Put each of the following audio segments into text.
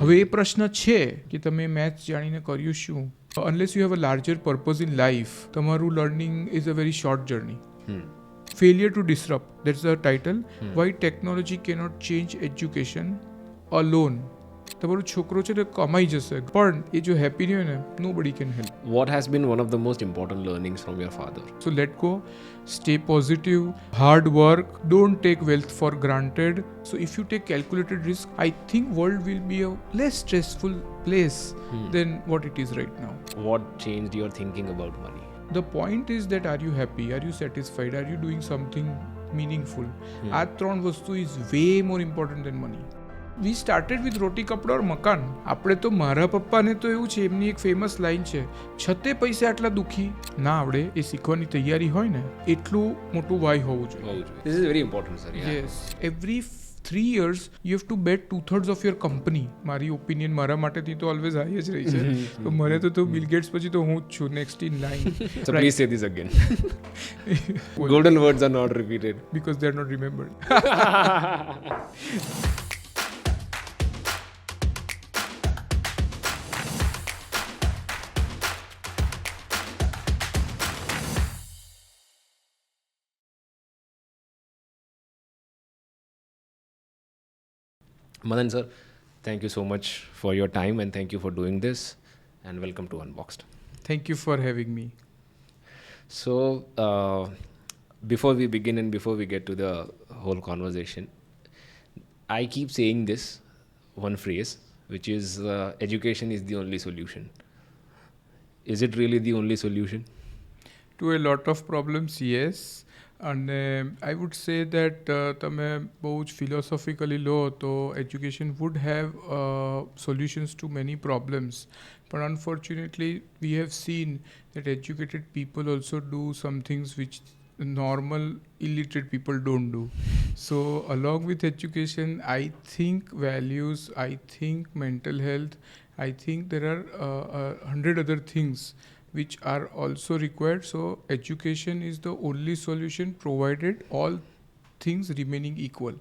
હવે એ પ્રશ્ન છે કે તમે મેથ્સ જાણીને કર્યું શું? Unless you have a larger purpose in life, તમારું learning is a very short journey. Failure to disrupt, that's the title. Why technology cannot change education alone. તમારો છોકરો છે તે કમાઈ જશે પણ એ જો હેપી નહીં હોય ને, nobody can help. What has been one of the most important learnings from your father? So let go, stay positive, hard work, don't take wealth for granted. So if you take calculated risk, I think world will be a less stressful place than what it is right now. What changed your thinking about money? The point is that are you happy? Are you satisfied? Are you doing something meaningful? આ ત્રણ વસ્તુ is way more important than money. We started with રોટી કપડા ઓર મકાન. આપણે તો મારા પપ્પાને તો એવું છે, એમની એક ફેમસ લાઈન છે, છતે પૈસા આટલા દુઃખી ના આવડે એ શીખવાની તૈયારી હોય ને એટલું મોટું વાય હોવું જોઈએ. This is very important, sir. Yeah. Yes. Every 3 years you have to bet 2/3 of your company. મારી ઓપિનિયન મારા માટેથી તો ઓલવેઝ હાઈ જ રહી છે. તો મને તો બિલ ગેટ્સ પછી તો હું જ છું next in line. So please say this again. Golden words are not repeated. Because they are not remembered. Manan sir, thank you so much for your time and thank you for doing this and welcome to Unboxed. Thank you for having me. So before we begin and before we get to the whole conversation, I keep saying this one phrase, which is education is the only solution. Is it really the only solution? To a lot of problems, yes. અને આઈ would say that તમે બહુ જ philosophically લો તો education would have solutions to many problems, પણ unfortunately we have seen that educated people also do some things which normal illiterate people don't do. So along with education, I think values, I think mental health, I think there are 100 other things which are also required. So education is the only solution provided all things remaining equal.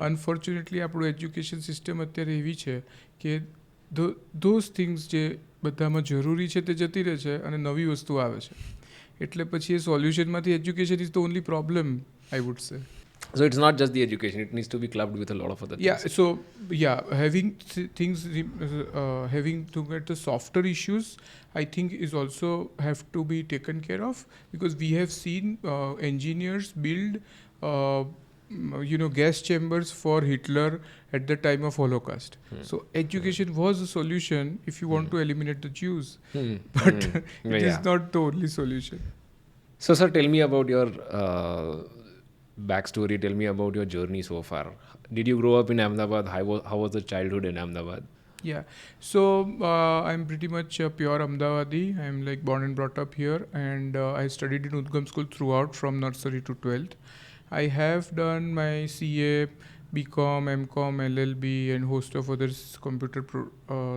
Unfortunately આપણું education system અત્યારે એવી છે કે those things જે બધામાં જરૂરી છે તે જતી રહે છે અને નવી વસ્તુ આવે છે, એટલે પછી એ સોલ્યુશનમાંથી education is the only problem, I would say. So it's not just the education, it needs to be clubbed with a lot of other things. Yeah, so having things, having to get the softer issues, I think is also have to be taken care of, because we have seen engineers build gas chambers for Hitler at the time of Holocaust. So education was a solution if you want to eliminate the Jews, but it is not the only solution. So sir, tell me about your backstory, tell me about your journey so far. Did you grow up in Ahmedabad? How was the childhood in Ahmedabad? Yeah, so I'm pretty much a pure Ahmedabadi. I'm like born and brought up here, and I studied in Udgam school throughout from nursery to 12th. I have done my CA, BCom, MCom, LLB and host of other computer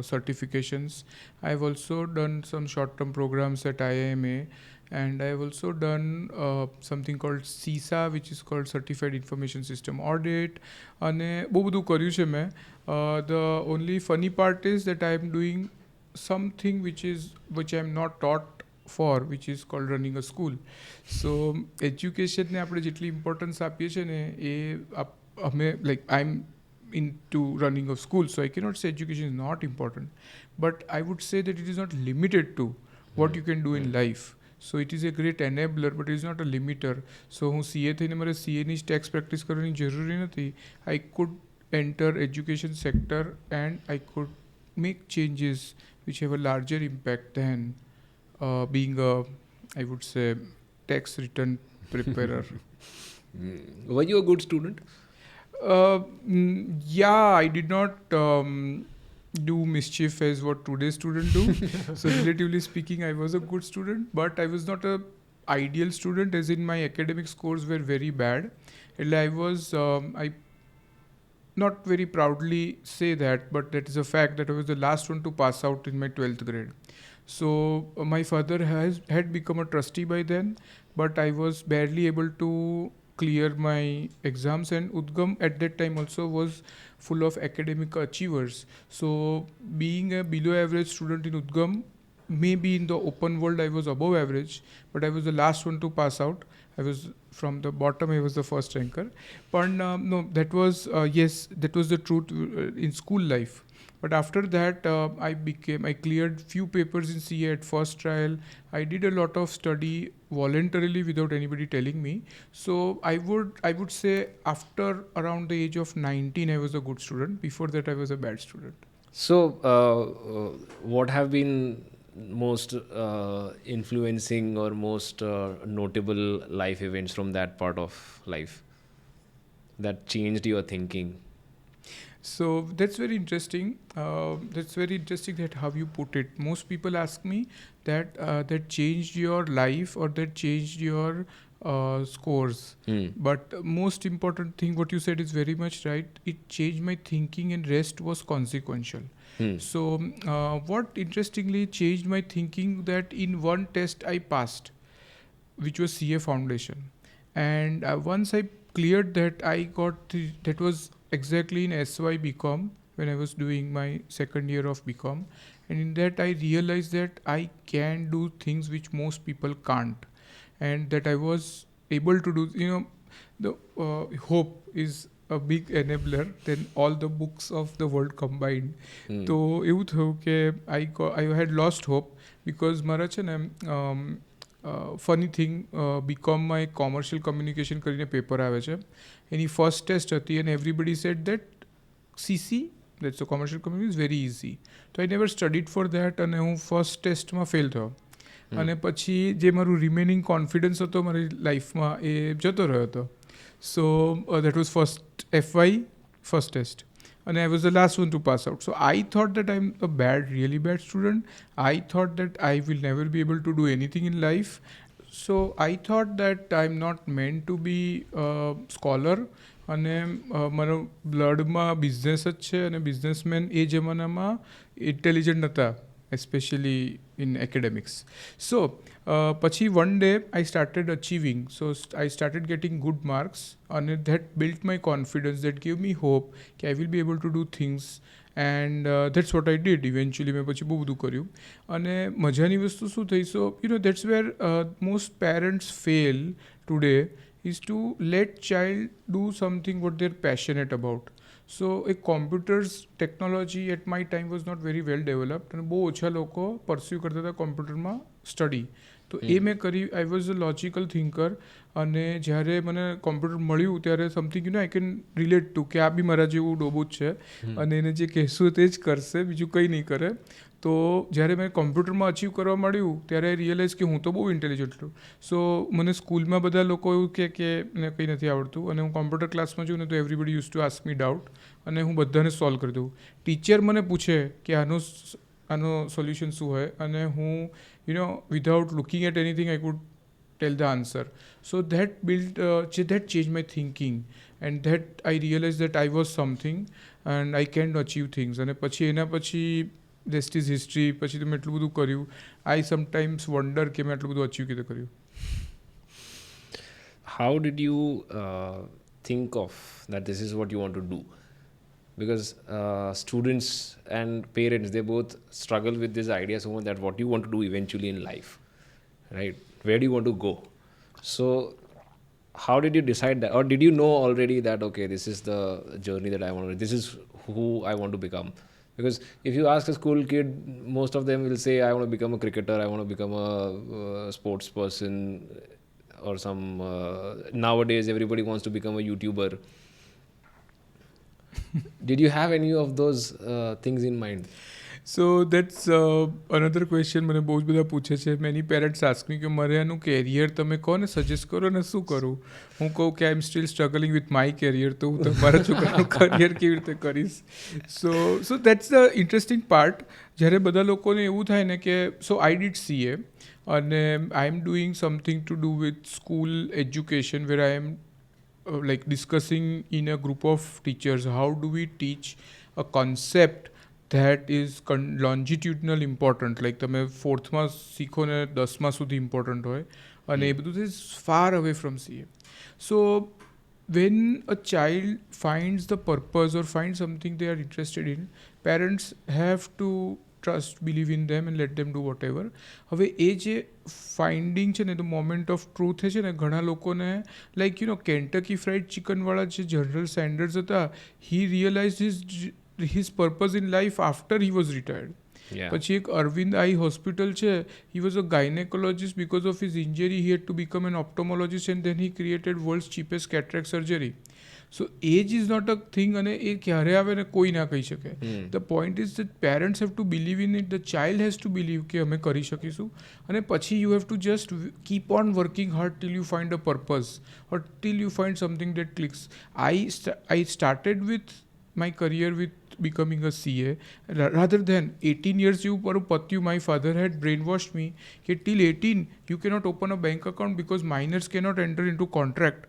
certifications. I've also done some short-term programs at IIMA, and I've also done something called CISA, which is called Certified Information System Audit. અને બહુ બધું કર્યું છે મેં. The only funny part is that I am doing something which I am not taught for, which is called running a school. So એજ્યુકેશનને આપણે જેટલી importance આપીએ છીએ ને એ અમે like I'm into running a school, so I cannot say education is not important, but I would say that it is not limited to what you can do in life. So it is a great enabler, but it is not a limiter. So હું CA થઈને મારે CAની જ tax practice કરવાની જરૂરી નથી. I could enter education sector and I could make changes which have a larger impact than being a, I would say, tax return preparer. Were you a good student? Yeah, I did not do mischief as what today's students do. So relatively speaking, I was a good student, but I was not a ideal student, as in my academic scores were very bad. And I was, I not very proudly say that, but that is a fact that I was the last one to pass out in my 12th grade. So my father had become a trustee by then, but I was barely able to clear my exams, and Udgam at that time also was full of academic achievers. So being a below average student in Udgam, maybe in the open world I was above average, but I was the last one to pass out. I was from the bottom, I was the first ranker. But no, that was yes, that was the truth in school life. But after that, I cleared few papers in CA at first trial. I did a lot of study voluntarily without anybody telling me. So I would say after around the age of 19, I was a good student. Before that, I was a bad student. So, what have been most influencing or most notable life events from that part of life that changed your thinking? So that's very interesting. That's very interesting that how you put it. Most people ask me that that changed your life or that changed your scores. But most important thing, what you said is very much right. It changed my thinking, and rest was consequential. So what interestingly changed my thinking, that in one test I passed, which was CA Foundation, and once I cleared that, I got that was exactly in SY BCom when I was doing my second year of BCom, and in that I realized that I can do things which most people can't, and that I was able to do. The hope is a big enabler than all the books of the world combined. તો એવું થયું કે I had lost hope because મારા છે ને funny thing બીકોમમાં એક commercial communication કરીને paper આવે છે, એની ફર્સ્ટ ટેસ્ટ હતી, and everybody said that CC, that's a commercial communication, is very easy. So I never studied for that, અને હું ફર્સ્ટ ટેસ્ટમાં ફેલ થયો. અને પછી જે મારું રિમેનિંગ કોન્ફિડન્સ હતો મારી લાઈફમાં એ જતો રહ્યો હતો. So that was first FY, first test. And I was the last one to pass out. So I thought that I'm a really bad student. I thought that I will never be able to do anything in life. So I thought that I'm not meant to be a scholar. અને મારો બ્લડમાં business જ છે, અને businessman એ જમાનામાં intelligent નહોતા, especially in academics. So પછી one day I started achieving. So I started getting good marks, and that built my confidence, that gave me hope that I will be able to do things, and that's what I did eventually. મેં પછી બહુ બધું કર્યું, અને મજાની વસ્તુ શું થઈ. So that's where most parents fail today, is to let child do something what they're passionate about. So a computers technology at my time was not very well developed, અને બહુ ઓછા લોકો પરસ્યુ કરતા હતા કોમ્પ્યુટરમાં સ્ટડી. તો એ મેં કરી. I was a logical thinker, અને જ્યારે મને કોમ્પ્યુટર મળ્યું ત્યારે something I can relate to, કે આ બી મારા જેવું ડોબો જ છે, અને એને જે કહેશું તે જ કરશે, બીજું કંઈ નહીં કરે. તો જ્યારે મેં કોમ્પ્યુટરમાં અચીવ કરવા માંડ્યું ત્યારે આઈ રિયલાઇઝ કે હું તો બહુ ઇન્ટેલિજન્ટ છું. સો મને સ્કૂલમાં બધા લોકો એવું કે એને કંઈ નથી આવડતું, અને હું કોમ્પ્યુટર ક્લાસમાં જઉં ને તો everybody use to ask me doubt, અને હું બધાને સોલ્વ કરી દઉં. ટીચર મને પૂછે કે આનો સોલ્યુશન શું હોય, અને હું without looking at anything I could tell the answer. So that that changed my thinking, and that I realized that I was something and I can achieve things. અને પછી એના પછી rest is history. પછી તો મેં એટલું બધું કર્યું. I sometimes wonder કે મેં એટલું બધું અચીવ કીધું કર્યું. How did you think of that this is what you want to do? Because students and parents, they both struggle with this idea so much, that what you want to do eventually in life, right? Where do you want to go? So how did you decide that, or did you know already that okay, this is the journey that I want to, this is who I want to become? Because if you ask a school kid, most of them will say I want to become a cricketer, I want to become a sports person, or some nowadays everybody wants to become a YouTuber. Did you have any of those things in mind? So that's another question મને બહુ જ બધા પૂછે છે. Many parents ask me કે મારે આનું carrier તમે કહો ને, સજેસ્ટ કરો ને શું કરું. હું કહું કે I am still struggling with my career, તો હું તમારા છોકરાનું કરિયર કેવી રીતે કરીશ. So that's the interesting part. જ્યારે બધા લોકોને એવું થાય ને કે સો આઈ ડીડ CA, અને I am doing something to do with school education, where I am like discussing in a group of teachers, how do we teach a concept that is longitudinal important, like તમે 4thમાં શીખો ને 10માં સુધી important હોય, અને એ બધું is far away from CA. So when a child finds the purpose or finds something they are interested in, parents have to trust, believe in them and let them do whatever. હવે એ જે finding છે ને the moment of truth છે ને ઘણા લોકોને like Kentucky fried ચિકનવાળા જે general Sanders હતા, he realize his purpose in life after he was retired. પછી એક અરવિંદ આઈ હોસ્પિટલ છે, he was a gynaecologist, because of his injury he had to become an ophthalmologist and then he created world's cheapest cataract surgery. So age is not a thing, અને એ ક્યારે આવે ને કોઈ ના કહી શકે. The point is that parents have to believe in it, the child has two believe કે અમે કરી શકીશું, અને પછી you have two just keep on working hard till you find a purpose or till you find something that clicks. I started with my career with becoming a CA rather than 18 years જેવું પર પત્યું. My father had brainwashed me કે till 18 you cannot open a bank account because minors cannot enter into contract.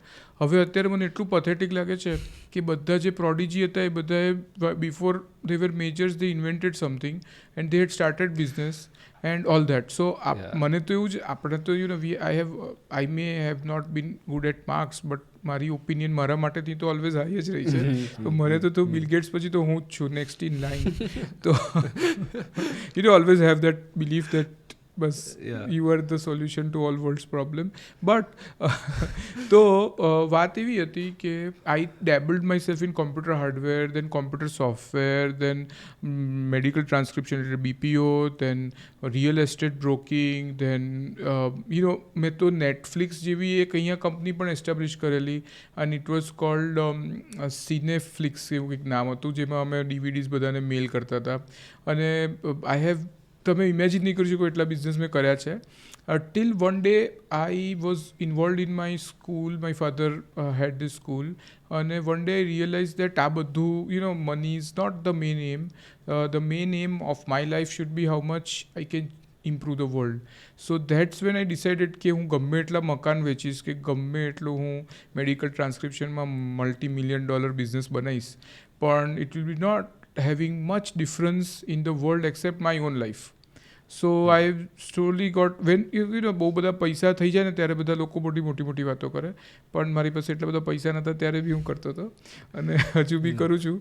હવે અત્યારે મને એટલું pathetic લાગે છે કે બધા જે પ્રોડિજી હતા એ બધાએ before they were majors they invented something and they had started business and all that. So મને તો એવું જ, આપણે તો I may have not been good at marks but મારી ઓપિનિયન મારા માટેથી તો ઓલવેઝ હાઈ જ રહી છે. તો મને તો બિલ ગેટ્સ પછી તો હું જ છું નેક્સ્ટ ઇન લાઈન. તો you always have that belief that બસ you are the solution to all world's problem. But તો વાત એવી હતી કે I dabbled myself in computer hardware, then computer software, then medical transcription એટલે BPO, then real estate broking, then મેં તો Netflix જેવી એક અહીંયા કંપની પણ એસ્ટાબ્લિશ કરેલી, અને ઇટ વોઝ કોલ્ડ સિનેફ્લિક્સ એવું કંઈક નામ હતું, જેમાં અમે DVDs બધાને મેલ કરતા હતા. અને આઈ હેવ, તમે ઇમેજિન નહીં કરી શકો એટલા બિઝનેસ મેં કર્યા છે. Till one day I was involved in my school, my father had the school, અને one day I realise that આ બધું money is not the main aim. The main aim of my life should be how much I can improve the world. So that's when I decided કે હું ગમે એટલા મકાન વેચીશ, કે ગમે એટલું હું મેડિકલ ટ્રાન્સક્રિપ્શનમાં $multi-million બિઝનેસ બનાવીશ, પણ it will be not having much difference in the world except my own life. So I slowly got, when બહુ બધા પૈસા થઈ જાય ને ત્યારે બધા લોકો મોટી વાતો કરે, પણ મારી પાસે એટલા બધા પૈસા નહોતા ત્યારે બી હું કરતો હતો, અને હજુ બી કરું છું.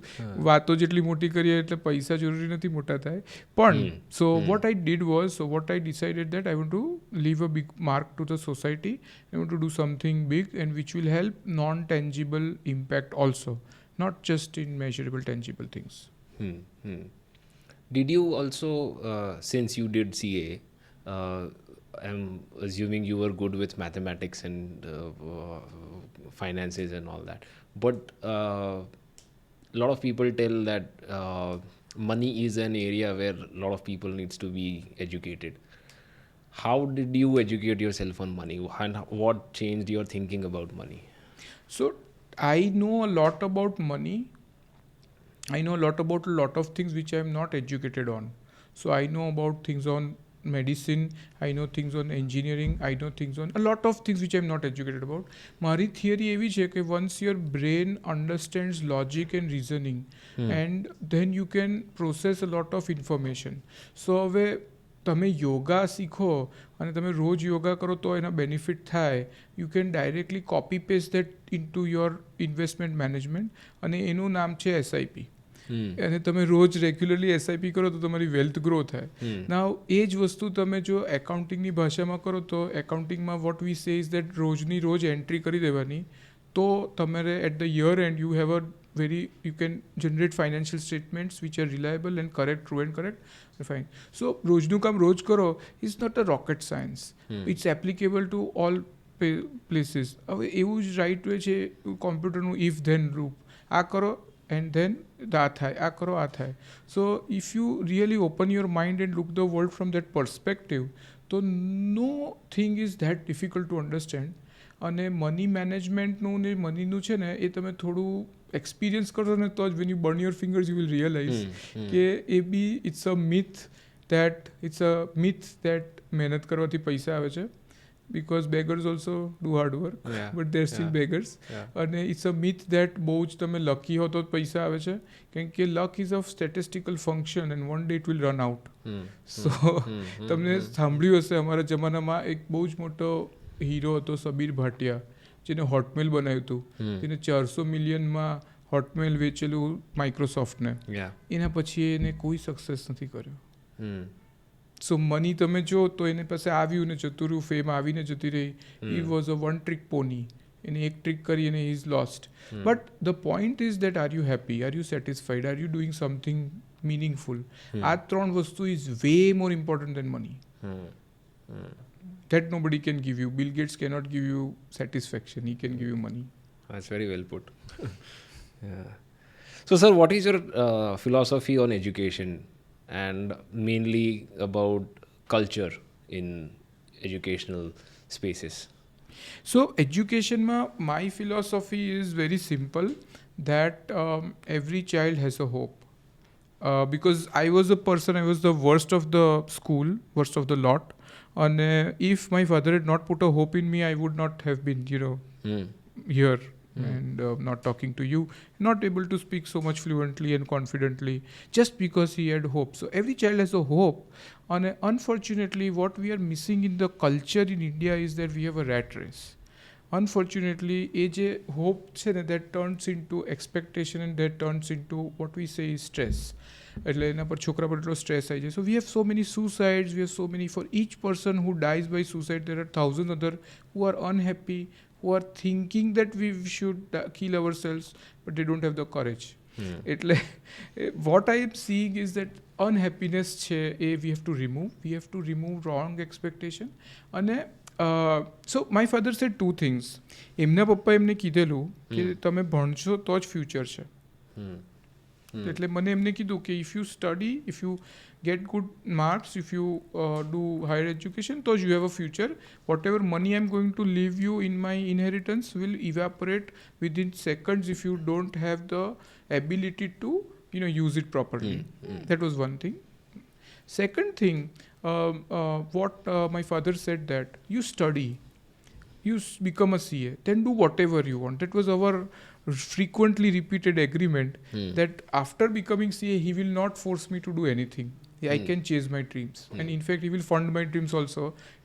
વાતો જેટલી મોટી કરીએ એટલે પૈસા જરૂરી નથી મોટા થાય. પણ so what I did was, what I decided that I want to leave a big mark to the society. I want to do something big and which will help non-tangible impact also, not just in measurable tangible things. Did you also, since you did CA, I'm assuming you were good with mathematics and finances and all that, but a lot of people tell that money is an area where a lot of people needs to be educated. How did you educate yourself on money, and what changed your thinking about money? So I know a lot about money. I know a lot about a lot of things which I am not educated on. So I know about things on medicine, I know things on engineering, I know things on a lot of things which I am not educated about. મારી theory એવી છે કે once your brain understands logic and reasoning, and then you can process a lot of information. So હવે તમે યોગા શીખો અને તમે રોજ યોગા કરો તો એના બેનિફિટ થાય. You can directly copy paste that into your investment management, અને એનું નામ છે SIP. અને તમે રોજ રેગ્યુલરલી SIP કરો તો તમારી વેલ્થ ગ્રો થાય. નાઉ એ જ વસ્તુ તમે જો એકાઉન્ટિંગની ભાષામાં કરો તો એકાઉન્ટિંગમાં વોટ વી સે ઇઝ દેટ રોજની રોજ એન્ટ્રી કરી દેવાની, તો તમારે at the year end you have you can generate financial statements which are reliable and correct, true and correct. Fine. So રોજનું કામ રોજ કરો is not a rocket science. It's applicable to all places. હવે એવું જ right way છે કોમ્પ્યુટરનું if than રૂપ. આ કરો and then આ થાય, આ કરો આ થાય. So if you really open your mind and look the world from that perspective, તો no thing is that difficult to understand. અને મની મેનેજમેન્ટનું ને મનીનું છે ને એ તમે થોડું એક્સપિરિયન્સ કરશો ને તો જ when you burn your fingers you will realise કે એ બી ઇટ્સ અ મિથ દેટ મહેનત કરવાથી પૈસા આવે છે. because beggars also do hard work, but they're still beggars. And it's a myth that બહુ જ તમે લકી હો તો પૈસા આવે છે, કારણ કે luck is a statistical function and one day it will run out. So તમને સાંભળ્યું હશે અમારા જમાનામાં એક બહુ જ મોટો હીરો હતો સબીર ભાટિયા જેને હોટમેલ બનાવ્યું હતું, જેને 400 મિલિયનમાં હોટમેલ વેચેલું માઇક્રોસોફ્ટને, એના પછી એને કોઈ સક્સેસ નથી કર્યો. સો મની તમે જો તો એને પાસે આવ્યું ને જતું રહ્યું, ફેમ આવીને જતી રહી. હી was a one trick pony. એને એક ટ્રિક કરી અને he is lost. But the point is that are you happy, are you satisfied, are you doing something meaningful. આ 3 વસ્તુ is way more important than money. That nobody can give you. Bill Gates cannot give you satisfaction. He can give you money. That's very well put. Yeah. So, sir, what is your philosophy on education and mainly about culture in educational spaces? So, education my philosophy is very simple, that every child has a hope. Because I was a person, I was the worst of the school, worst of the lot. And if my father had not put a hope in me, I would not have been, here and not talking to you, not able to speak so much fluently and confidently, just because he had hope. So every child has a hope. And unfortunately, what we are missing in the culture in India is that we have a rat race. Unfortunately, hope that turns into expectation, and that turns into what we say is stress. એટલે એના પર છોકરા પર એટલો stress આવી જાય. So we have so many suicides, we have so many, for each person who dies by suicide there are 1,000 other who are unhappy, who are thinking that we should kill ourselves, but they don't have the courage. એટલે what I am seeing is that unhappiness છે એ we have to remove wrong expectation. અને so my father said 2 things. એમના પપ્પા એમને કીધેલું કે તમે ભણશો તો જ ફ્યુચર છે. એટલે મને એમને કીધું કે if you study, if you get good marks, if you do higher education, તો you have a future. Whatever money I'm going to leave you in my inheritance will evaporate within seconds if you don't have the ability to use it properly. That was one thing. Second thing, what my father said, that you study, you become a CA, then do whatever you want. That was our frequently repeated agreement, that after becoming CA he will not force me to do anything. I can chase my dreams, and in fact he will fund my dreams also.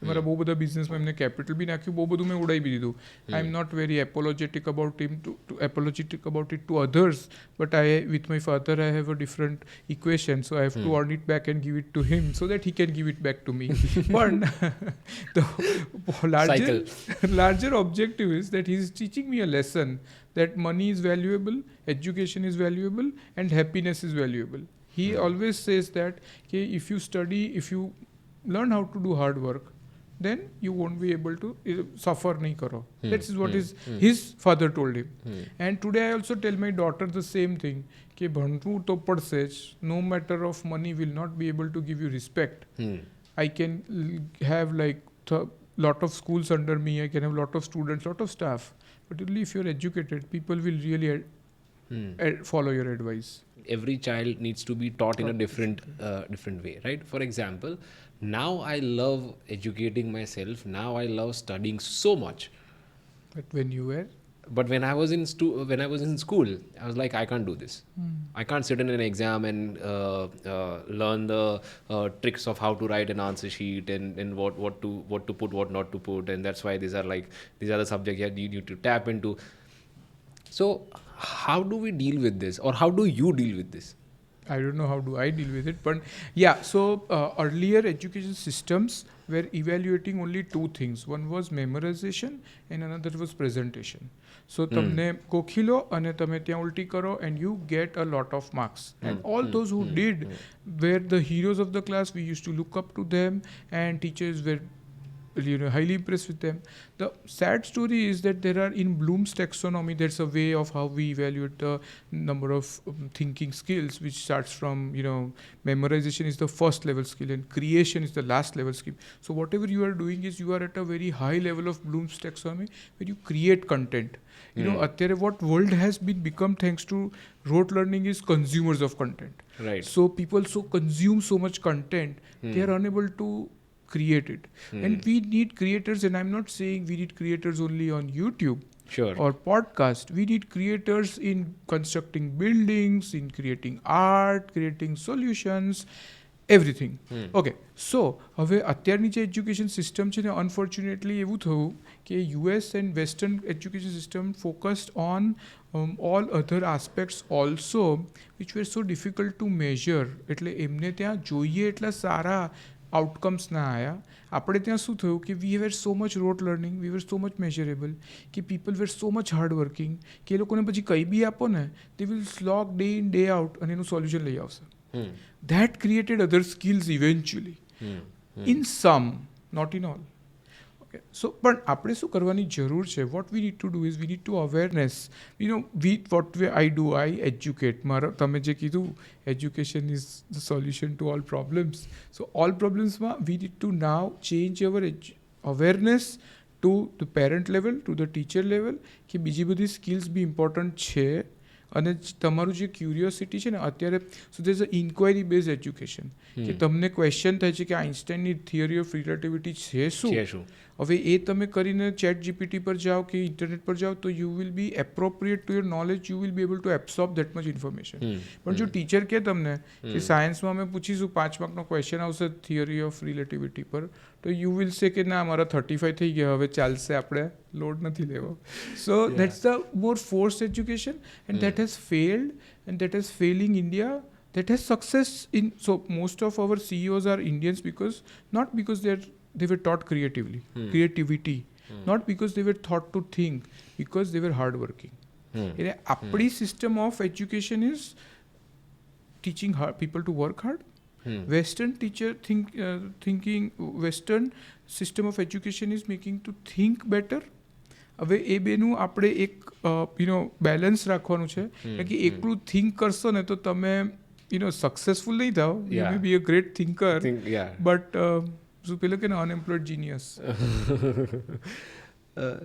મારા બહુ બધા બિઝનેસમાં એમને capital B નાખ્યું, બહુ બધું મેં ઉડાવી બી દીધું. I am not very apologetic about him to it to others, but with my father I have a different equation, so I have to earn it back and give it to him so that he can give it back to me. But the larger objective is that he is teaching me a lesson that money is valuable, education is valuable, and happiness is valuable. He always says that if you study, if you learn how to do hard work, then you won't be able to suffer nahi karo. That is what his father told him. And today I also tell my daughter the same thing, ke bhantu to padse, no matter of money will not be able to give you respect. I can have like lot of schools under me, I can have lot of students, lot of staff, but only if you're educated, people will really follow your advice. Every child needs to be taught in a different way, right? For example, now I love educating myself, now I love studying so much. But when you were? But when I was in school, I was like, I can't do this. I can't sit in an exam and learn the tricks of how to write an answer sheet and what to put, what not to put, and that's why these are the subjects you need to tap into. So how do we deal with this, or how do you deal with this? I don't know how do I deal with it, but yeah, so earlier education systems were evaluating only 2 things. One was memorization and another was presentation. So તમને કોખી અને તમે ત્યાં ઉલટી કરો and you get a lot of marks. And all those who did were the heroes of the class. We used to look up to them, and teachers were highly impressed with them. The sad story is that there are, in Bloom's taxonomy, there's a way of how we evaluate the number of thinking skills, which starts from, memorization is the first level skill and creation is the last level skill. So whatever you are doing is you are at a very high level of Bloom's taxonomy where you create content. Atyare what world has become thanks to rote learning is consumers of content. Right. So people consume so much content, they are unable to create it. And we need creators, and I'm not saying we need creators only on YouTube or podcast. We need creators in constructing buildings, in creating art, creating solutions. Everything. Okay, so હવે અત્યારની જે education system છે ને, unfortunately એવું થયું કે US and western education system focused on all other aspects also which were so difficult to measure. એટલે એમને ત્યાં જોઈએ એટલા સારા આઉટકમ્સ ના આવ્યા. આપણે ત્યાં શું થયું કે we were so much rote learning, we were so much measurable, કે people were so much hard working, કે એ લોકોને પછી કંઈ બી આપો ને they will slog day in day out અને એનું સોલ્યુશન લઈ આવશે. That created other skills eventually. In some, not in all. Okay. So, પણ આપણે શું કરવાની જરૂર છે? What we need to do is we need to awareness. What way I do, I educate. તમે જે કીધું, education is the solution to all problems. So, all problems માં we need to now change our awareness to the parent level, to the teacher level, કે બીજી બધી skills બી important છે. અને તમારું જે ક્યુરિયોસિટી છે ને અત્યારે, so there is a inquiry base education, કે તમને ક્વેશ્ચન થાય છે કે આઇન્સ્ટાઈનની થિયરી ઓફ રિલેટિવિટી છે શું. હવે એ તમે કરીને ચેટ જીપીટી પર જાઓ કે ઇન્ટરનેટ પર જાઓ તો you will B appropriate to your knowledge, you will be able to absorb that much information. પણ જો ટીચર કહે તમને કે સાયન્સમાં અમે પૂછીશું 5 માર્કનો ક્વેશ્ચન આવશે થિયરી ઓફ રિલેટિવિટી પર, તો યુ વિલ સે કે ના મારા 35 થઈ ગયા, હવે ચાલશે, આપણે લોડ નથી લેવો. So that's the more forced education and that has failed and that has failing India. That has success in, so most of our CEOs are Indians not because they were taught creativity, not because they were taught to think, because they were hardworking. એટલે આપણી system of education is teaching people to work hard. Western Western system of education is making to think better. હવે એ બેનું આપણે એક balance રાખવાનું છે, કે એકલું થિંક કરશો ને તો તમે સક્સેસફુલ નહીં થાવ. You may be a great thinker, but શું પેલું કે unemployed genius.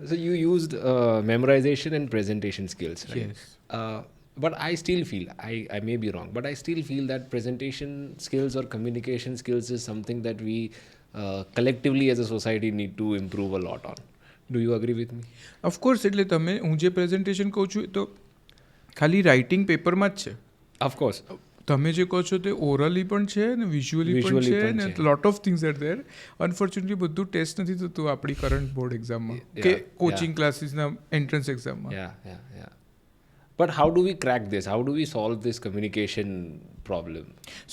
So you used memorization and presentation skills, right? Yes. But I still feel, I may be wrong, but I still feel that presentation skills or communication skills is something that we collectively as a society need to improve a lot on. Do you agree with me? Of course. એટલે હું જે presentation કહું છું તો ખાલી writing પેપરમાં જ છે. Of course. તમે જે કહો છો તે ઓરલી પણ છે ને વિઝ્યુઅલી પણ છે ને લોટ of things are there. Unfortunately બધું ટેસ્ટ નથી થતું આપણી કરંટ બોર્ડ એક્ઝામમાં કે કોચિંગ ક્લાસીસના એન્ટ્રન્સ એક્ઝામમાં. But how do we crack this? How do we solve this communication problem?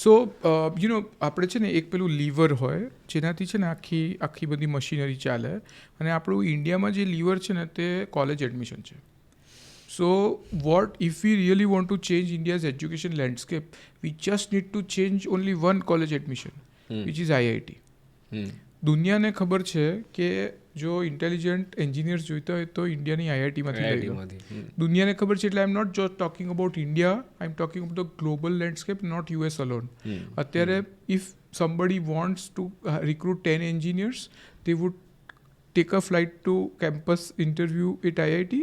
સો આપણે છે ને એક પેલું લીવર હોય જેનાથી છે ને આખી બધી મશીનરી ચાલે, અને આપણું ઇન્ડિયામાં જે લીવર છે ને તે કોલેજ એડમિશન છે. So what if we really want to change India's education landscape, we just need to change only one college admission, which is IIT. દુનિયાને ખબર છે કે જો ઇન્ટેલિજન્ટ એન્જિનિયર્સ જોઈતા હોય તો ઇન્ડિયાની આઈઆઈટીમાંથી લઈ. દુનિયાને ખબર છે, એટલે I am not just talking about India, I am talking about the global landscape, not US alone. અત્યારે if somebody wants to recruit 10 engineers, they would take a flight to campus interview at IIT,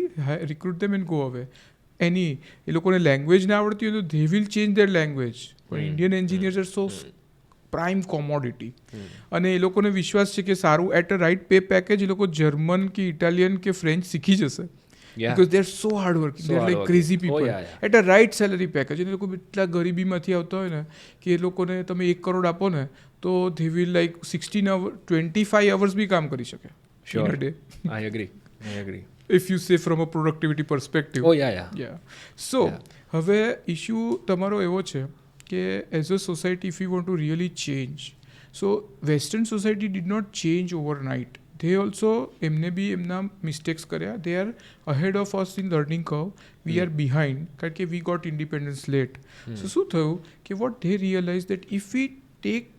recruit them and go away. એ લોકોને language ના આવડતી હોય તો they will change their language. પણ Indian engineers are so prime commodity, અને એ લોકોને વિશ્વાસ છે કે સારું at a right pay package એ લોકો જર્મન કે ઇટાલિયન કે ફ્રેન્ચ શીખી જશે. Because they're so hardworking, they're like crazy people. At a right salary package. એ લોકો એટલા ગરીબીમાંથી આવતા હોય ને કે એ લોકોને તમે 1 કરોડ આપો ને તો they will like 25 hours બી કામ કરી શકે. Sure. In a day. I agree. If you say from a productivity perspective. Oh yeah. So, હવે ઇશ્યુ તમારો એવો છે કે as a society, if we want to really change, so Western society did not change overnight. They also એમને બી એમના mistakes કર્યા. They are ahead of us in learning curve. We are behind કારણ કે we got independence late. So શું થયું કે what they realized that if we take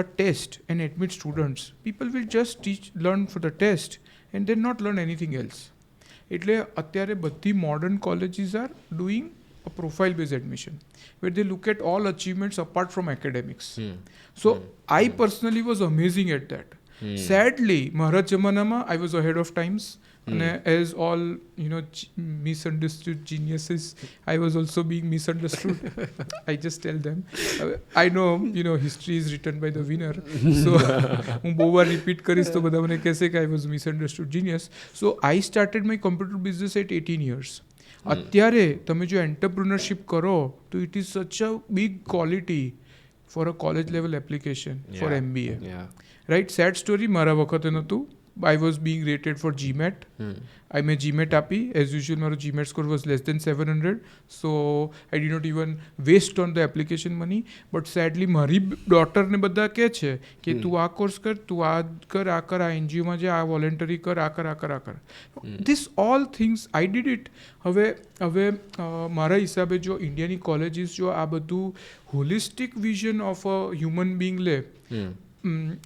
a test and admit students, people will just learn for the test and then not learn anything else. એટલે અત્યારે બધી modern colleges are doing a profile based admission where they look at all achievements apart from academics. So I personally was amazing at that. Sadly મારા જમાનામાં I was ahead of times, અને as all misunderstood geniuses, I was also being misunderstood. I just tell them, I know history is written by the winner, so હું બહુ વાર repeat કરીશ તો બધા મને કહેશે કે I was misunderstood genius. So I started my computer business at 18 years. અત્યારે તમે જો એન્ટરપ્રિનરશિપ કરો તો it is such a big quality for a college level application for MBA. Yeah. Right? Sad story, મારા વખતે નહોતું. I was being rated for GMAT. I મેં GMAT આપી. As usual, મારો GMAT score was less than 700. So I did not even waste on the application money. But sadly, મારી ડોટરને બધા કહે છે કે તું આ કોર્સ કર, તું આ કર, આ NGOમાં જા, આ વોલેન્ટરી કર, આ કર. This all things, I did it. હવે મારા હિસાબે જો ઇન્ડિયાની કોલેજીસ જો આ બધું holistic vision of a human being લે,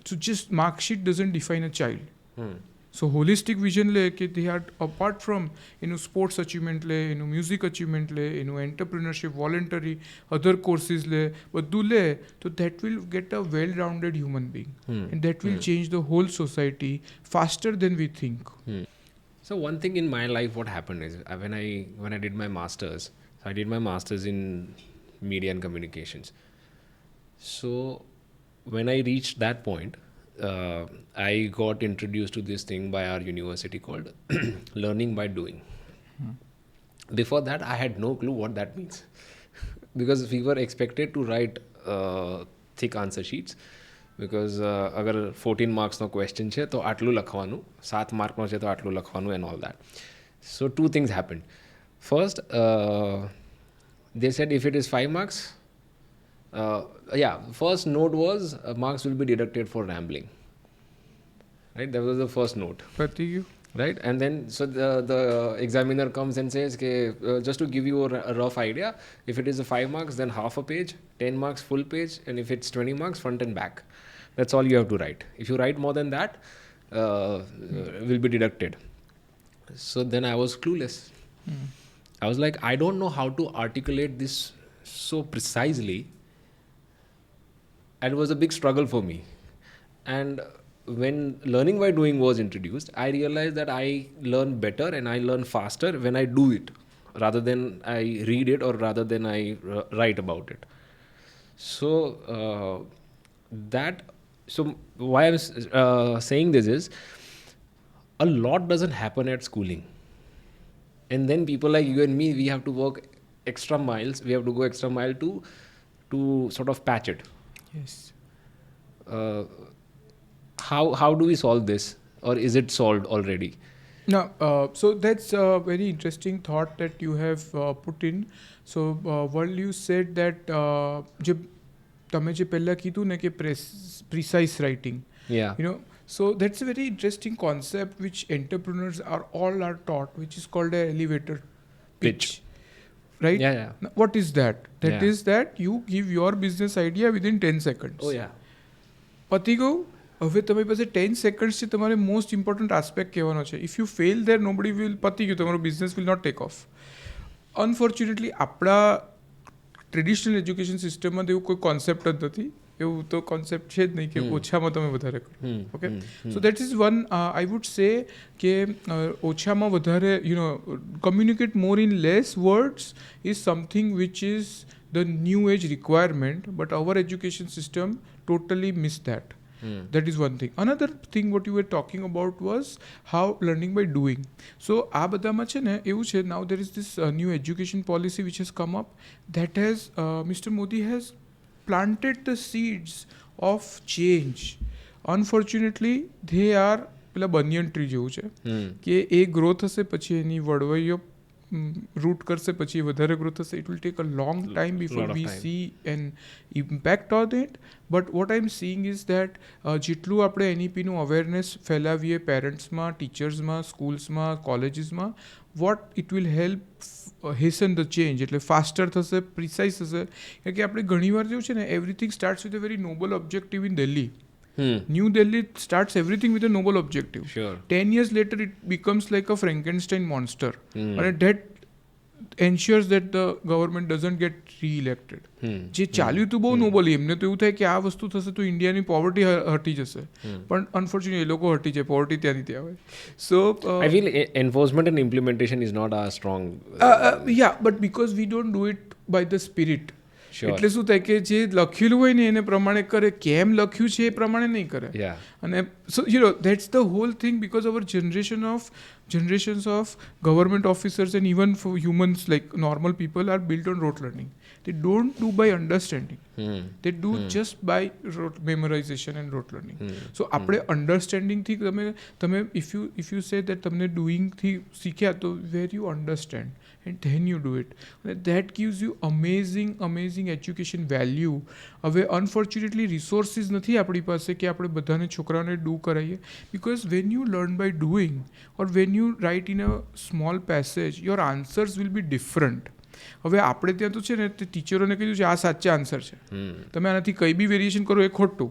so just mark sheet doesn't define a child. So holistic vision le કે they are apart from એનું સ્પોર્ટ્સ અચીવમેન્ટ લે, એનું મ્યુઝિક અચીવમેન્ટ લે, એનું એન્ટરપ્રિનરશિપ, વોલેન્ટરી, અધર કોર્સીસ લે, બધું લે, તો that will get a well-rounded human being. And that will change the whole society faster than we think. So one thing in my life, what happened is when I did my masters, I did my masters in media and communications. So when I reached that point, I got introduced to this thing by our university called learning by doing. Before that, I had no clue what that means because we were expected to write thick answer sheets. Because અગર 14 માર્ક્સનો question છે તો આટલું લખવાનું, 7 માર્કનો છે તો આટલું લખવાનું and all that. So two things happened. First, they said if it is 5 marks, first note was marks will be deducted for rambling. Right, that was the first note. Right, and then so the examiner comes and says, just to give you a rough idea, if it is a 5 marks, then half a page, 10 marks full page, and if it's 20 marks, front and back. That's all you have to write. If you write more than that, will be deducted. So then I was clueless. I was like, I don't know how to articulate this so precisely. And it was a big struggle for me. And when learning by doing was introduced, I realized that I learn better and I learn faster when I do it rather than I read it or rather than I write about it. So why I'm saying this is a lot doesn't happen at schooling. And then people like you and me, we have to work extra miles. We have to go extra mile to sort of patch it. Yes. How do we solve this, or is it solved already? No, so that's a very interesting thought that you have put in. So while you said that તમે જે પહેલા કીધું ને કે precise writing, so that's a very interesting concept which entrepreneurs are taught, which is called an elevator pitch. Right? Now, what is that? That is that you give your business idea within 10 seconds. Oh yeah. પતી ગયું. હવે તમારી પાસે 10 seconds છે, તમારે most important aspect કહેવાનો છે. If you fail there, nobody will, પતી ગયું, તમારો business will not take off. Unfortunately આપણા ટ્રેડિશનલ એજ્યુકેશન સિસ્ટમમાં તો એવું કોઈ કોન્સેપ્ટ જ નથી. એવું તો કોન્સેપ્ટ છે જ નહીં કે ઓછામાં તમે વધારે કરો. Okay, so that is one. I would say કે ઓછામાં વધારે communicate more in less words is something which is the new age requirement, but our education system totally missed that. That is one thing. Another thing what you were talking about was how learning by doing. So આ બધામાં છે ને એવું છે, now there is this new education policy which has come up that has Mr. Modi has planted the seeds of change. Unfortunately they are પેલા banyan tree જેવું છે કે એ ગ્રો થશે, પછી એની વળવઈઓ રૂટ કરશે, પછી વધારે ગ્રોથ થશે. It will take a long time before we see an impact on it. But what I am seeing is that જેટલું આપણે એનઈપીનું અવેરનેસ ફેલાવીએ પેરેન્ટ્સમાં, ટીચર્સમાં, સ્કૂલ્સમાં, કોલેજીસમાં, what it will help hasten the change. એટલે ફાસ્ટર થશે, પ્રિસાઇઝ થશે. કારણ કે આપણે ઘણીવાર જેવું છે ને, everything starts with a very noble objective in Delhi. New Delhi starts everything with a noble objective. Sure. 10 years later, it becomes like a Frankenstein monster. And that ensures that the government doesn't get re-elected. જે ચાલ્યું હતું બહુ નોબલી, એમને તો એવું થાય કે આ વસ્તુ થશે તો ઇન્ડિયાની પોવર્ટી હટી જશે, પણ અનફોર્ચ્યુનેટલી એ લોકો હટી જાય, પોવર્ટી ત્યાંની ત્યાં હોય. સો I feel enforcement and implementation is not our strong. But because we don't do it by the spirit. એટલે શું થાય કે જે લખેલું હોય ને એને પ્રમાણે કરે, કેમ લખ્યું છે એ પ્રમાણે નહીં કરે. અને so that's the whole thing, because our generation of generations of government officers and even for humans like normal people are built on rote learning. They don't do by understanding. They do just by memorization and rote learning. So આપણે understanding થી તમે if you say that તમને doing થી શીખ્યા તો where you understand and then you do it, that gives you amazing education value. હવે unfortunately resources નથી આપણી પાસે કે આપણે બધાને છોકરાઓને do કરાવીએ, because when you learn by doing or when you write in a small passage, your answers will be different. હવે આપણે ત્યાં તો છે ને તે ટીચરોને કીધું છે આ સાચા આન્સર છે, તમે આનાથી કઈ બી વેરિએશન કરો એ ખોટું.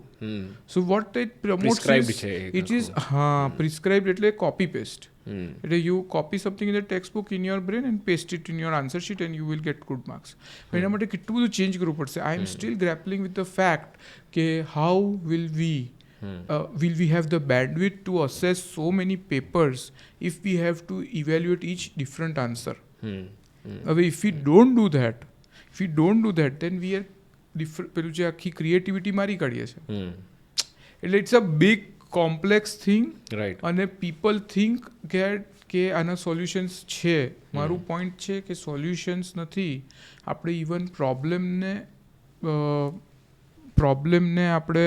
So what it promotes it is prescribed એટલે કોપી પેસ્ટ. એટલે you copy something in the text book in your brain and paste it in your answer sheet and you will get good marks. એના માટે કેટલું બધું change કરવું પડશે. I am still grappling with the fact કે how will we have the bandwidth to assess so many papers if we have to evaluate each different answer? If we don't do that, then we are પેલું જે આખી creativity મારી કાઢીએ છીએ. એટલે it's a big complex thing, અને people think કે આના સોલ્યુશન્સ છે. મારું પોઈન્ટ છે કે સોલ્યુશન્સ નથી. આપણે ઇવન પ્રોબ્લેમને આપણે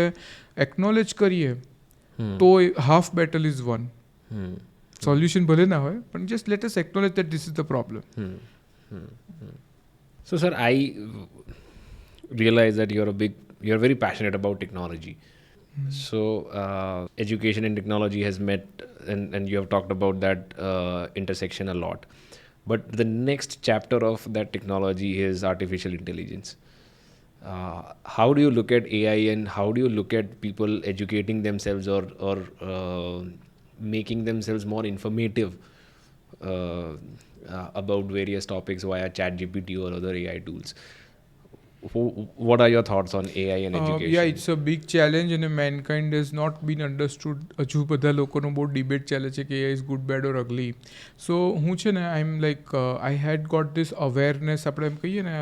એકનોલેજ કરીએ તો half battle is one. Solution ભલે ના હોય પણ just let us acknowledge that this is the problem. So, sir, I realize that you're very passionate about technology. So, education and technology has met, and you have talked about that intersection a lot. But the next chapter of that technology is artificial intelligence. How do you look at AI, and how do you look at people educating themselves or making themselves more informative about various topics via ChatGPT or other AI tools? What are your thoughts on AI and education? Yeah, it's a big challenge, and mankind has not been understood. હજુ બધા લોકોનો બહુ debate ચાલે છે કે AI is good, bad or ugly. સો હું છે ને I am like I had got this awareness. આપણે એમ કહીએ ને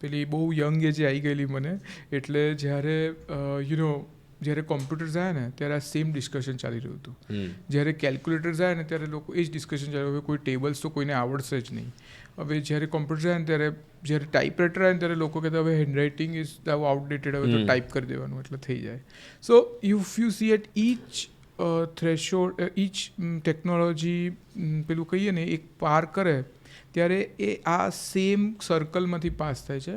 પેલી બહુ યંગ એજે આવી ગયેલી મને. એટલે જ્યારે જ્યારે કોમ્પ્યુટર્સ આવ્યા ને ત્યારે આ સેમ ડિસ્કશન ચાલી રહ્યું હતું. જ્યારે કેલ્ક્યુલેટર્સ આવ્યા ને ત્યારે લોકો એ જ ડિસ્કશન ચાલ્યું. હવે કોઈ ટેબલ્સ તો કોઈને આવડશે જ નહીં. હવે જ્યારે કોમ્પ્યુટર્સ આવ્યા ને ત્યારે જ્યારે ટાઈપરાઇટર આવ્યા ને ત્યારે લોકો કહેતા હવે હેન્ડરાઇટિંગ ઇઝ આઉટડેટેડ, હવે તો ટાઈપ કરી દેવાનું એટલે થઈ જાય. So if you see at each threshold, each technology પેલું કહીએ ને એક પાર કરે ત્યારે એ આ સેમ સર્કલમાંથી પાસ થાય છે.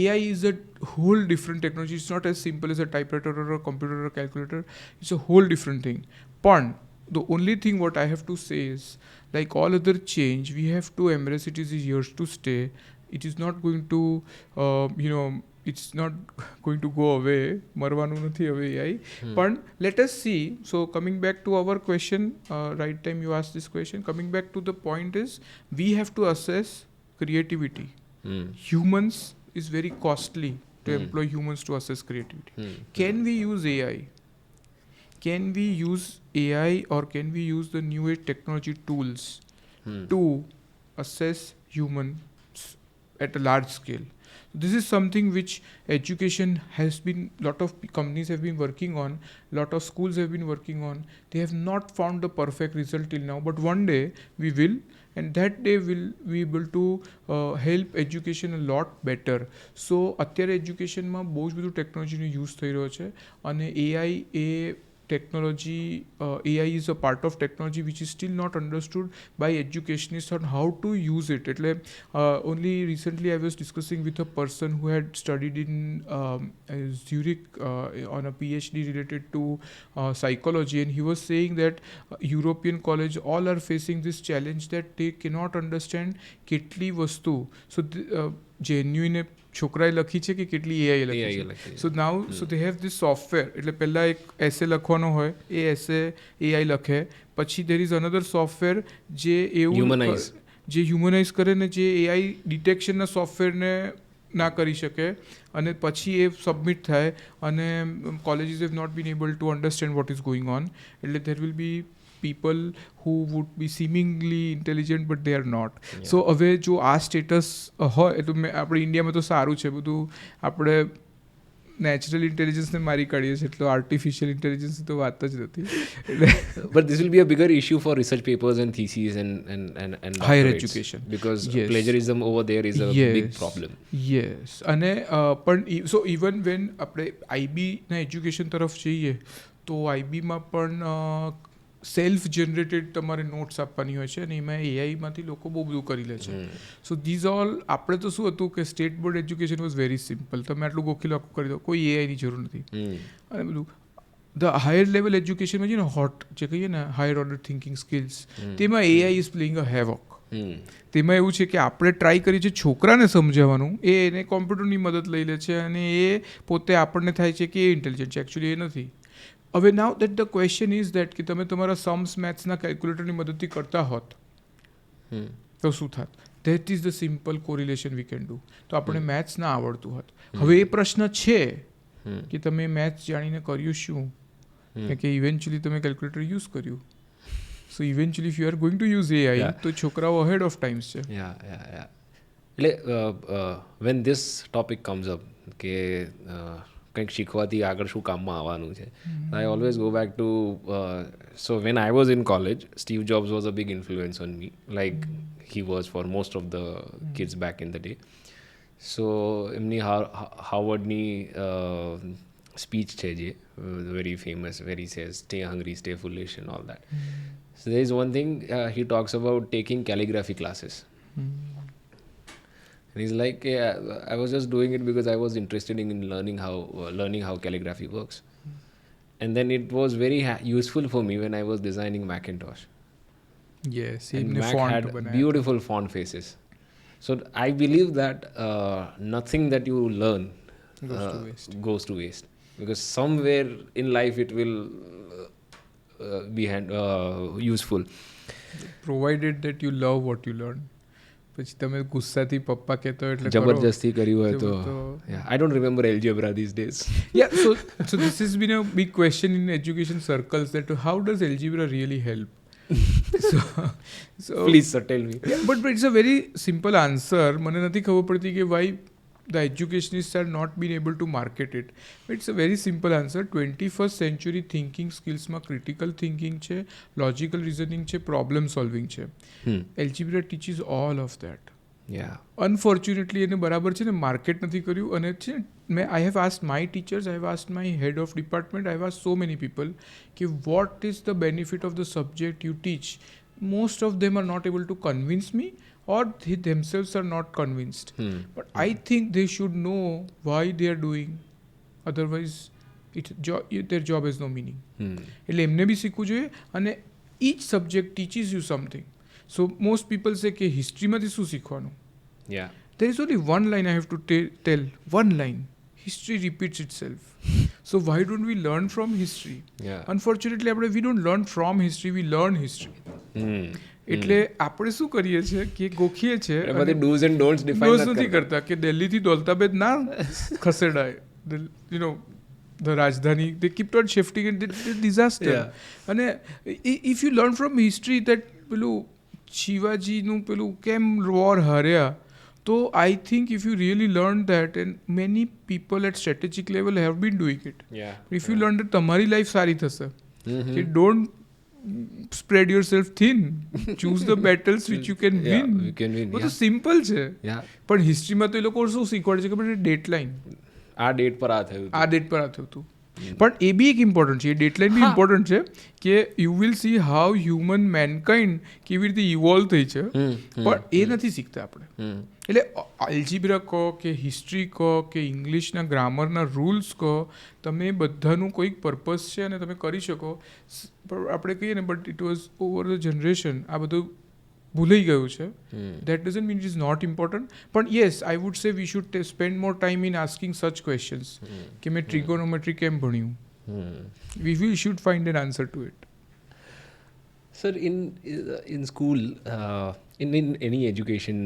AI is a whole different technology. It's not as simple as a typewriter or a computer or calculator. It's a whole different thing. પણ the only thing what I have to say is, like all other change, we have to embrace it. It is years to stay. It is not going to it's not going to go away. મરવાનું નથી હવે AI. પણ let us see. So coming back to our question, right time you asked this question, coming back to the point is we have to assess creativity. Humans is very costly to employ humans to assess creativity. Can we use AI? Can we use AI or can we use the new age technology tools to assess humans at a large scale? This is something which education has been, lot of companies have been working on, lot of schools have been working on. They have not found the perfect result till now, but one day we will, and that day will be able to help education a lot better. So અત્યારે એજ્યુકેશનમાં બહુ જ બધું ટેકનોલોજીનો use થઈ રહ્યો છે, અને AI A technology, AI is a part of technology which is still not understood by educationists on how to use it. એટલે only recently I was discussing with a person who had studied in Zurich on a PhD related to psychology, and he was saying that European college all are facing this challenge that they cannot understand કેટલી વસ્તુ. So genuine છોકરાએ લખી છે કે કેટલી AI લખી છે. સો નાઉ સો they have this software. એટલે પહેલાં એક એસે લખવાનો હોય, એ એસે AI લખે. પછી દેર ઇઝ અનધર સોફ્ટવેર જે એવું જે હ્યુમનાઇઝ કરે ને જે AI ડિટેક્શનના સોફ્ટવેરને ના કરી શકે, અને પછી એ સબમિટ થાય, અને colleges have not been able to understand what is going on. એટલે there will be people who would be seemingly intelligent but they are not. So હવે જો આ સ્ટેટસ હોય તો આપણે ઇન્ડિયામાં તો સારું છે બધું. આપણે નેચરલ ઇન્ટેલિજન્સને મારી કાઢીએ છીએ, એટલો આર્ટિફિશિયલ ઇન્ટેલિજન્સ તો વાત જ નથી. એટલે But this will be a bigger issue for research papers and theses and Higher doctorates, education. because Yes. plagiarism over there is a big problem. Yes. અને પણ સો ઇવન વેન આપણે આઈબીના એજ્યુકેશન તરફ જઈએ તો આઈબીમાં પણ સેલ્ફ જનરેટેડ તમારે notes આપવાની હોય છે અને એમાં એઆઈમાંથી લોકો બહુ બધું કરી લે છે. સો ધીઝ ઓલ આપણે તો શું હતું કે state board education was very simple, તમે આટલું ગોખીલું આખું કરી દો, કોઈ એઆઈની જરૂર નથી. અને બધું ધ હાયર લેવલ એજ્યુકેશનમાં છે ને હોટ જે કહીએ ને હાયર ઓર્ડર થિંકિંગ સ્કિલ્સ, તેમાં એઆઈ ઇઝ પ્લેઇંગ અ હેવોક. તેમાં એવું છે કે આપણે ટ્રાય કરીએ છીએ છોકરાને સમજાવવાનું, એ એને કોમ્પ્યુટરની મદદ લઈ લે છે અને એ પોતે આપણને થાય છે કે એ ઇન્ટેલિજન્ટ છે, એકચ્યુઅલી એ નથી. હવે now that the question is that કે તમે તમારા સમ્સ મેથ્સના કેલ્ક્યુલેટરની મદદથી કરતા હોત તો શું થાત? That is the simple correlation we can do. તો આપણે મેથ્સ ના આવડતું હોત. હવે એ પ્રશ્ન છે કે તમે મેથ્સ જાણીને કર્યું શું? કે ઇવેન્ચ્યુઅલી તમે કેલ્ક્યુલેટર યુઝ કર્યું. So eventually if you are going to use AI તો છોકરાઓ અહેડ ઓફ ટાઈમ્સ છે. એટલે when this topic comes up કે કંઈક શીખવાથી આગળ શું કામમાં આવવાનું છે, I always go back to so when I was in college, Steve Jobs was a big influence on me, like he was for most of the kids back in the day. So એમની હાર્વર્ડની speech છે જે very famous, where he says stay hungry, stay foolish and all that. So there is one thing he talks about taking calligraphy classes. And he's like, yeah, I was just doing it because I was interested in learning how calligraphy works. And then it was very useful for me when I was designing Macintosh. Yes, and Mac had beautiful font faces. So I believe that nothing that you learn goes to waste. Because somewhere in life it will be useful. Provided that you love what you learn. પછી તમે ગુસ્સાથી પપ્પા કહેતો એટલે જબરજસ્તી કર્યું હોય તો I don't remember algebra these days. Yeah, so this has been a big question in education circles, that how does algebra really help? so please sir, tell me. Yeah, but it's a very simple answer. મને નથી ખબર પડતી કે why the educationists are not being able to market it. It's a very simple answer. 21st century thinking skills માં critical thinking છે, logical reasoning છે, problem solving છે. Algebra teaches all of that. Yeah. Unfortunately એને બરાબર છે ને market નથી કર્યું. અને છે મેં I have asked my teachers, I have asked my head of department, I have asked so many people કે what is the benefit of the subject you teach? Most of them are not able to convince me, or they themselves are not convinced. But I think they should know why they are doing. Otherwise, their job has no meaning. એટલે એમને બી શીખવું જોઈએ. અને each subject teaches you something. So most people say કે હિસ્ટ્રીમાંથી શું શીખવાનું? Yeah. There is only one line I have to tell. One line. History repeats itself. So why don't we learn from history? Yeah. Unfortunately, we don't learn from history, we learn history. એટલે આપણે શું કરીએ છીએ કે ગોખીએ છીએ, એમાંથી do's and don'ts define નથી કરતા કે દિલ્હીથી દૌલતાબાદ ના ખસેડાય, you know, the રાજધાની, they keep on shifting and it's a disaster. અને if you learn from history that પેલું શિવાજીનું પેલું કેમ વોર હાર્યા, તો I think if you really learn that, and many people at strategic level have been doing it. If you learn that તમારી life સારી થશે, કે don't spread yourself thin, choose the battles which you can win. You can win. તો simple છે. પણ હિસ્ટ્રીમાં તો એ લોકો શું શીખવાડે છે કે ડેટ લાઈન, આ ડેટ પર આ થયું, આ ડેટ પર આ થયું હતું. પણ એ બી એક ઇમ્પોર્ટન્ટ છે, એ ડેટલાઇન બી ઇમ્પોર્ટન્ટ છે કે you will see how human mankind કેવી રીતે ઇવોલ્વ થઈ છે, પણ એ નથી શીખતા આપણે. એટલે અલ્જીબ્રા કહો કે હિસ્ટ્રી કહો કે ઇંગ્લિશના ગ્રામરના રૂલ્સ કહો, તમે બધાનું કોઈક પર્પઝ છે અને તમે કરી શકો. પણ આપણે કહીએ ને but it was over the generation આ બધું ભૂલાઈ ગયું છે. That doesn't mean it is not important. But yes, I would say we should spend more time in asking such questions. કે મેં trigonometry કેમ ભણ્યું? We should find an answer to it. Sir, in school, in any education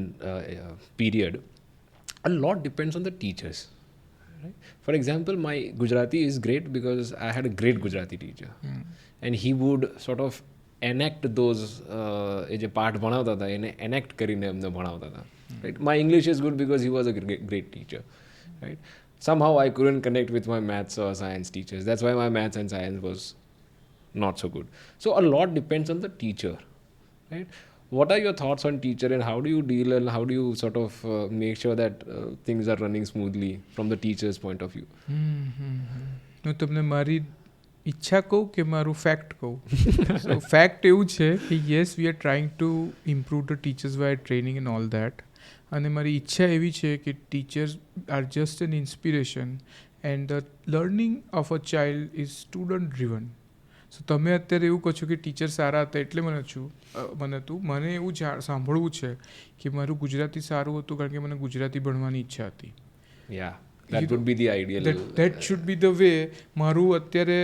period, a lot depends on the teachers. Right? For example, my Gujarati is great because I had a great Gujarati teacher. And he would sort of enact those એ જે પાઠ ભણાવતા હતા એને enact કરીને અમને ભણાવતા હતા. Right? My English is good because he was a great teacher. Right? somehow I couldn't connect with my maths or science teachers. That's why my maths and science was not so good. So a lot depends on the teacher, right? What are your thoughts on teacher, and how do you deal, and how do you sort of make sure that things are running smoothly from the teacher's point of view? હું તમને મારી ઈચ્છા કહું કે મારું fact કહું? સો fact એવું છે કે yes we are trying to improve the teachers via training and all that, અને મારી ઈચ્છા એવી છે કે teachers are just an inspiration and the learning of a child is student driven. So તમે અત્યારે એવું કહો છો કે ટીચર સારા હતા એટલે મને એવું સાંભળવું છે કે મારું ગુજરાતી સારું હતું કારણ કે મને ગુજરાતી ભણવાની ઈચ્છા હતી. That would be the ideal. That should be the way. મારું અત્યારે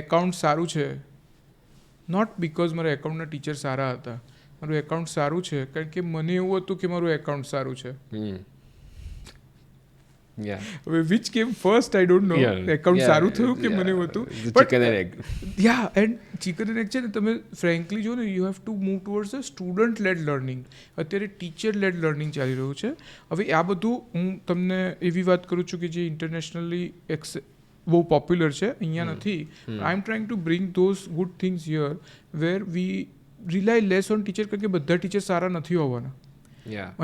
એકાઉન્ટ સારું છે નોટ બિકોઝ મારા એકાઉન્ટના ટીચર સારા હતા. મારું એકાઉન્ટ સારું છે કારણ કે મને એવું હતું કે મારું એકાઉન્ટ સારું છે. હવે વિચ કેમ first I don't no. Account સારું થયું કે મને એવું હતું. Chicken and egg. And chicken and egg છે ને, તમે ફ્રેન્કલી જો ને, you have to move towards a student lead learning. અત્યારે ટીચર લેડ લર્નિંગ ચાલી રહ્યું છે. હવે આ બધું હું તમને એવી વાત કરું છું કે જે ઇન્ટરનેશનલી બહુ પોપ્યુલર છે, અહીંયા નથી. I am trying to bring those good things here where we rely less on teacher, કારણ કે બધા ટીચર સારા નથી હોવાના.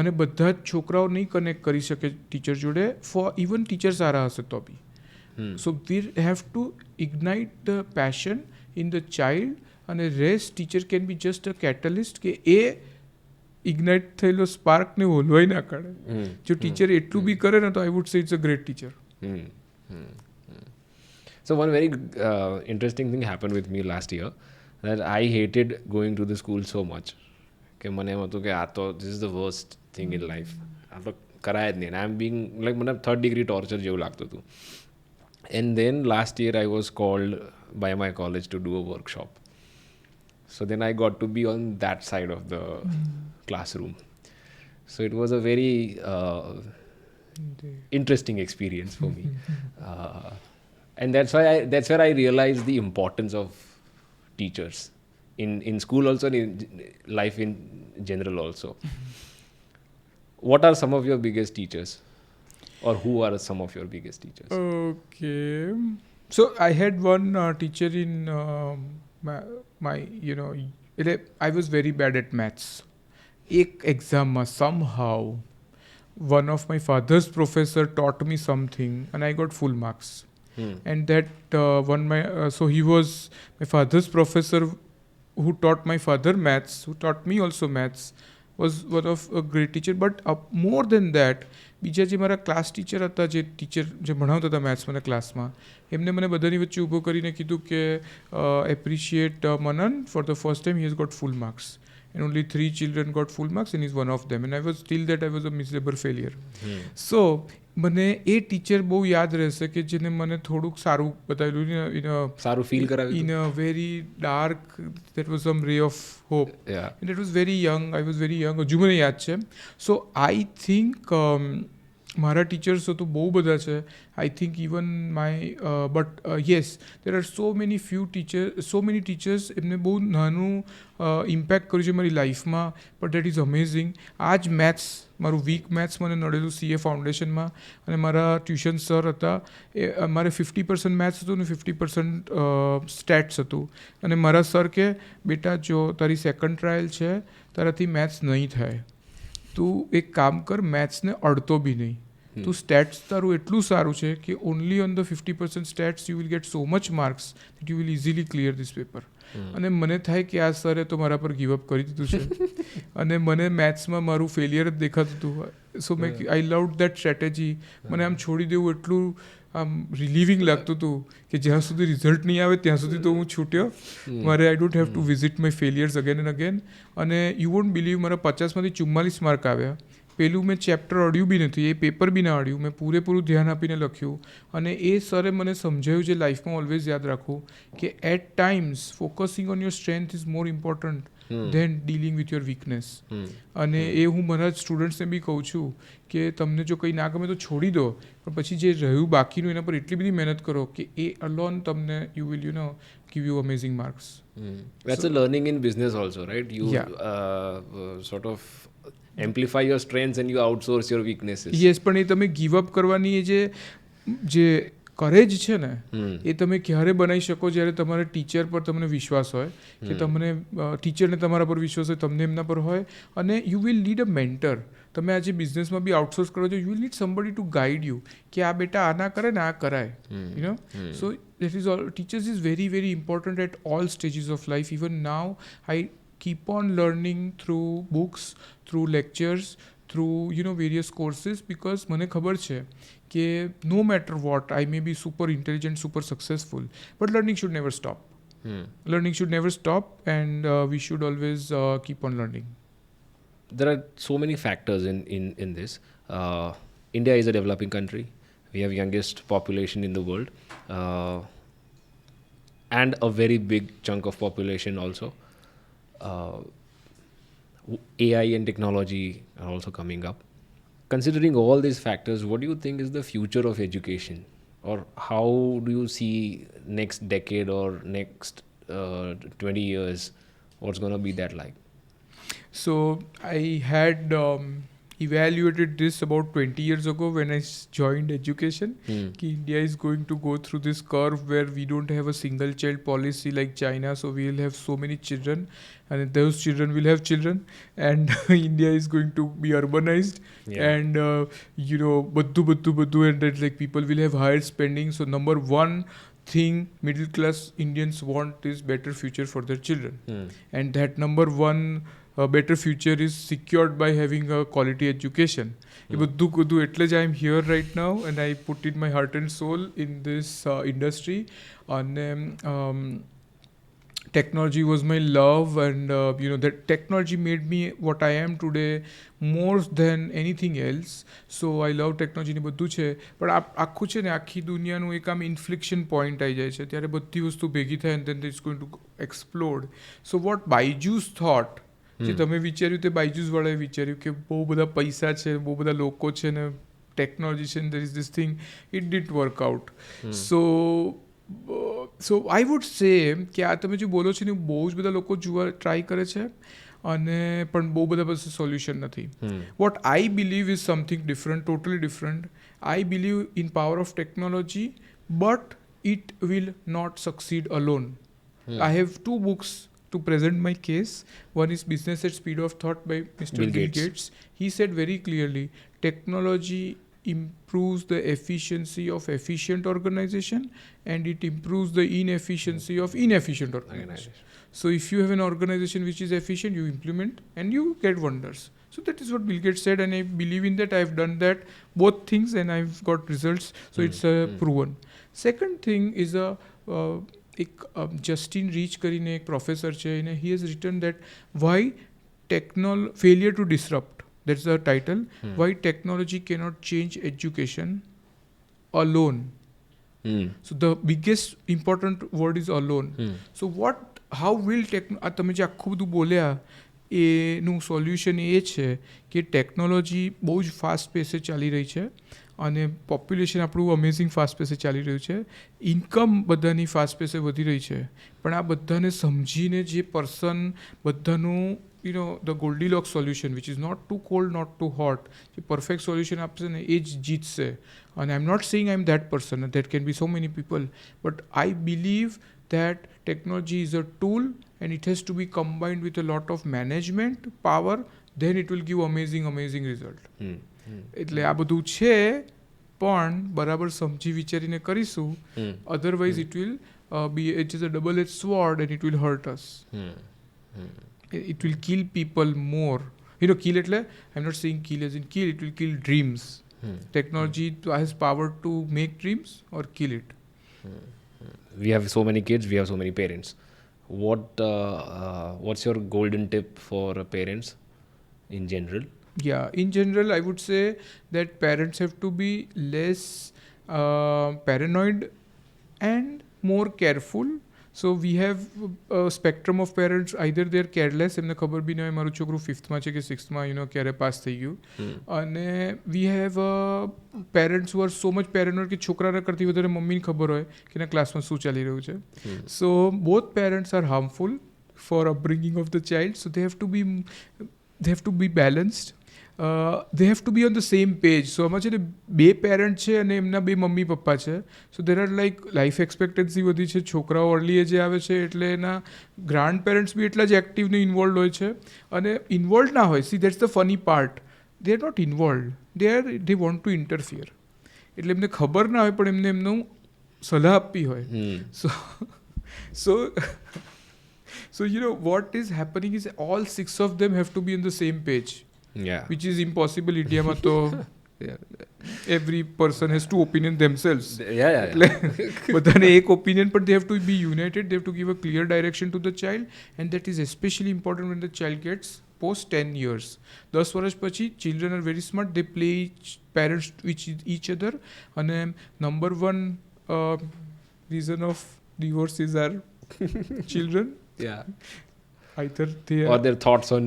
અને બધા જ છોકરાઓ નહીં કનેક્ટ કરી શકે ટીચર જોડે, ફોર ઇવન ટીચર સારા હશે તો બી. So we have to ignite the passion in the child, અને rest teacher can be just a catalyst કે એ ઇગ્નાઇટ થયેલો સ્પાર્કને હોલવાઈ ના કાઢે. જો ટીચર એટલું બી કરે ને તો I would say it's a great teacher. So one very interesting thing happened with me last year, that I hated going to the school so much. કે મને એમ હતું કે આ તો this is the worst thing in life. આ તો કરાય જ નહીં. આઈ એમ બિંગ લાઈક મને 3rd degree torture જેવું લાગતું હતું. And then last year I was called by my college to do a workshop. So then I got to be on that side of the classroom. So it was a very interesting experience for me. And that's where I realized the importance of teachers in school also, and in life in general also. What are some of your biggest teachers, or who are some of your biggest teachers? Okay, so I had one teacher in my I was very bad at maths. Ek exam ma somehow one of my father's professor taught me something and I got full marks. And that so he was my father's professor who taught my father maths, who taught me also maths, was one of a great teacher. But more than that, બીજા જે મારા class teacher હતા, જે ભણાવતા હતા maths મને ક્લાસમાં, એમને મને બધાની વચ્ચે ઊભો કરીને કીધું કે appreciate Manan, for the first time he has got full marks. And only 3 children got full marks and he's one of them. And I was till that I was a miserable failure. So મને એ teacher બહુ યાદ રહેશે કે જેને મને થોડુંક સારું બતાવેલું, સારું ફીલ કરાવ્યું. In a very dark, there was some ray of hope. And that was very young. I was very young. હજુ મને યાદ છે. So I think મારા ટીચર્સો તો બહુ બધા છે. I think even my but yes there are so many teachers એમને બહુ નાનું ઇમ્પેક્ટ કર્યું છે મારી લાઈફમાં. But that is amazing. આ જ મેથ્સ, મારું વીક મેથ્સ મને નડેલું CA ફાઉન્ડેશનમાં, અને મારા ટ્યુશન સર હતા, એ મારે 50% મેથ્સ હતું ને 50% સ્ટેટ્સ હતું. અને મારા સર કે બેટા જો તારી સેકન્ડ ટ્રાયલ છે, તારાથી મેથ્સ નહીં થાય, તું એક કામ કર, મેથ્સને અડતો બી નહીં. તું સ્ટેટ્સ તારું એટલું સારું છે કે only on the 50% states you will gate so much marks that you will easily clear this paper. અને મને થાય કે આ સરે તો મારા પર ગીવ અપ કરી દીધું છે, અને મને મેથ્સમાં મારું ફેલિયર જ દેખાતું હતું. સો આઈ લવડ દેટ સ્ટ્રેટેજી. મને આમ છોડી દેવું એટલું આમ રિલીવિંગ લાગતું હતું કે જ્યાં સુધી રિઝલ્ટ નહીં આવે ત્યાં સુધી તો હું છૂટ્યો. મારે I don't have to visit my failures again and again. અને યુ વોન્ટ બિલીવ, મારા 50માંથી 44 માર્ક આવ્યા. પેલું મેં ચેપ્ટર અડ્યું બી નથી, એ પેપર બી ના અડ્યું, મેં પૂરેપૂરું ધ્યાન આપીને લખ્યું. અને એ સરે મને સમજાવ્યું છે લાઈફમાં ઓલવેઝ યાદ રાખવું કે at times focusing on your strength is more important than dealing with your weakness. અને એ હું મારા સ્ટુડન્ટ્સને બી કહું છું કે તમને જો કંઈ ના ગમે તો છોડી દો, પણ પછી જે રહ્યું બાકીનું એના પર એટલી બધી મહેનત કરો કે એ અલોન તમને you will give you amazing marks. That's a learning in business also, right? You sort of amplify your strengths and you outsource your weaknesses. Yes, પણ એ તમે ગીવ અપ કરવાની એ જે જે કરેજ છે ને એ તમે ક્યારે બનાવી શકો જ્યારે તમારા ટીચર પર તમને વિશ્વાસ હોય કે તમને ટીચરને તમારા પર વિશ્વાસ હોય, તમને એમના પર હોય, અને you will need a mentor. તમે આજે બિઝનેસમાં બી આઉટસોર્સ કરો છો, you will need somebody to guide you કે આ બેટા આ ના કરે ને આ કરાય, you know. So that is all. Teachers is very very important at all stages of life. Even now I keep on learning through books, through lectures, through various courses, because મને ખબર છે કે no matter what I may be super intelligent, super successful, but learning should never stop. Learning should never stop, and we should always keep on learning. There are so many factors in this. India is a developing country. We have youngest population in the world, and a very big chunk of population also. AI and technology are also coming up. Considering all these factors, what do you think is the future of education, or how do you see next decade or next 20 years? What's going to be that like? So I had evaluated this about 20 years ago when I joined education. Ki India is going to go through this curve where we don't have a single child policy like China, so we will have so many children, and those children will have children, and India is going to be urbanized, and baddu, and that like people will have higher spending. So number one thing middle class Indians want is better future for their children, and that number one better future is secured by having a quality education. એ બધું કીધું એટલે જ I am here right now, and I put in my heart and soul in this industry. And technology was my love, and that technology made me what I am today more than anything else. So I love technology ને બધું છે, પણ આખું છે ને આખી દુનિયાનું એક આમ ઇન્ફ્લિક્શન પોઈન્ટ આવી જાય છે ત્યારે બધી વસ્તુ ભેગી થાય, and then it's going to explode. So what Byju's thought, જે તમે વિચાર્યું તે બાયજૂસ વાળાએ વિચાર્યું કે બહુ બધા પૈસા છે, બહુ બધા લોકો છે ને ટેકનોલોજી છે, there is this thing, it didn't work out. So I would say કે આ તમે જે બોલો છો ને બહુ જ બધા લોકો ટ્રાય કરે છે, અને પણ બહુ બધા પાસે સોલ્યુશન નથી. What I believe is something different, totally different. I believe in power of technology, but it will not succeed alone. I have two books to present my case. One is Business at Speed of Thought by Mr. Bill Gates. He said very clearly, technology improves the efficiency of efficient organization, and it improves the inefficiency of inefficient organization. So if you have an organization which is efficient, you implement and you get wonders. So that is what Bill Gates said, and I believe in that. I've done that, both things, and I've got results. So it's proven. Second thing is એક Justin rich કરીને એક professor છે, અને he has written that why failure to disrupt, that's the title, why technology cannot change education alone. So the biggest important word is alone. So how will તમે જે આખું બધું બોલ્યા એનું સોલ્યુશન એ છે કે ટેકનોલોજી બહુ જ ફાસ્ટ પેસે ચાલી રહી છે, અને પોપ્યુલેશન આપણું અમેઝિંગ ફાસ્ટ પેસે ચાલી રહ્યું છે, ઇન્કમ બધાની ફાસ્ટ પેસે વધી રહી છે, પણ આ બધાને સમજીને જે પર્સન બધાનું the Goldilocks solution which is not too cold, not too hot, જે પરફેક્ટ સોલ્યુશન આપશે ને એ જ જીતશે. અને I am not saying I am that person, that can be so many people, but I believe that technology is a tool, and it has to be combined with a lot of management power, then it will give amazing result. એટલે આ બધું છે, પણ બરાબર સમજી વિચારીને કરીશું, otherwise it will it is a double-edged sword, and it will hurt us. It will kill people more. Kill એટલે I'm not saying kill as in kill, it will kill dreams. Technology has power to make dreams or kill it. We have so many kids, we have so many parents. What's your golden tip for parents in general? Yeah, in general, I would say that parents have to be less paranoid and more careful. So we have a spectrum of parents. Either they're careless, એમને ખબર બી ન હોય મારું છોકરું 5th માં છે કે 6th માં ક્યારે પાસ થઈ ગયું, અને we have parents who are so much paranoid કે છોકરાના કરતી વધારે મમ્મીને ખબર હોય કે એના ક્લાસમાં શું ચાલી રહ્યું છે. So both parents are harmful for upbringing of the child. So they have to be balanced. they have to be on the same page. So આમાં છે ને બે પેરેન્ટ છે અને એમના બે મમ્મી પપ્પા છે. સો દેર આર લાઈક લાઈફ એક્સપેક્ટન્સી વધી છે, છોકરાઓ અર્લી એજે આવે છે એટલે એના ગ્રાન્ડ પેરેન્ટ્સ બી એટલા જ એક્ટિવ ને ઇન્વોલ્વ હોય છે. અને ઇન્વોલ્વ ના હોય, see that's the funny part, they are not involve, they want to interfere. એટલે એમને ખબર ના હોય પણ એમને એમનું સલાહ આપવી હોય. So you know what is happening is all 6 of them have to be on the same page. Yeah. Which is impossible. India ma to every person has two opinions themselves. Yeah. બધાને એક opinion, but they have to be united. They have to give a clear direction to the child, and that is especially important when the child gets post 10 years. 10 વર્ષ પછી children are very smart. They play parents with each other. And number one reason of divorces are children. Yeah. Either they Or their thoughts on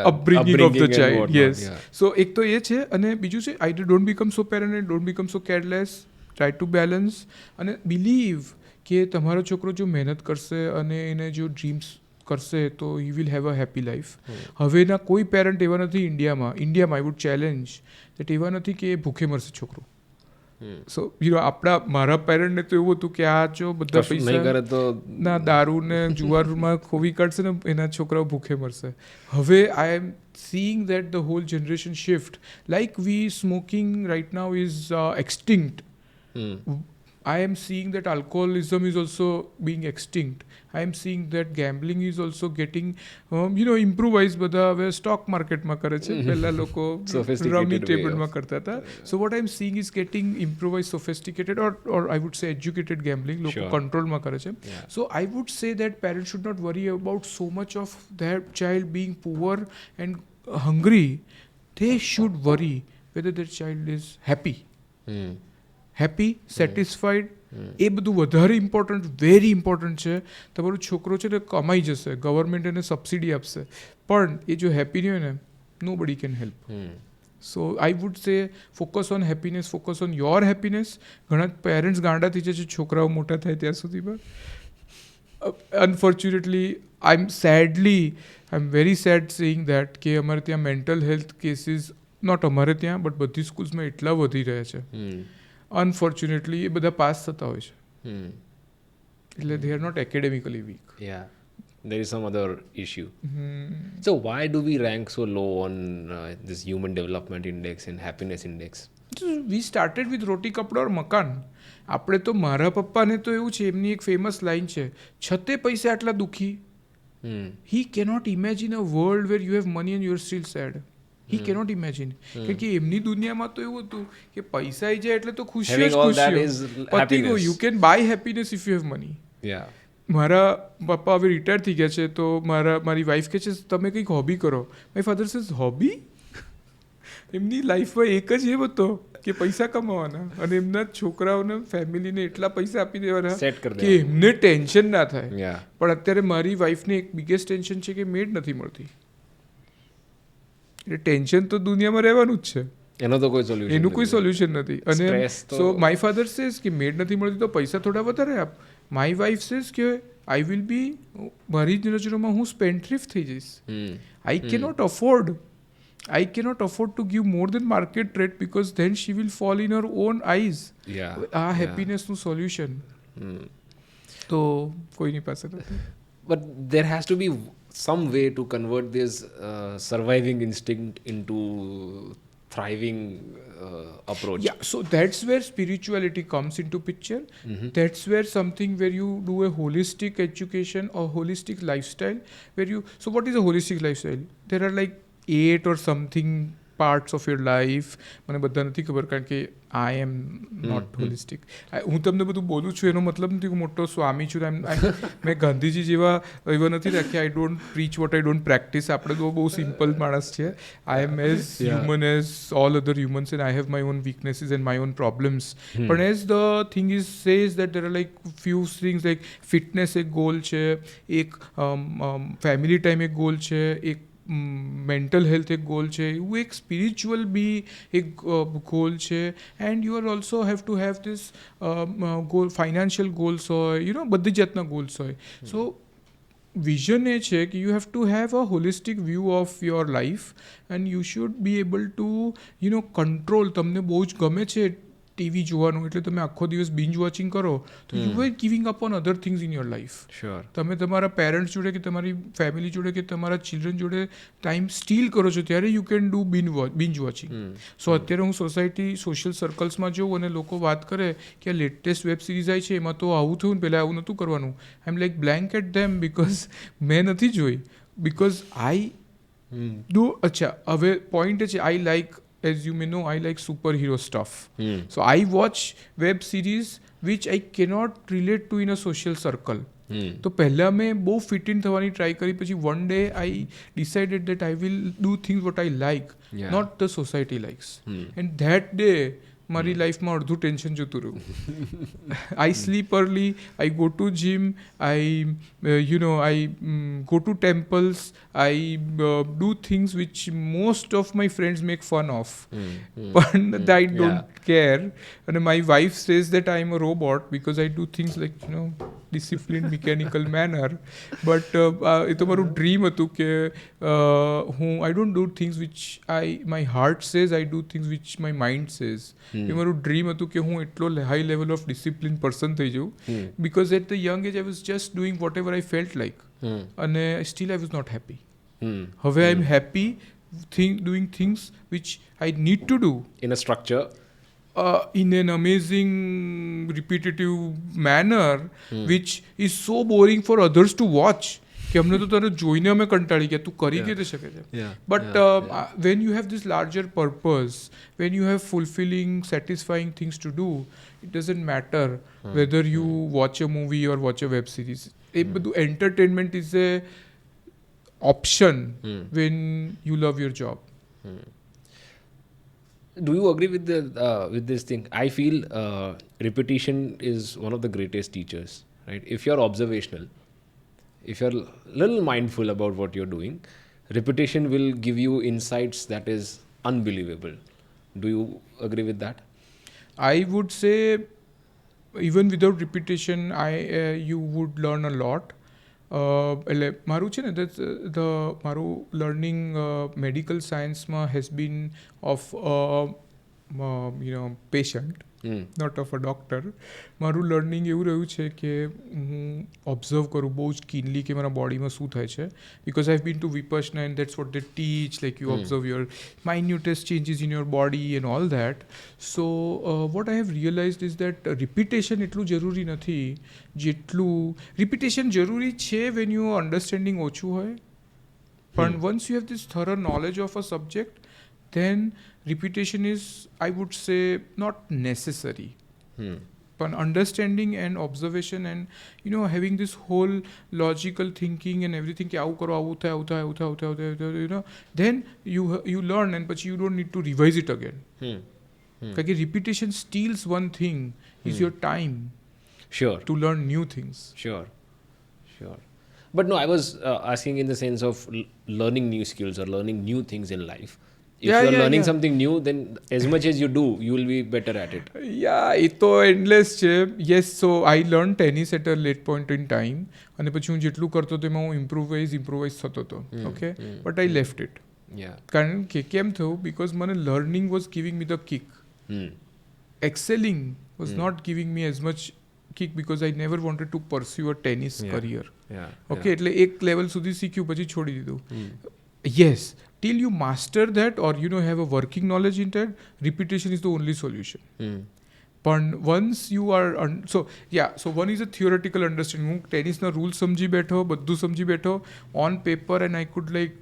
upbringing of the child. whatnot. Yes. Yeah. So એક તો એ છે, અને બીજું છે either don't become so paranoid, don't become so careless, try to balance, અને believe કે તમારો છોકરો જો મહેનત કરશે અને એને જો ડ્રીમ્સ કરશે તો he will have a happy life. હવેના કોઈ પેરેન્ટ એવા નથી ઇન્ડિયામાં I would challenge that એવા નથી કે ભૂખે મરશે છોકરો. સો મારા પેરેન્ટને તો એવું હતું કે આ જો બધા પૈસા ના દારૂ ને જુવારમાં ખોવી કાઢશે ને એના છોકરાઓ ભૂખે મરશે. હવે I M seeing that the whole generation shift, like we smoking right now is extinct. I am seeing that alcoholism is also being extinct. I am seeing that gambling is also getting improvised. બધા હવે stock માર્કેટમાં કરે છે, પહેલા લોકો રમી ટેબલમાં કરતા હતા. So what I am seeing is getting improvised, sophisticated, or I would say educated gambling. લોકો કંટ્રોલમાં કરે છે. So I would say that parents should not worry about so much of their child being poor and hungry. They should worry whether their child is happy. Happy, satisfied, એ બધું વધારે important, very important છે. તમારો છોકરો છે ને કમાઈ જશે, ગવર્મેન્ટ એને સબસિડી આપશે, પણ એ જો હેપી નહીં હોય ને, nobody can help. So I would say focus on happiness, focus on your happiness. ઘણા પેરેન્ટ્સ ગાંડા થઈ જાય છે છોકરાઓ મોટા થાય ત્યાં સુધીમાં. Unfortunately I am very sad saying that કે અમારે ત્યાં મેન્ટલ હેલ્થ કેસીસ, નોટ અમારે ત્યાં બટ બધી સ્કૂલ્સમાં એટલા વધી રહ્યા છે. અનફોર્ચ્યુનેટલી એ બધા પાસ થતા હોય છે, એટલે they are not academically weak. Yeah, there is some other issue. So why do we rank so low on this human development index and happiness index? We started with રોટી કપડા ઓર મકાન. આપણે તો, મારા પપ્પાને તો એવું છે, એમની એક ફેમસ લાઈન છે, છતે પૈસે આટલા દુઃખી. He cannot imagine a world where you have money and you are still sad. He cannot imagine. કારણ કે એમની દુનિયામાં તો એવું હતું કે પૈસા આવી જાય એટલે તો ખુશી જ ખુશી, પતી ગયું. You can by happiness if you have money. મારા પપ્પા હવે રિટાયર થઈ ગયા છે, તો મારી વાઈફ કહે છે તમે કંઈક હોબી કરો. My father says hobby? એમની લાઈફમાં એક જ એમ હતો કે પૈસા કમાવાના અને એમના છોકરાઓને, ફેમિલીને એટલા પૈસા આપી દેવાના કે એમને ટેન્શન ના થાય. પણ અત્યારે મારી વાઈફને એક બિગેસ્ટ ટેન્શન છે કે મેડ નથી મળતી. એટલે ટેન્શન તો દુનિયામાં રહેવાનું જ છે, એનું કોઈ સોલ્યુશન નથી. અને સો માય ફાધર સેઝ કે મેડ નથી મળતી તો પૈસા થોડા વધારે આપ. માય વાઈફ સેઝ કે આઈ વિલ બી, મારી જ નજરોમાં હું સ્પેન્ડથ્રિફ્ટ થઈ જઈશ. I cannot afford to give more than market rate because then she will fall in her own eyes. આ હેપીનેસનું સોલ્યુશન તો કોઈની પાસે નથી. But there has to be some way to convert this surviving instinct into thriving approach. Yeah, so that's where spirituality comes into picture. That's where something where you do a holistic education or holistic lifestyle where you, so what is a holistic lifestyle? There are like 8 or something parts of your life. મને બધા નથી ખબર કારણ કે I am not holistic. હું તમને બધું બોલું છું એનો મતલબ નથી કે મોટો સ્વામી છું. મેં ગાંધીજી જેવા એવા નથી રાખ્યા. I don't preach what I don't practise. આપણે તો બહુ સિમ્પલ માણસ છે. I am as human as all other humans and I have my own weaknesses and my own problems. પણ as the thing is says that there are like few things like fitness એક goal છે, એક family time એક goal છે, એક mental health એક goal છે, એવું એક સ્પિરિચ્યુઅલ બી એક ગોલ છે. And you are also have to have this goal, financial goals હોય, બધી જાતના ગોલ્સ હોય. સો વિઝન એ છે કે you have to have a holistic view of your life and you should be able to control. તમને બહુ જ ગમે છે ટીવી જોવાનું એટલે તમે આખો દિવસ બિંજ વોચિંગ કરો તો you are giving up on other things in your life. Sure. તમે તમારા પેરેન્ટ્સ જોડે કે તમારી ફેમિલી જોડે કે તમારા ચિલ્ડ્રન જોડે ટાઈમ સ્ટીલ કરો છો ત્યારે યુ કેન ડુ બિંજ વોચિંગ. સો અત્યારે હું સોશિયલ સર્કલ્સમાં જોઉં અને લોકો વાત કરે કે આ લેટેસ્ટ વેબ સિરીઝ આવી છે એમાં તો આવું થયું ને પહેલાં આવું નહોતું કરવાનું. I am like blank at them because મેં નથી જોઈ. બીકોઝ આઈ ડુ અચ્છા હવે પોઈન્ટ છે I like as you may know, I like superhero stuff. So I watch web series which I cannot relate to in a social circle. તો પહેલાં મેં બહુ ફિટ ઇન થવાની ટ્રાય કરી પછી one day I decided that I will do things what I like not the society likes and that day મારી લાઈફમાં અડધું ટેન્શન જતું રહ્યું. I sleep early, I go to gym, I go to temples, I do things which most of my friends make fun of પણ I don't care. અને my wife says that I am a robot because I do things like discipline mechanical manner. But એ તો મારું dream હતું કે હું I don't do things which my heart says, I do things which my mind says. એ મારું dream હતું કે હું એટલો high level of discipline person થઈ જાઉં because at the young age I was just doing whatever I felt like અને still I was not happy. હવે I am happy doing things which I need to do in a structure, in an amazing repetitive manner, which is so boring for others to watch. કે અમને તો તને જોઈને અમે કંટાળી ગયા, તું કરી કેવી રીતે શકે છે. But when you have this larger purpose, when you have fulfilling, satisfying things to do, it doesn't matter whether you watch a movie or watch a web series. એ બધું entertainment is a option when you love your job. Do you agree with this thing? I feel repetition is one of the greatest teachers, right? If you're observational, if you're a little mindful about what you're doing, repetition will give you insights that is unbelievable. Do you agree with that? I would say even without repetition, you would learn a lot. એટલે મારું છે ને મારું learning medical સાયન્સમાં has been of patient, not of a doctor. મારું learning એવું રહ્યું છે કે હું ઓબ્ઝર્વ કરું બહુ જ કીનલી કે મારા બોડીમાં શું થાય છે. Because I have been to Vipassana and that's what they teach, like you observe your minutest changes in your body and all that. So what I have realized is that repetition એટલું જરૂરી નથી જેટલું repetition જરૂરી છે when you understanding ઓછું હોય. પણ once you have this thorough knowledge of a subject, then repetition is, I would say, not necessary. But understanding and observation and having this whole logical thinking and everything, કે આવું કરો, આવું થાય, then you learn and but you don't need to revise it again. Because repetition steals one thing, is your time. Sure. To learn new things. Sure. But no, I was asking in the sense of learning new skills or learning new things in life. If you're learning something new, then as much as you do, you will be better at it. Yeah, it તો endless છે. Yes, so I learned tennis at a late point in time. અને પછી હું જેટલું કરતો હતો એમાં હું ઇમ્પ્રોવાઇઝ થતો હતો. Okay, but I left it. કારણ કે કેમ થયું? બિકોઝ મને learning was giving me the kick. Excelling was not giving me as much kick because I never wanted to pursue a tennis career. Okay, એટલે એક level સુધી શીખ્યું પછી છોડી દીધું. Yes, till you master that or have a working knowledge in that, repetition is the only solution. But once you are so one is a theoretical understanding. હું ટેનિસના rules સમજી બેઠો, બધું સમજી બેઠો on paper, and I could like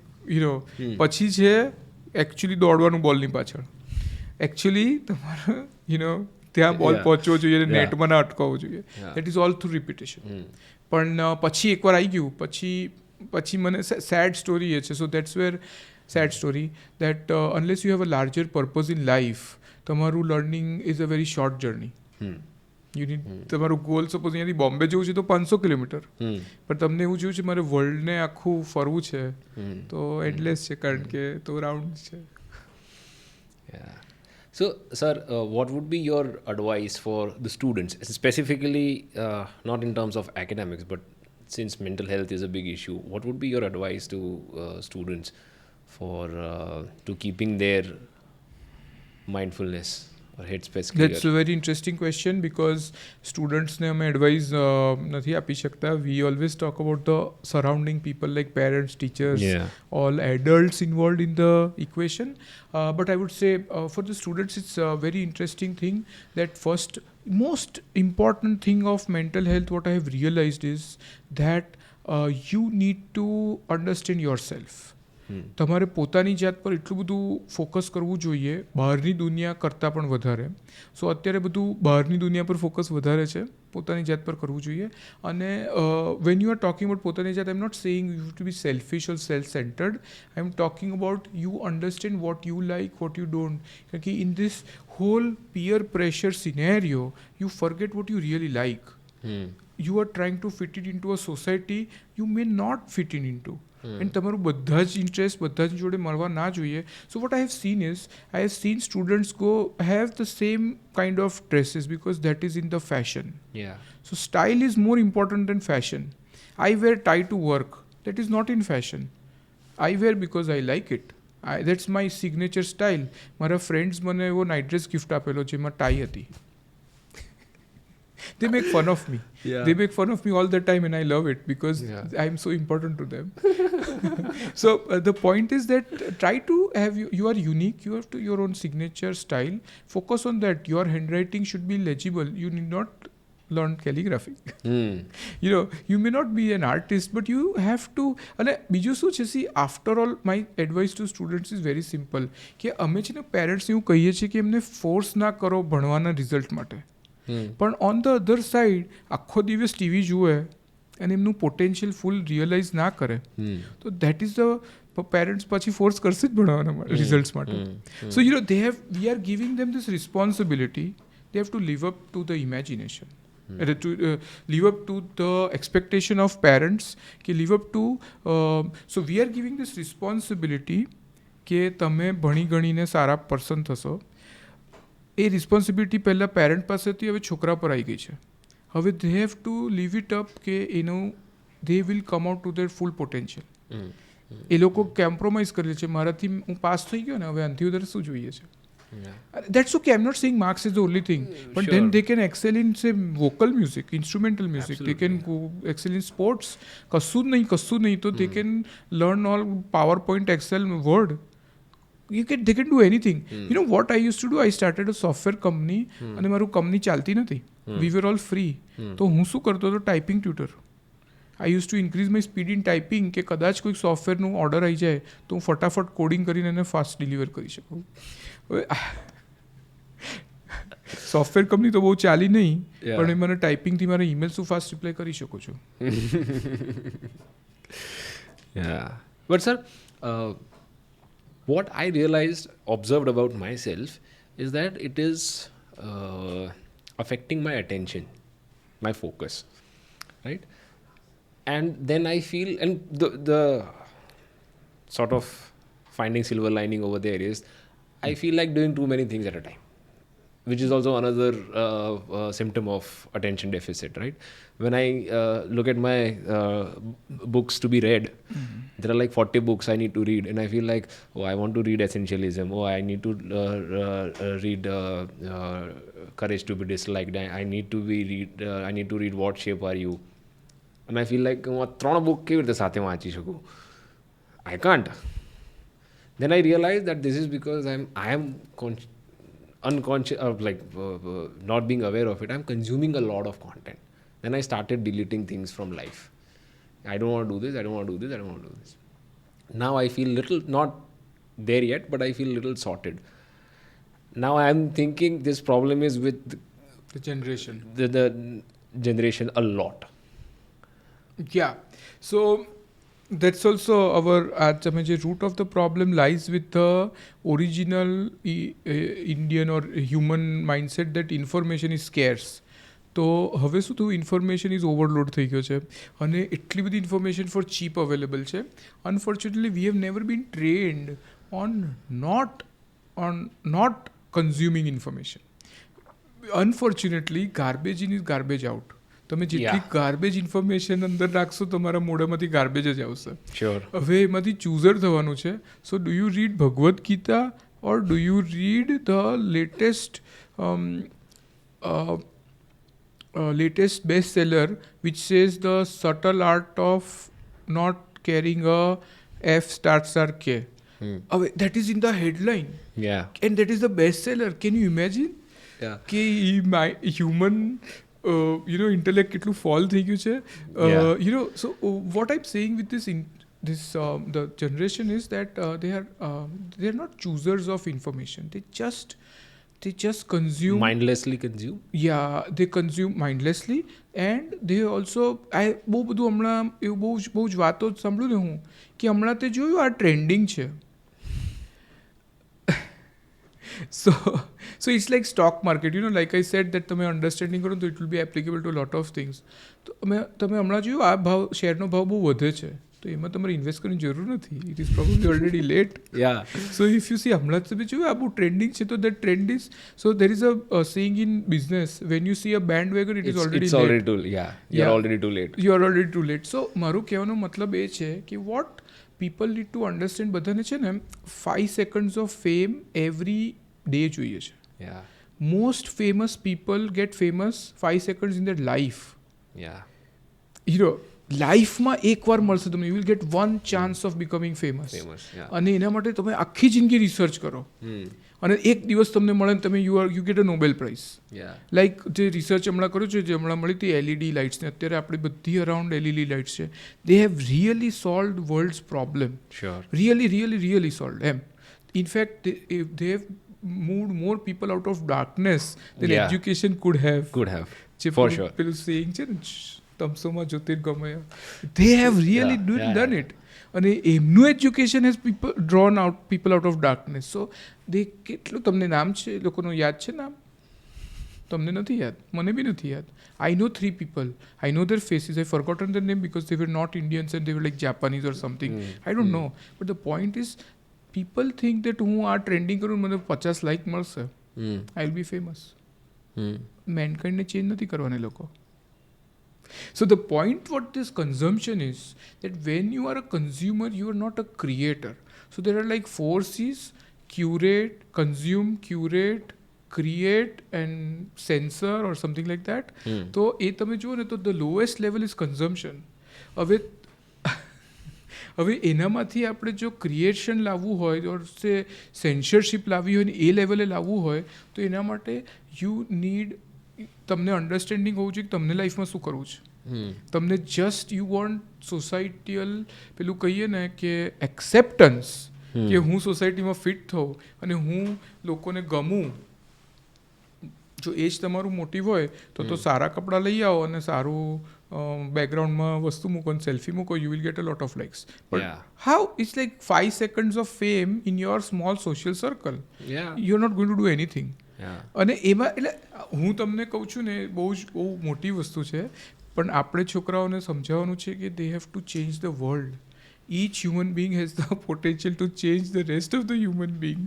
પછી છે actually દોડવાનું બોલની પાછળ. એકચ્યુઅલી તમારે ત્યાં બોલ પહોંચવો જોઈએ, નેટમાં ના અટકાવવું જોઈએ. That is all through repetition. પણ પછી એકવાર આવી ગયું પછી મને સેડ સ્ટોરી એ છે. So that's where sad story that unless you have a larger purpose in life, તમારું learning is a very short journey. તમારું ગોલ સપોઝ અહીંયાથી બોમ્બે જવું છે તો 500 કિલોમીટર, પણ તમને એવું જોયું છે મારે વર્લ્ડને આખું ફરવું છે તો એન્ડલેસ છે, કારણ કે તો રાઉન્ડ છે. So, sir, what would be your advice for the students, specifically not in terms of academics, but since mental health is a big issue, what would be your advice to students for to keeping their mindfulness or headspace clear? That's a very interesting question because students ne hame advice nathi api shakta. We always talk about the surrounding people like parents, teachers, all adults involved in the equation. But I would say for the students it's a very interesting thing that first most important thing of mental health what I have realized is that you need to understand yourself. તમારે પોતાની જાત પર એટલું બધું focus કરવું જોઈએ બહારની દુનિયા કરતાં પણ વધારે. સો અત્યારે બધું બહારની દુનિયા પર ફોકસ વધારે છે, પોતાની જાત પર કરવું જોઈએ. અને when you are talking about પોતાની જાત, I am not saying you to be selfish or self centred. I am talking about you understand what you like, what you don't. કારણ કે in this whole peer pressure scenario you forget what you really like. You are trying to fit it into a society you may not fit in into. And તમારું બધા જ interest બધા જ જોડે મળવા ના જોઈએ. So what I have seen is I have seen students go have the same kind of dresses because that is in the fashion. So style is more important than fashion. I wear tie to work. That is not in fashion. I wear because I like it. That's my signature style. મારા friends મને એવો night dress gift આપેલો જેમાં tie હતી. They make fun of me. They make fun of me all the time and I love it because I'm so important to them. So the point is that try to have you are unique. You have to your own signature style. Focus on that. Your handwriting should be legible. You need not learn calligraphy. You know, you may not be an artist but you have to. અને બીજું શું છે, see after all my advice to students is very simple કે અમે છે ને parents એવું કહીએ છીએ કે એમને ફોર્સ ના કરો ભણવાના રિઝલ્ટ માટે. પણ ઓન ધ અધર સાઈડ આખો દિવસ ટીવી જુએ અને એમનું પોટેન્શિયલ ફૂલ રિયલાઇઝ ના કરે તો દેટ ઇઝ ધ પેરેન્ટ્સ પછી ફોર્સ કરશે જ ભણવાના રિઝલ્ટ્સ માટે. So you know they have we are giving them this responsibility. They have to live up to the imagination, to live up to the expectation of parents, કે live up to so we are giving this responsibility કે તમે ભણી ગણીને સારા person થશો. એ responsibility પહેલાં parent પાસે હતી, હવે છોકરા પર આવી ગઈ છે. હવે they have to leave it up કે એનું they will come out to their full potential. એ લોકો કોમ્પ્રોમાઇઝ કરે છે, મારાથી હું પાસ થઈ ગયો ને હવે આનાથી વધારે શું જોઈએ છે. That's okay. I'm not saying marks is the only thing, but then they can excel in say vocal music, instrumental music. They can go excel in sports. કશું નહીં તો they can learn all PowerPoint, Excel, Word. They can do anything. You know what I used to do? I started a software company અને મારું company ચાલતી નથી. We were all free. તો હું શું કરતો હતો? Typing tutor. I used to increase my speed in typing કે કદાચ કોઈ સોફ્ટવેરનું ઓર્ડર આવી જાય તો હું ફટાફટ કોડિંગ કરીને એને ફાસ્ટ ડિલિવર કરી શકું. સોફ્ટવેર કંપની તો બહુ ચાલી નહીં પણ મને ટાઈપિંગથી મારા ઈમેલ શું ફાસ્ટ રિપ્લાય કરી શકો છો. But sir, what I observed about myself is that it is affecting my attention, my focus, right? And then I feel, and the sort of finding silver lining over there is I feel like doing too many things at a time, which is also another symptom of attention deficit, right? When I look at my books to be read, there are like 40 books I need to read, and I feel like, oh, I want to read Essentialism, oh, I need to read Courage to be Disliked, I need to read What Shape Are You? And I feel like, હું આ 3 book કેવી રીતે સાથે વાંચી શકું? I can't. Then I realized that this is because I am unconscious of not being aware of it. I'm consuming a lot of content. Then I started deleting things from life. I don't want to do this, I don't want to do this, I don't want to do this. Now I feel little, not there yet, but I feel little sorted. Now I'm thinking this problem is with the generation. The generation a lot. Yeah. So that's also our root of the problem lies with the original Indian or human mindset that information is scarce. તો હવે શું થયું, information is overload થઈ ગયો છે અને એટલી બધી ઇન્ફોર્મેશન ફોર ચીપ અવેલેબલ છે. Unfortunately we have never been trained on not consuming information. Unfortunately, garbage in is garbage out. તમે જેટલી ગાર્બેજ ઇન્ફોર્મેશન અંદર નાખશો તમારા મોઢામાંથી ગાર્બેજ જ આવશે. હવે એમાંથી ચૂઝર થવાનું છે. So do you read Bhagavad Gita or do you read the latest bestseller which says the subtle art of not carrying a F *** K. That is in the headline. And that is the bestseller. Can you imagine? કે human intellect કેટલું fall થઈ ગયું છે. So what I'm saying with the generation is that they are not choosers of information. They just consume mindlessly consume. They consume mindlessly and they also બહુ બધું હમણાં એવું બહુ જ વાતો સાંભળ્યું ને હું કે હમણાં તે જોયું આ ટ્રેન્ડિંગ છે. So it's like stock market, like I said that તમે અન્ડરસ્ટેન્ડિંગ કરો તો it will be applicable to a lot of things. તો તમે હમણાં જોયું આ શેરનો ભાવ બહુ વધે છે તો એમાં તમારે ઇન્વેસ્ટ કરવાની જરૂર નથી. It is probably already late. So if you see હમણાં તમે જોયું આ બહુ ટ્રેન્ડિંગ છે તો that trend is so there is a saying in business when you see a Bandwagon it is already late. You are already too late. સો મારું કહેવાનો મતલબ એ છે કે what people need to understand બધાને છે ને 5 seconds of fame every day જોઈએ છે. Most famous people get famous 5 seconds in their life. લાઈફમાં એકવાર મળશે તમને. You will get one chance of becoming famous અને એના માટે તમે આખી જિંદગી રિસર્ચ કરો અને એક દિવસ તમને મળે ને તમે you get a Nobel price. Like જે રિસર્ચ હમણાં કર્યું છે જે હમણાં મળી હતી LED લાઇટ્સને અત્યારે આપણી બધી અરાઉન્ડ LED લાઇટ્સ છે. They have really solved world's problem. Really solved એમ. In fact they have moved more people out of darkness than education could have. For sure. પેલું saying છે ને તમસોમાં જ્યોતિર્ગમય. They have really done it. અને એમનું education has drawn out people out of darkness. So they કેટલું તમને નામ છે એ લોકોનું યાદ છે નામ? તમને નથી યાદ, મને બી નથી યાદ. I know 3 people. I know their faces. I've forgotten their name because they were not Indians and they were like Japanese or something. I don't know. But the point is, people think that હું આ trending કરું મને 50 like મળશે. I will be famous. મેનકાઇન્ડને change નથી કરવાના લોકો. So the point what this consumption is that when you are a consumer you are not a creator. So there are like 4 C's: curate, consume, curate, create and censor or something like that. તો એ તમે જુઓ ને તો the lowest level is consumption. હવે એનામાંથી આપણે જો creation લાવવું હોય ઓર સે સેન્સરશિપ લાવવી હોય ને એ લેવલે લાવવું હોય તો એના માટે યુ નીડ તમને અન્ડરસ્ટેન્ડિંગ હોવું જોઈએ કે તમને લાઈફમાં શું કરવું છે. તમને જસ્ટ યુ વોન્ટ સોસાયટીયલ પેલું કહીએ ને કે એક્સેપ્ટન્સ કે હું સોસાયટીમાં ફિટ થઉં અને હું લોકોને ગમું. જો એ જ તમારું મોટિવ હોય તો સારા કપડાં લઈ આવો અને સારું બેકગ્રાઉન્ડમાં વસ્તુ મૂકો અને સેલ્ફી મૂકો, you will get a lot of likes. But how it's like 5 seconds of fame in your small social circle. You are not going to do anything. અને એમાં એટલે હું તમને કહું છું ને બહુ મોટી વસ્તુ છે પણ આપણે છોકરાઓને સમજાવવાનું છે કે દે have to change the world. each human being has the potential to change the rest of the human being.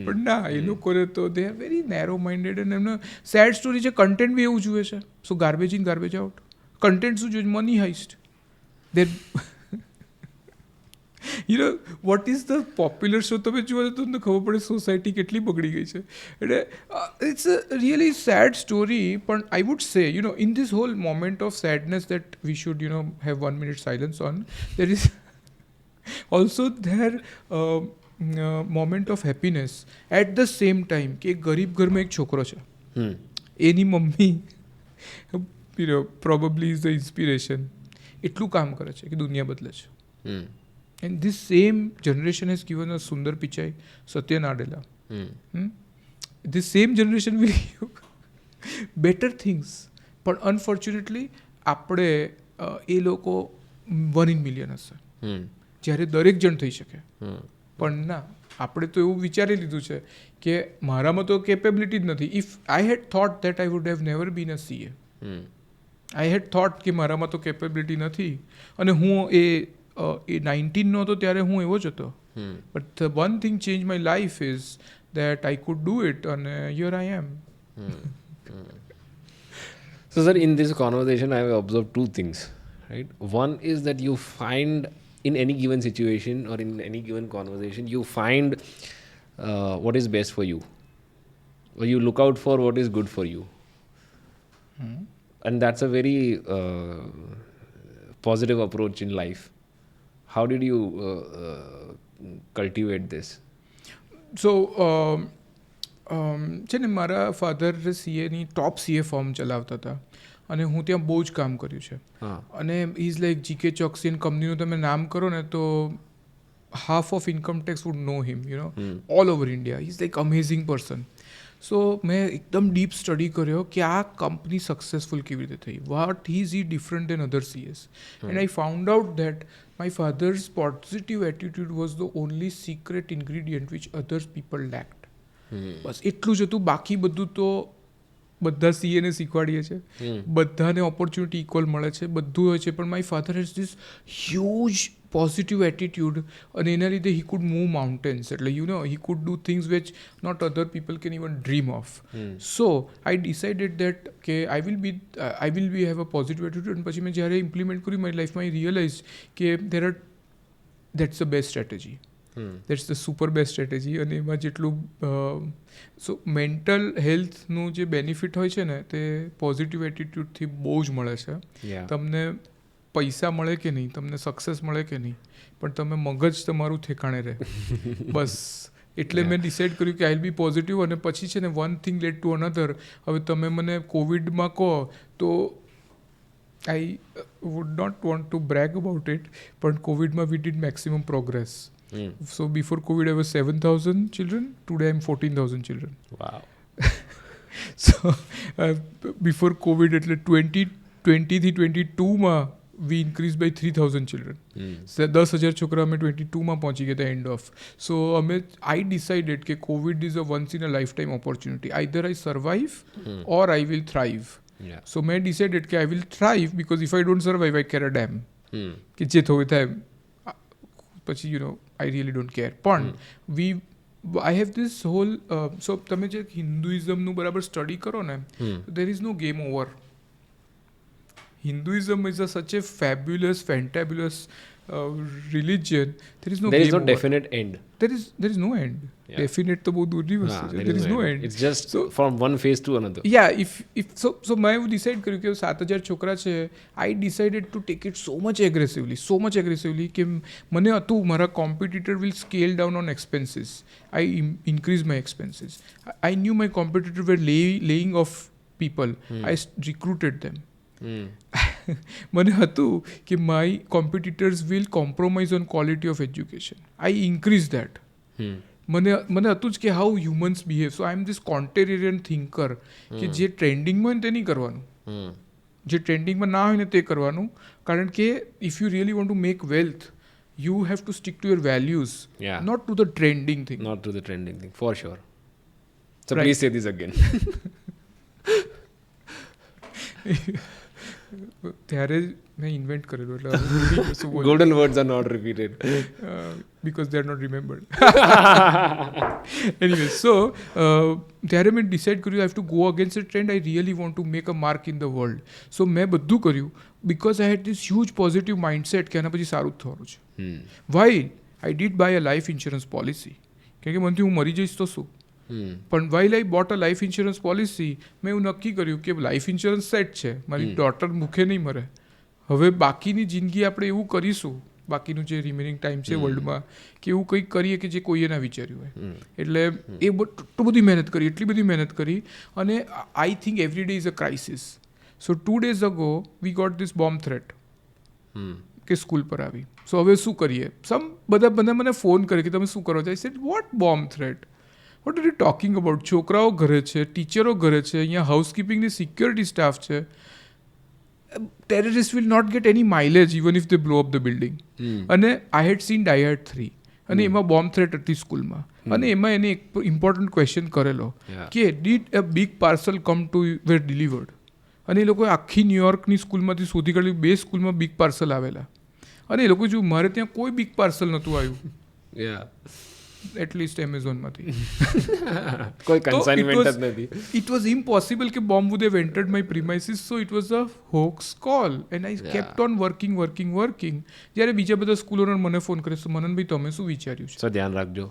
પણ ના એ લોકોને તો they are very narrow minded અને એમનો સેડ સ્ટોરી છે. કન્ટેન્ટ બી એવું જોઈએ છે. So garbage in garbage out. Content શું જોઈએ? Money Heist. What is the popular show તમે જુઓ તો તમને ખબર પડે સોસાયટી કેટલી બગડી ગઈ છે. એટલે it's a really sad story. પણ I would say in this whole moment of sadness that we should have 1 minute silence on, there is also their moment of happiness at the same time. કે ગરીબ ઘરમાં એક છોકરો છે, એની mummy probably is the inspiration. એટલું કામ કરે છે કે દુનિયા બદલે છે. And this same generation has given us Sundar Pichai, Satya Nadella. This same generation will give better things. But unfortunately, આપણે એ લોકો 1 in million હશે જ્યારે દરેક જણ થઈ શકે. પણ ના, આપણે તો એવું વિચારી લીધું છે કે મારામાં તો કેપેબિલિટી જ નથી. If I had thought that I would have never been a CA. I had thought કે મારામાં તો કેપેબિલિટી નથી અને હું એ 19 નો હતો ત્યારે હું એવો જ હતો. But the one thing change my life is that I could do it અને here I am. So, sir, in this conversation, I have observed two things, right? One is that you find in any given situation or in any given conversation, you find what is best for you, or you look out for what is good for you, and that's a very positive approach in life. How did you cultivate this? સો છે ને મારા father સીએની ટોપ CA form ચલાવતા હતા અને હું ત્યાં બહુ જ કામ કર્યું છે અને ઇઝ લાઈક જીકે ચોકસી કંપનીનું તમે નામ કરો ને તો half of income tax would know him you know all over India is like amazing person. So મેં એકદમ ડીપ સ્ટડી કર્યો કે આ કંપની સક્સેસફુલ કેવી રીતે થઈ, વોટ ઇઝ ઈ different than other CS, and I found out that my father's positive attitude was the only secret ingredient which others people lacked. બસ એટલું જ હતું, બાકી બધું તો બધા સીએને શીખવાડીએ છીએ, બધાને ઓપોર્ચ્યુનિટી ઇક્વલ મળે છે, બધું હોય છે, પણ my father has this huge positive attitude અને એના લીધે હી કુડ મૂવ માઉન્ટેન્સ, એટલે you know he could do things which not other people can even dream of. So I decided that કે I will be have a positive attitude. અને પછી મેં જ્યારે implement કર્યું મારી લાઈફમાં આઈ રિયલાઇઝ કે that's the best strategy. That's the super best strategy. અને એમાં જેટલું સો મેન્ટલ હેલ્થનું જે બેનિફિટ હોય છે ને તે પોઝિટિવ એટીટ્યૂડથી બહુ જ મળે છે. તમને પૈસા મળે કે નહીં, તમને સક્સેસ મળે કે નહીં, પણ તમે મગજ તમારું ઠેકાણે રહે બસ. એટલે મેં ડિસાઇડ કર્યું કે આઈ વિલ બી પોઝિટિવ. અને પછી છે ને one thing led to another. હવે તમે મને કોવિડમાં કહો તો I would not want to brag about it, પણ કોવિડમાં we did maximum progress. So before COVID, I was 7,000 children. Today, I'm 14,000 children. Wow. So before COVID, એટલે 2020 થી 22 we increased by 3,000 children. So 10,000 છોકરા અમે 22 પહોંચી ગયા હતા end of. So I decided કે COVID is a once in a lifetime opportunity. Either I survive or I will thrive. So મેં decided કે I will thrive because if I don't survive, I care a damn. કે જે થયું થાય પછી you know I really don't care. પણ I have this whole so તમે જે હિન્દુઇઝમનું બરાબર સ્ટડી કરો ને, there is no game over. Hinduism is such a fabulous, fantabulous religion. There is no definite end. There is no end. Yeah. Definite તો બહુ દૂરની વસ્તુ છે. There is no end. It's just from one phase to another. Yeah, so મેં એવું decide કર્યું કે 7,000 છોકરા છે. I decided to take it so much aggressively કે મને હતું મારા competitor will scale down on expenses. I increase my expenses. I knew my competitor were laying off people. I recruited them. મને હતું કે my competitors will compromise on quality of education. I increase that. મને હતું જ કે how humans behave. So I am this contrarian thinker કે જે ટ્રેન્ડિંગમાં હોય ને તે નહીં કરવાનું, જે ટ્રેન્ડિંગમાં ના હોય ને તે કરવાનું. કારણ કે if you really want to make wealth, you have to stick to your values, not to the trending thing. For sure. So right. Please say this again. ત્યારે મેં ઇન્વેન્ટ કરેલું એટલે golden words are not repeated because they are not remembered. Anyway, so ત્યારે મેં decide કર્યું I have to go against the trend. I really want to make a mark in the world. So મેં બધું કર્યું because I had this huge positive mindset કે આના પછી સારું જ થવાનું છે. Why? I did buy a life insurance policy. કેમ કે મનથી હું મરી જઈશ તો શું. પણ while I bought a life insurance policy, મેં એવું નક્કી કર્યું કે લાઈફ ઇન્સ્યોરન્સ સેટ છે, મારી ડોટર ભૂખે નહીં મરે. હવે બાકીની જિંદગી આપણે એવું કરીશું, બાકીનું જે રિમેનિંગ ટાઈમ છે વર્લ્ડમાં, કે એવું કંઈક કરીએ કે જે કોઈએ ના વિચાર્યું હોય. એટલે એ એટલી બધી મહેનત કરી. અને I think every day is a crisis. So 2 days ago we got this bomb threat કે સ્કૂલ પર આવી. સો હવે શું કરીએ? બધા મને ફોન કરે કે તમે શું કરો છો? I said what bomb threat? What are you talking about? છોકરાઓ ઘરે છે, ટીચરો ઘરે છે, અહીંયા હાઉસકીપિંગની સિક્યોરિટી સ્ટાફ છે. Terrorist will not get any mileage even if they blow up the building. અને I had seen Die Hard 3 અને એમાં બોમ્બ થ્રેટ હતી સ્કૂલમાં. અને એમાં એને એક ઇમ્પોર્ટન્ટ ક્વેશ્ચન કરેલો કે did a big parcel come to where delivered? અને એ લોકોએ આખી ન્યુયોર્કની સ્કૂલમાંથી શોધી કાઢ્યું 2 સ્કૂલમાં બિગ પાર્સલ આવેલા. અને એ લોકો જો મારે ત્યાં કોઈ બિગ પાર્સલ નહોતું આવ્યું. એટલીસ્ટ એમેઝોનમાંથી. કોઈ કન્સાઇનમેન્ટ જ નથી. It was impossible કે bomb would have entered my premises, so it was a hoax call and I kept on working. જ્યારે બીજા બધા સ્કૂલ ઓનર મને ફોન કરે તો મનનભાઈ તમે શું વિચાર્યું છે? સો ધ્યાન રાખજો.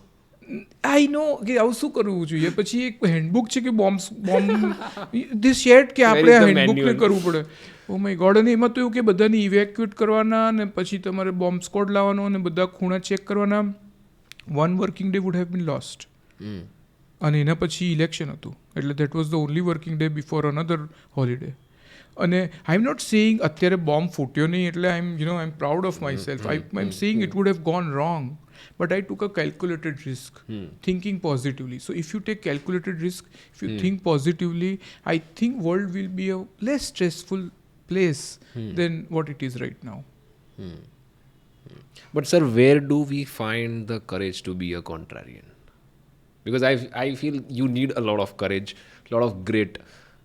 આઈ નો કે આવું શું કરવું જોઈએ. પછી એક હેન્ડબુક છે કે બોમ્બ ધીસ શેડ કે આપણે આ હેન્ડબુકને કરવું પડે. Oh my God. અને એમાં તો એવું કે બધાને ઇવેક્યુએટ કરવાના ને પછી તમારે બોમ્બ સ્કોડ લાવવાનો અને બધા ખૂણા ચેક કરવાના. 1 working day would have been lost. અને એના પછી ઇલેક્શન હતું એટલે that was the only working day before another holiday. અને આઈ એમ નોટ સેઇંગ અત્યારે બોમ્બ ફૂટ્યો નહીં એટલે I am proud of myself. I am saying it would have gone wrong. But I took a calculated risk, thinking positively. So if you take calculated risk, if you think positively, I think world will be a less stressful place than what it is right now. But sir, where do we find the courage to be a contrarian? Because I feel you need a lot of courage, a lot of grit,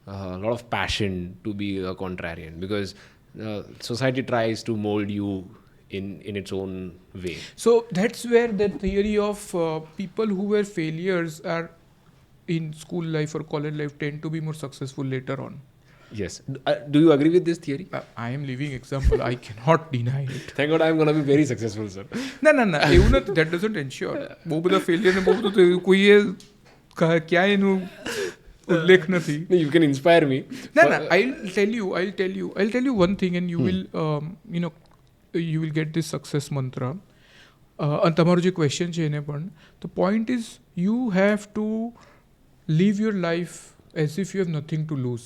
a lot of passion to be a contrarian, because society tries to mold you in its own way. So that's where that theory of people who were failures are in school life or college life tend to be more successful later on. Yes. Do you agree with this theory? I am living example. I cannot deny it. Thank God I am going to be very successful, sir. ના એવું નથી. That doesn't ensure. બહુ બધા failure ને બહુ બધું કોઈએ ક્યાં એનું ઉલ્લેખ નથી. You can inspire me. ના I'll tell you one thing and you will you will get this success mantra. અને તમારો જે ક્વેશ્ચન છે એને પણ the point is you have to live your life as if you have nothing to lose.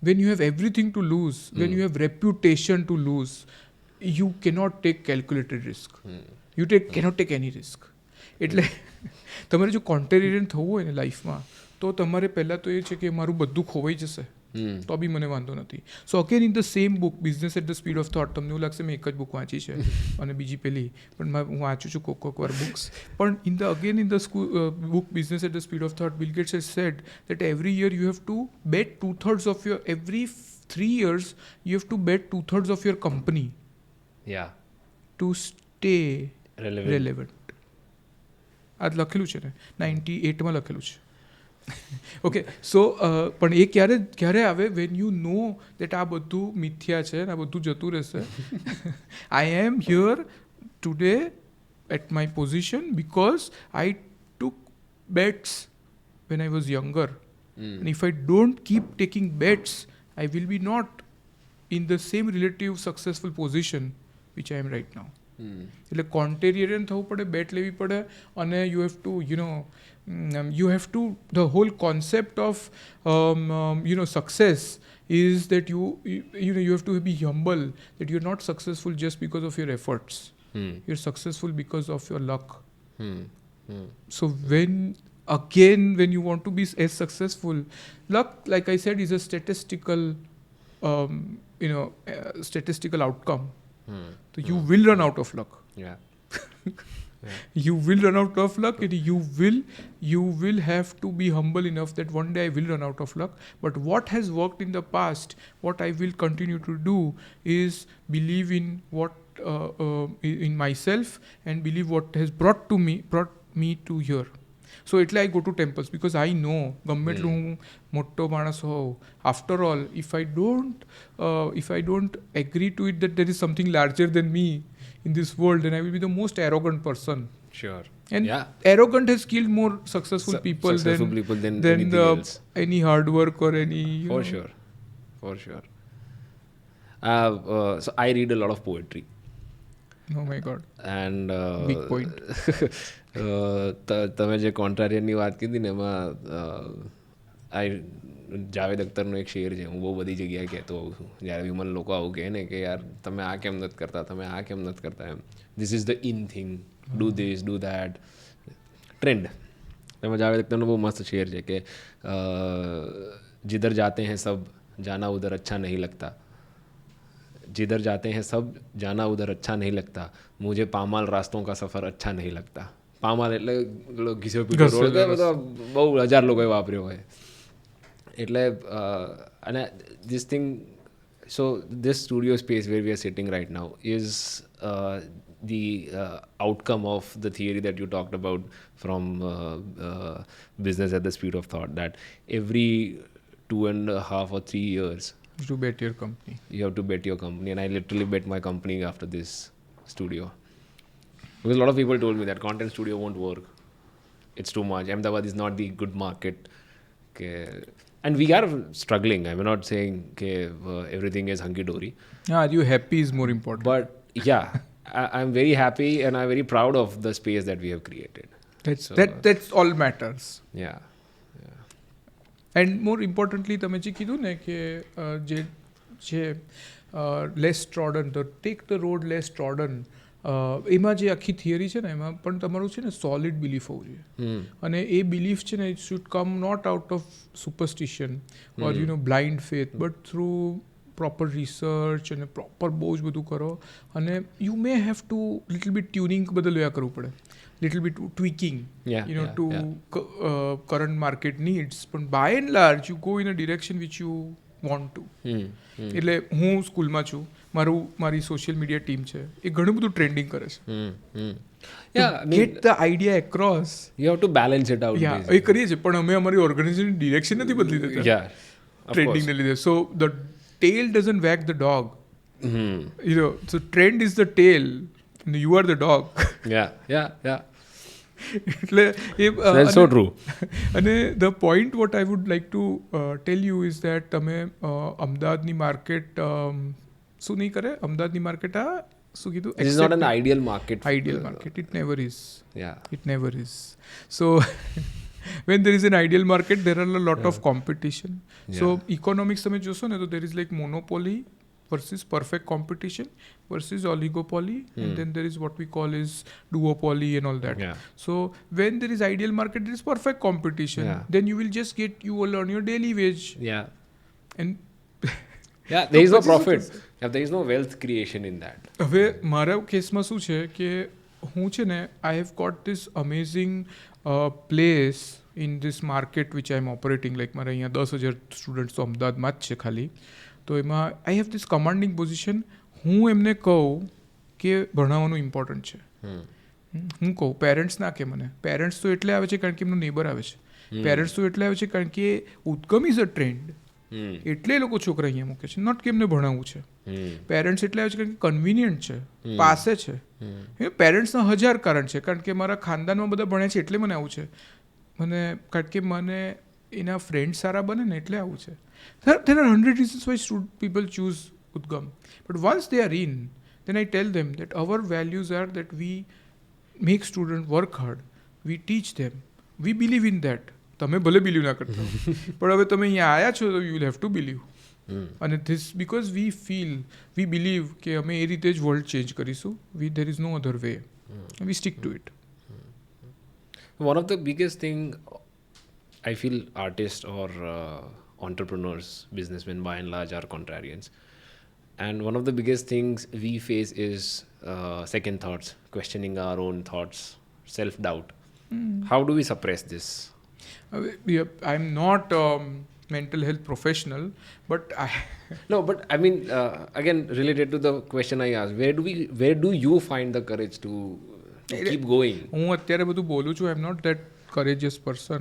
When you have everything to lose, when you have reputation to lose, you cannot take calculated risk. You cannot take any risk. એટલે તમારે જો કોન્ટેરિયન થવું હોય ને લાઈફમાં તો તમારે પહેલાં તો એ છે કે મારું બધું ખોવાઈ જશે તો બી મને વાંધો નથી. So again in the same book business at the speed of thought, તમને એવું લાગશે મેં એક જ બુક વાંચી છે અને બીજી પેલી, પણ હું વાંચું છું કોક વાર બુક્સ. પણ in the school book business at the speed of thought, Bill Gates has said that every year you have to bet 2/3 of your, every 3 years you have to bet 2/3 of your company to stay relevant. આ લખેલું છે ને 98માં લખેલું છે. Okay so પણ એ ક્યારે આવે when you know that આ બધું મિથ્યા છે ને આ બધું જતું રહેશે. I am here today at my position because I took bets when I was younger. And if I don't keep taking bets, I will be not in the same relative successful position which I am right now. એટલે કોન્ટેરિયન થવું પડે, બેટ લેવી પડે અને you have two you have to, the whole concept of success is that you have to be humble, that you're not successful just because of your efforts. You're successful because of your luck. So when you want to be as successful, luck, like I said, is a statistical statistical outcome. So you will run out of luck. You will run out of luck, and you will have to be humble enough that one day I will run out of luck. But what has worked in the past, what I will continue to do is believe in what in myself and believe what has brought me to here. So એટલે I go to temples because I know ગમે એટલું હું મોટો માણસ હોઉં, after all if I don't agree to it that there is something larger than me in this world, then I will be the most arrogant person. Sure. And arrogant has killed more successful people than any hard work or any for sure. So I read a lot of poetry. Oh my god. And big point. તમે જે કોન્ટ્રારિયનની વાત કીધી ને એમાં જાવેદ અખ્તરનો એક share છે, હું બહુ બધી જગ્યાએ કહેતો હોઉં છું જ્યારે બી મને લોકો આવું કહે ને કે યાર તમે આ કેમ નથી કરતા, તમે આ કેમ નથી કરતા, એમ this is the in thing, do this do that, trend. એમાં જાવેદ અખ્તરનો બહુ મસ્ત શેર છે કે जिधर जाते हैं सब जाना उधर अच्छा नहीं लगता, जिधर जाते हैं सब जाना उधर अच्छा नहीं लगता, मुझे पामाल रास्तों का सफ़र अच्छा नहीं लगता. પામાલ એટલે ઘીસો પીટો રોડ, બધા બહુ 1000 લોકોએ વાપર્યો હોય એટલે. અને this thing, so this studio space where we are sitting right now is the outcome of the theory that you talked about from business at the speed of thought, that every 2.5 or 3 years To bet your company. you have to bet your company. And I literally bet my company after this studio, because a lot of people told me that content studio won't work, it's too much, Ahmedabad is not the good market. Okay. And we are struggling. I'm not saying everything is hunky-dory. Are you happy is more important. But yeah, I'm very happy and I'm very proud of the space that we have created. That's all matters. Yeah. And more importantly, તમે જે કીધું ને કે જે less trodden, take the road less trodden, એમાં જે આખી theory છે ને એમાં પણ તમારું છે ને સોલિડ બિલીફ હોવું જોઈએ. અને એ બિલીફ છે ને it should come not out of superstition or blind faith, but through proper research અને પ્રોપર બહુ જ બધું કરો. અને you may have to little bit tuning બદલવા કરવું પડે, little bit tweaking, current market needs, but by and large you go in a direction which you want to. એટલે હું સ્કૂલમાં છું, મારી સોશિયલ મીડિયા ટીમ છે, એ ઘણું બધું ટ્રેન્ડિંગ કરે છે. Get the idea across. You have to balance it out. એ કરીએ છીએ, પણ અમે અમારી ઓર્ગેનાઇઝેશનની ડિરેક્શન નથી બદલી દેતા ટ્રેન્ડિંગને લીધે. So the tail doesn't wag the dog. So trend is the tail. You are the dog. Yeah. એટલે That's so true. અને the point what I would like to tell you is that તમે અમદાવાદની market શું નહીં કરે, અમદાવાદની market શું કીધું, This is not an ideal market. Ideal market, it never is. Yeah. It never is. So when there is an ideal market, there are a lot of competition. So economics તમે જોશો ને તો there is like monopoly versus perfect competition versus oligopoly, and then there is what we call is duopoly and all that. So when there is ideal market, there is perfect competition. Then you will earn your daily wage. And there is no profit. There is no wealth creation in that. હવે મારા કેસમાં શું છે કે હું છે ને I have got this amazing place in this market which I am operating. Like મારા અહીંયા 10,000 સ્ટુડન્ટ્સ તો અમદાવાદમાં જ છે ખાલી. તો એમાં આઈ હેવ ધીસ કમાન્ડિંગ પોઝિશન. હું એમને કહું કે ભણાવવાનું ઇમ્પોર્ટન્ટ છે. હું કહું, પેરેન્ટ્સ ના કે મને, પેરેન્ટ્સ તો એટલે આવે છે કારણ કે એમનો નેબર આવે છે, પેરેન્ટ્સ તો એટલે આવે છે કારણ કે ઉદ્ગમ ઇઝ અ ટ્રેન્ડ, એટલે એ લોકો છોકરા અહીંયા મૂકે છે, નોટ કે એમને ભણાવવું છે. પેરેન્ટ્સ એટલે આવે છે કારણ કે કન્વિનિયન્ટ છે, પાસે છે. પેરેન્ટ્સના 1000 કારણ છે, કારણ કે મારા ખાનદાનમાં બધા ભણ્યા છે એટલે મને આવું છે, મને કારણ કે મને એના ફ્રેન્ડ સારા બને ને એટલે આવું છે. There are 100 reasons why people choose Udgam. But once they are in, then I tell them that our values are that we make students work hard, we teach them, we believe in that. તમે ભલે believe ના કરતા, પણ હવે તમે અહીંયા આવ્યા છો તો you will have to believe. અને this because we believe કે અમે એ રીતે જ વર્લ્ડ ચેન્જ કરીશું. There is no other way. We stick to it. One of the biggest thing I feel artists or entrepreneurs, businessmen by and large are contrarians, and one of the biggest things we face is second thoughts, questioning our own thoughts, self-doubt. How do we suppress this? I'm not mental health professional, but but I mean again related to the question I asked, where do you find the courage to keep going? હું અત્યારે બધું બોલું છું, I'm not that courageous person.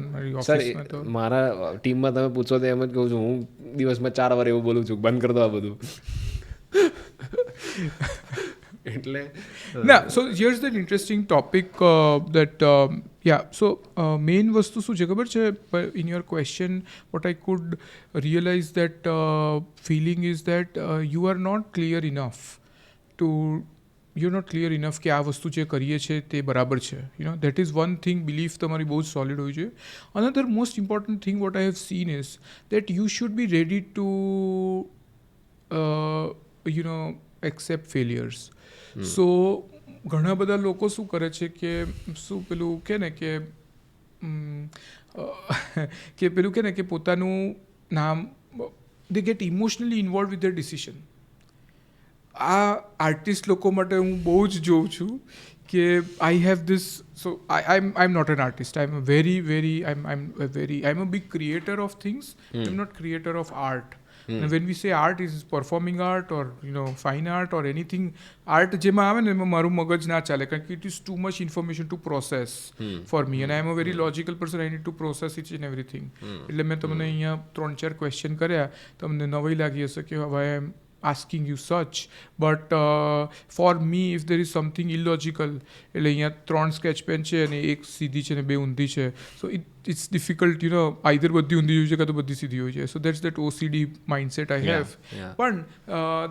મારા ટીમમાં તમે પૂછો તો એમ જ કહું છું, હું દિવસમાં 4 વાર એવું બોલું છું, બંધ કર દો આ બધું. એટલે so here's the interesting topic so main વસ્તુ શું છે ખબર છે, in your question what I could realize that feeling is that you're not clear enough કે આ વસ્તુ જે કરીએ છીએ તે બરાબર છે. That is one thing, belief તમારી બહુ જ solid હોવી જોઈએ. Another most important thing what I have seen is that you should be ready to accept failures. So ઘણા બધા લોકો શું કરે છે કે શું પેલું કે ને કે પોતાનું નામ, they get emotionally involved with their decision. આ આર્ટિસ્ટ લોકો માટે હું બહુ જ જોઉં છું કે I have this, so I'm not an artist, I'm a big creator of things. I'm not creator of art. And when we say art, is performing art or fine art or anything art જેમાં આવે ને એમાં મારું મગજ ના ચાલે કારણ કે it is too much information to process for me and I am a very logical person. I need to process each and everything. એટલે મેં તમને અહીંયા 3-4 ક્વેશ્ચન કર્યા તમને નવાઈ લાગી હશે કે why I am asking you such, but for me if there is something illogical એટલે અહીંયા 3 સ્કેચ પેન છે અને એક સીધી છે ને 2 ઊંધી છે so it's difficult either બધી ઊંધી હોય છે કાં તો બધી સીધી હોય છે so that's that OCD mindset I have. પણ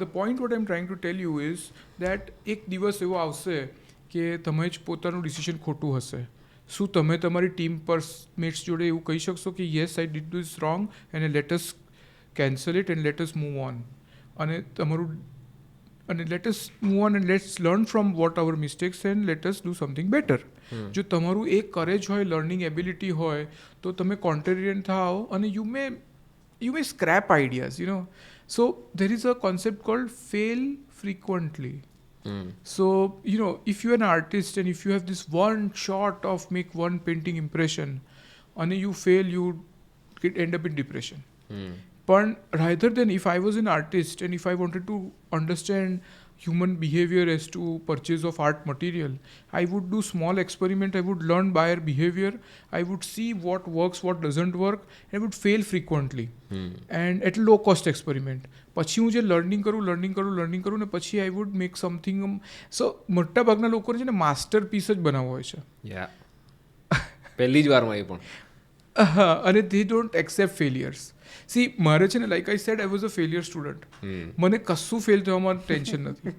the point what I'm trying to tell you is that એક દિવસ એવો આવશે કે તમે જ પોતાનું ડિસિઝન ખોટું હશે. શું તમે તમારી ટીમ પર મેટ્સ જોડે એવું કહી શકશો કે yes I did this wrong and let us cancel it and let us move on અને તમારું અને let us move on and let's learn from what our mistakes and let us do something better. જો તમારું એક courage હોય learning ability હોય તો તમે contrarian થાઓ અને you may scrap ideas so there is a concept called fail frequently. So if you're an artist and if you have this one shot of make one painting impression and you fail you end up in depression. But rather than if I was an artist and if I wanted to understand human behavior as to purchase of art material, I would do small experiment, I would learn buyer behavior, I would see what works, what doesn't work, and I would fail frequently. And at low cost experiment. પછી હું જે learning કરું ને પછી I would make something. So મોટા ભાગના લોકોને છે ને માસ્ટર પીસ જ બનાવવો હોય છે પહેલી જ વારમાં એ પણ અને they don't accept failures. See મારે છે ને like I said I was a failure student. મને કશું ફેલ થવામાં ટેન્શન નથી.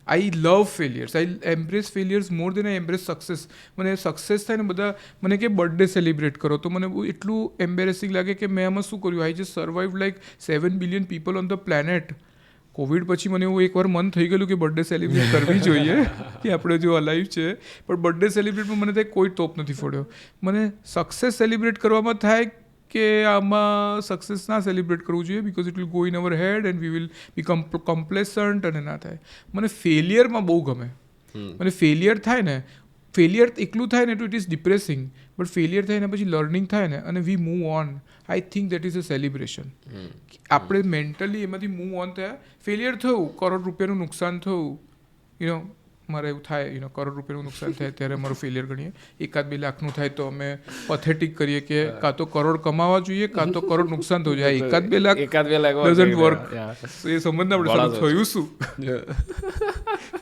I love failures. I embrace failures more than I embrace success. મને સક્સેસ થાય ને બધા મને કે બર્થડે સેલિબ્રેટ કરો તો મને એટલું એમ્બેરેસિંગ લાગે કે મેં આમાં શું કર્યું. I just survived like 7 billion people on the planet. Covid પછી મને એવું એકવાર મન થઈ ગયેલું કે બર્થડે સેલિબ્રેટ કરવી જોઈએ કે આપણે જો અલાઈવ છે પણ બર્થડે સેલિબ્રેટમાં મને થાય કોઈ ટોપ નથી ફોડ્યો. મને સક્સેસ સેલિબ્રેટ કરવામાં થાય કે આમાં સક્સેસ ના સેલિબ્રેટ કરવું જોઈએ because it will go in our head and we will become complacent અને ના થાય. મને ફેલિયરમાં બહુ ગમે. મને ફેલિયર થાય ને ફેલિયર એકલું થાય ને તો it is depressing but failure થાય ને પછી લર્નિંગ થાય ને અને વી move on I think that is a celebration. આપણે મેન્ટલી એમાંથી મૂવ ઓન થયા. ફેલિયર થયું કરોડ રૂપિયાનું નુકસાન થયું મારે એવું થાય કરોડ રૂપિયાનું નુકસાન થાય ત્યારે અમારું ફેલિયર ગણીએ. 1-2 લાખનું થાય તો અમે પથેટિક કરીએ કે કાં તો કરોડ કમાવા જોઈએ કાં તો કરોડ નુકસાન થવું જોઈએ. 1-2 લાખ ડઝન્ટ વર્ક. એ સંબંધ આપણે થયું શું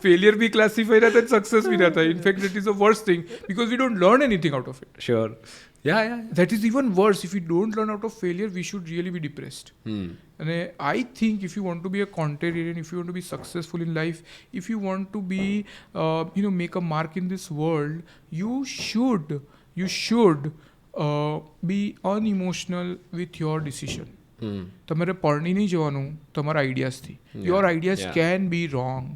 ફેલિયર બી ક્લાસિફાઈ ના થાય સક્સેસ બી ના થાય. In fact that is a worst thing because we don't learn anything out of it. Sure. That is even worse. If we don't learn out of failure, we should really be depressed. And I think if you want to be a contrarian, if you want to be successful in life, if you want to be, make a mark in this world, you should be unemotional with your decision. તમારે પરણી નહીં જવાનું તમારા આઈડિયાઝથી. Your ideas can be wrong.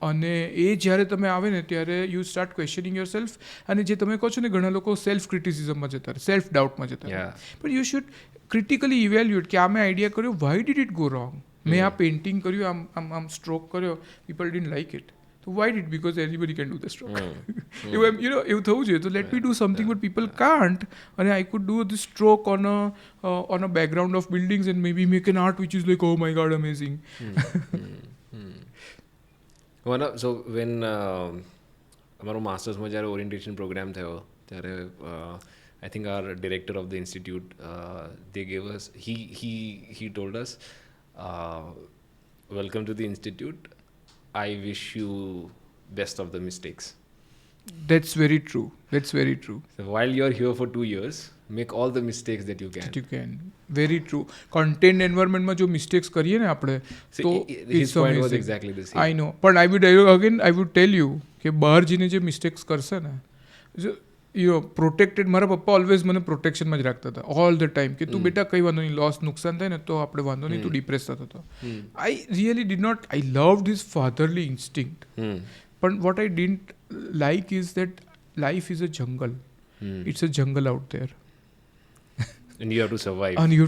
અને એ જ્યારે તમે આવે ને ત્યારે you start questioning yourself. અને જે તમે કહો છો ને ઘણા લોકો સેલ્ફ ક્રિટિસિઝમમાં જતા રહે સેલ્ફ ડાઉટમાં જતા રહે. But you should critically evaluate કે આ મેં આઈડિયા કર્યો why did it go wrong. મેં આ પેઇન્ટિંગ કર્યું આમ સ્ટ્રોક કર્યો people didn't like it. So why did? Because anybody can do the stroke. એવું થવું જોઈએ. So let me do something but people can't. And I could do this stroke on a background of buildings and maybe make an art which is like, oh my God, amazing. So when અમારો માસ્ટર્સમાં જ્યારે orientation programme થયો ત્યારે I think our director of the institute they gave us he told us welcome to the institute. I wish you best of the mistakes. That's very true. So while you're here for 2 years, make all the mistakes that you can. Very true. Content environment માં જો mistakes કરીએ ને આપણે તો his point was exactly the same. I know. But I would tell you કે બહાર જઈને જે mistakes કરશે ને પ્રોટેક્ટેડ. મારા પપ્પા ઓલવેઝ મને પ્રોટેક્શનમાં જ રાખતા હતા ઓલ ધ ટાઈમ કે તું બેટા કંઈ વાંધો નહીં લોસ નુકસાન થાય ને તો આપણે વાંધો નહીં તું ડિપ્રેસ થતો હતો. I really did not I love this fatherly instinct. પણ what I didn't like is that life is a jungle. It's a jungle out there and you have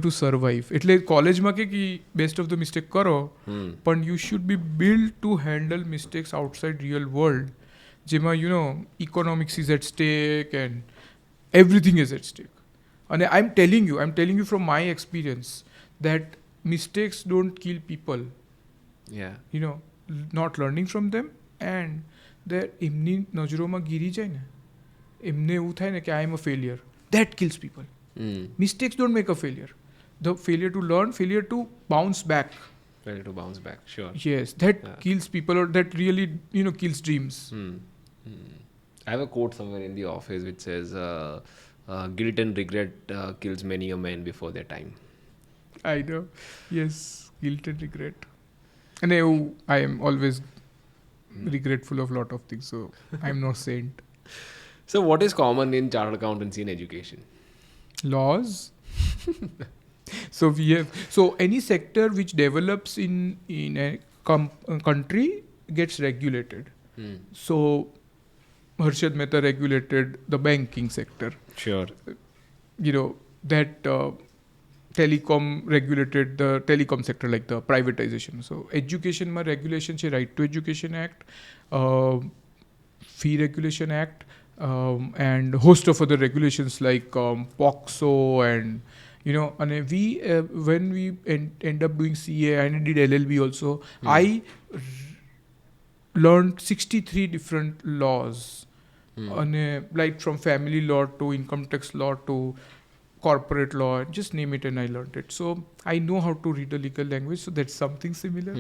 to survive. એટલે કોલેજમાં કે બેસ્ટ ઓફ ધ મિસ્ટેક કરો પણ you should B build two handle mistakes outside real world જેમાં economics is at stake and everything is at stake. And I'm telling you from my experience that mistakes don't kill people. Yeah. You know, not learning from them and that એમની નજરોમાં ગીરી જાય ને એમને એવું થાય ને કે I am a failure. That kills people. Mistakes don't make a failure. The failure to learn, failure to bounce back. Failure to bounce back, sure. Yes, that kills people, or that really, kills dreams. I have a quote somewhere in the office which says, guilt and regret kills many a man before their time. I know. Yes, guilt and regret. And I am always regretful of a lot of things, so I'm no saint. So what is common in chartered accountancy in education? Laws. So any sector which develops in a country gets regulated. So Harshad Mehta regulated the banking sector. Sure. That telecom regulated the telecom sector, like the privatization. So education ma regulation છે Right to Education Act, Fee Regulation Act, and host of other regulations like POXO and and when we end up doing CA, I did LLB also. I learned 63 different laws, like from family law to income tax law to corporate law, just name it, and I learned it. So I know how to read a legal language, so that's something similar.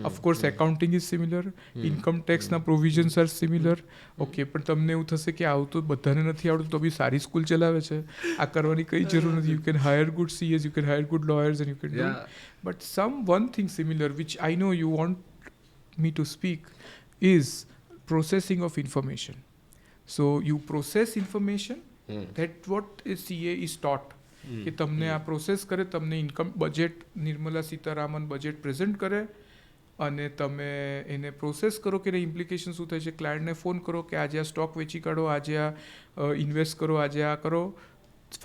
Of course, accounting is similar, income tax na provisions are similar. Okay, પણ તમને એવું થશે કે આવું તો બધાને નથી આવડતું તો બી સારી સ્કૂલ ચલાવે છે, આ કરવાની કઈ જરૂર નથી. You can hire good CAs, you can hire good lawyers, and you can do it. But one thing similar which I know you want me to speak is processing of information. So you process information. That what is CA is taught. કે તમને આ process કરે, તમને income budget Nirmala Sitharaman budget present કરે અને તમે એને process કરો કે એના ઇમ્પ્લિકેશન શું થાય છે. ક્લાયન્ટને ફોન કરો કે આજે આ સ્ટોક વેચી કાઢો, આજે આ ઇન્વેસ્ટ કરો, આજે આ કરો,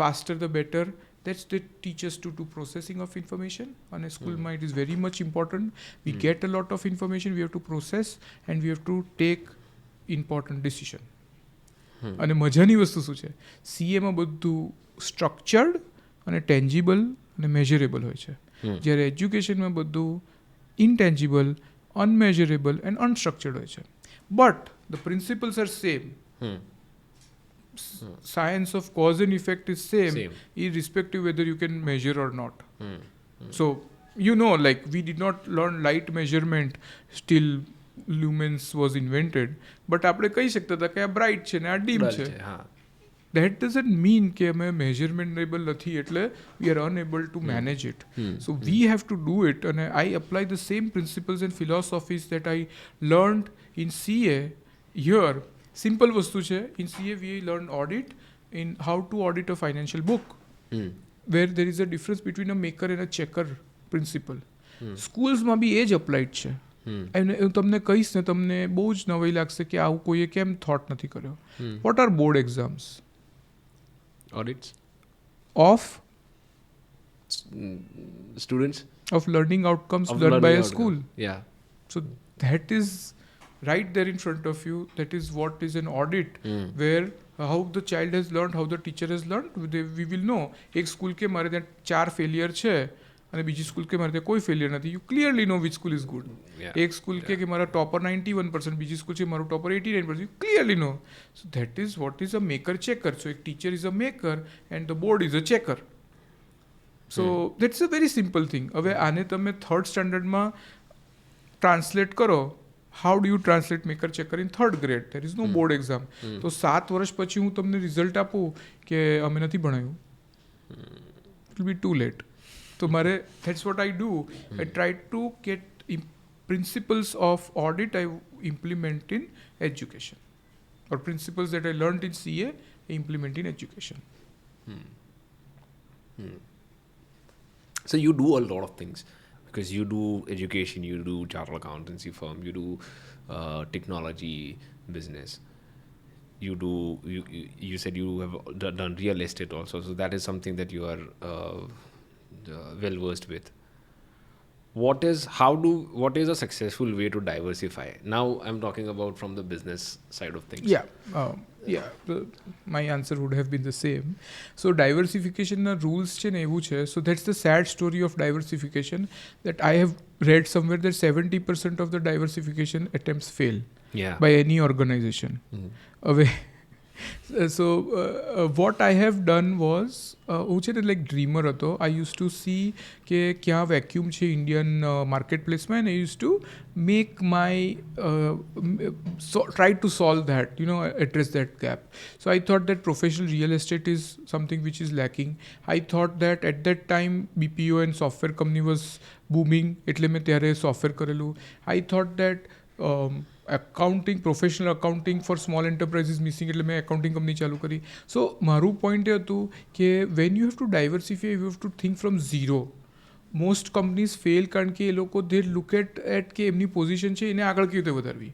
faster the better. That's the teachers to do processing of information. And schoolમાં it is very much important. We get a lot of information, we have to process and we have to take important decision. અને મજાની વસ્તુ શું છે, સીએમાં બધું structured અને tangible અને મેઝરેબલ હોય છે, જ્યારે એજ્યુકેશનમાં બધું ઇનટેન્જિબલ, અનમેઝરેબલ એન્ડ અનસ્ટ્રક્ચર્ડ હોય છે. But the principles are same. Science of cause and effect is same. Irrespective whether you can measure or not. So like we did not learn light measurement till lumens was invented, but આપણે કહી શકતા હતા કે આ bright છે ને આ dim છે. That doesn't mean કે અમે measurementable નથી એટલે we are unable to manage it. So we have to do it, and I apply the same principles and philosophies that I learned in CA here. Simple વસ્તુ છે. In CA we learn audit, in how to audit a financial book, where there is a difference between a maker and a checker principle. સ્કૂલ્સમાં બી એ જ applied છે. અને હું તમને કહીશ ને તમને બહુ જ નવાઈ લાગશે કે આવું કોઈએ કેમ થોટ નથી કર્યો. What are board exams? Audits of students of learning outcomes learned by a school. Yeah. So that is right there in front of you. That is what is an audit, where how the child has learned, how the teacher has learned. We will know. એક school કે મારે ત્યાં 4 failure છે અને બીજી school કે મારે ત્યાં કોઈ ફેલિયર નથી. You clearly know which school is good. એક સ્કૂલ કે મારા ટોપર 91%, બીજી સ્કૂલ છે મારું topper 89%. You clearly know. So that is what is a maker checker. So એક teacher is a maker and the board is a checker. So that's a very simple thing. હવે આને તમે 3rd સ્ટાન્ડર્ડમાં translate કરો. How do you translate maker checker in 3rd grade? There is no board exam. તો 7 વર્ષ પછી હું તમને રિઝલ્ટ આપું કે અમે નથી ભણાયું, it will be too late. So that's what I do. I try to get principles of audit I implement in education, or principles that I learned in CA I implement in education. So you do a lot of things, because you do education, you do chartered accountancy firm, you do technology business, you said you have done real estate also, so that is something that you are well versed with. what is a successful way to diversify? Now I'm talking about from the business side of things. My answer would have been the same. So diversification rules છે ને એવું છે. So that's the sad story of diversification, that I have read somewhere that 70% of the diversification attempts fail by any organization. હવે so what I have done was, હું છે ને like dreamer હતો. I used to see કે ક્યાં vacuum છે Indian market પ્લેસમાં, and I used to make my try to solve that, address that gap. So I thought that professional real estate is something which is lacking. I thought that at that time BPO and software company was booming, એટલે મેં ત્યારે software કરેલું. I thought that accounting, professional accounting for small enterprises missing, એટલે મેં accounting company ચાલુ કરી. સો મારું point એ હતું કે when you have two diversify, you have two think from zero. Most companies fail કારણ કે એ લોકો દે લુક એટ કે એમની પોઝિશન છે એને આગળ કેવી રીતે વધારવી.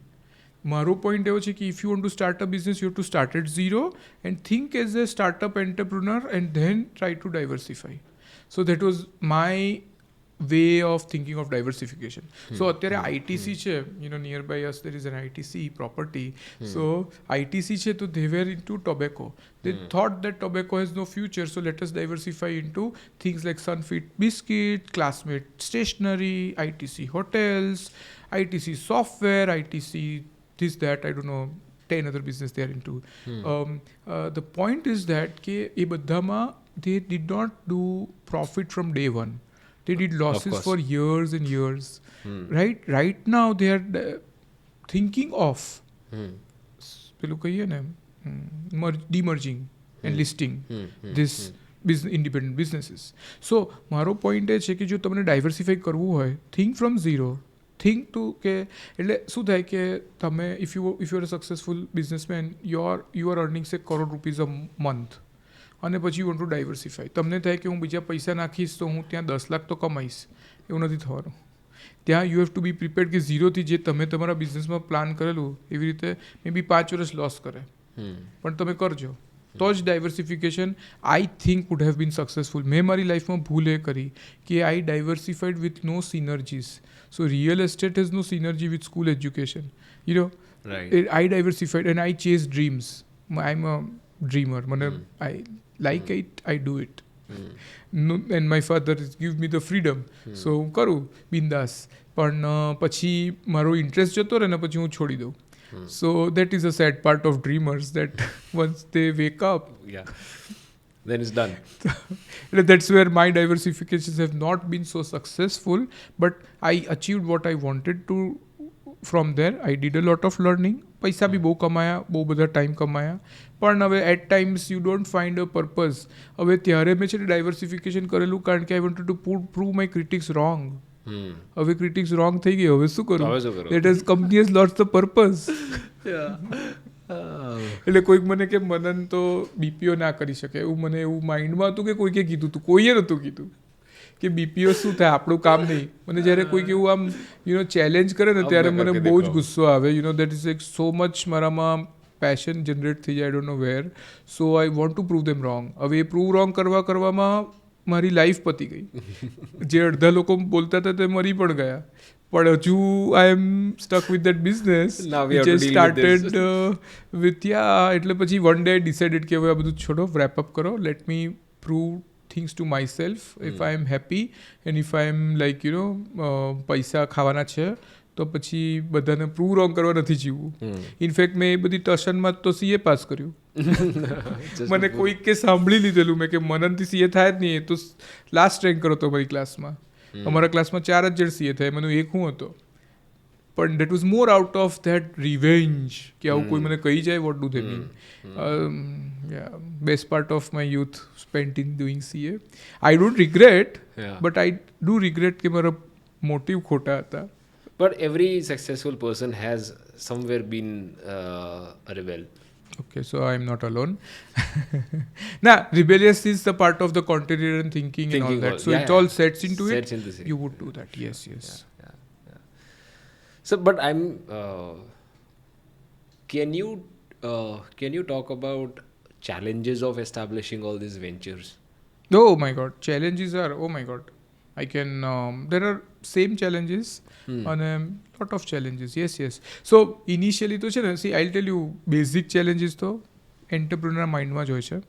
મારો પોઈન્ટ એવો છે કે if you want to start a business, you have to start at zero and think as a startup entrepreneur and then try to diversify. So that was my way of thinking of diversification. So અત્યારે ITC છે, nearby us there is an ITC property. So ITC છે તો they were into tobacco. They thought that tobacco has no future, so let us diversify into things like Sunfit biscuit, Classmate stationery, ITC hotels, ITC software, ITC this that, I don't know, 10 other business they are into. The point is that ke એ બધામાં they did not do profit from day one. They did losses for years and years. Right now they are thinking of પેલું કહીએ ને demerging and listing this independent businesses. So મારો point એ છે કે જો તમને diversify કરવું હોય, think from zero. Think to કે એટલે શું થાય કે તમે if you are a successful businessman, you are earning say ₹1 crore a month. અને પછી યુ વોન્ટ ટુ ડાયવર્સિફાય. તમને થાય કે હું બીજા પૈસા નાખીશ તો હું ત્યાં 10 લાખ તો કમાઈશ. એવું નથી થવાનું. ત્યાં you have to be prepared કે ઝીરોથી જે તમે તમારા બિઝનેસમાં પ્લાન કરેલું એવી રીતે મે બી 5 વર્ષ લોસ કરે, પણ તમે કરજો તો જ diversification I think would have been successful. મેં મારી લાઈફમાં ભૂલ એ કરી કે I diversified with no synergies. So real estate has no synergy with school education. I diversified and I chase dreams. I am a dreamer. I like it, I do it. No, and my father give me the freedom. So હું કરું બિંદાસ, પણ પછી મારો interest જતો રહે ને પછી હું છોડી દઉં. So that is a sad part of dreamers, that once they wake up, then it's done. That's where my diversifications have not been so successful, but I achieved what I wanted to. From there I did a lot of learning. પૈસા બી બહુ કમાયા, બહુ બધા time કમાયા, પણ હવે at times you don't find a purpose. હવે ત્યારે મેં છે ને ડાયવર્સિફિકેશન કરેલું કારણ કે I wanted to prove my critics wrong. હવે ક્રિટિક્સ રોંગ થઈ ગઈ, હવે શું કરું? That is company has lost the purpose. એટલે કોઈક મને કે મનન તો બીપીઓ ના કરી શકે, એવું માઇન્ડમાં હતું કે કોઈકે કીધું હતું, કોઈએ નહોતું કીધું કે બીપીઓ શું થાય, આપણું કામ નહીં. મને જ્યારે કોઈક એવું આમ ચેલેન્જ કરે ને ત્યારે મને બહુ જ ગુસ્સો આવે. That is like so much મારામાં પેશન જનરેટ થઈ જાય, I don't know where. So I want to prove them wrong. હવે એ પ્રૂવ રોંગ કરવામાં મારી લાઈફ પતી ગઈ. જે અડધા લોકો બોલતા હતા તે મરી પણ ગયા, પણ હજુ I am stuck with that business which I started with એટલે પછી વન ડે ડિસાઇડેડ કે હવે આ બધું છોડો, રેપ અપ કરો, let me prove things to myself. If I am happy and if I am like પૈસા ખાવાના છે તો પછી બધાને પ્રૂવ રોંગ કરવા નથી જીવવું. ઇનફેક્ટ મેં એ બધી ટશનમાં તો CA પાસ કર્યું. મને કોઈક કે સાંભળી લીધેલું મેં કે મનનથી CA થાય જ નહીં, એ તો લાસ્ટ રેન્ક કરો તો મારી ક્લાસમાં. અમારા ક્લાસમાં 4 જ જણ CA થાય, મને એક હું હતો. પણ that was more out of that revenge કે આવું કોઈ મને કહી જાય, what do they mean. Best part of my youth spent in doing CA. I don't regret, but I do regret કે મારા મોટિવ ખોટા હતા. But every successful person has somewhere been a rebel. Okay, so I'm not alone. Nah, rebellious is the part of the contrarian thinking and all that. So it all sets into it. You would do that. Yes. Yeah. So, but I'm. Can you talk about challenges of establishing all these ventures? Oh my God, challenges are, oh my God. I can, there are same challenges and lot of challenges. Yes. So initially તો છે ને, see I'll tell you basic challenges તો entrepreneur માઇન્ડમાં જ હોય છે.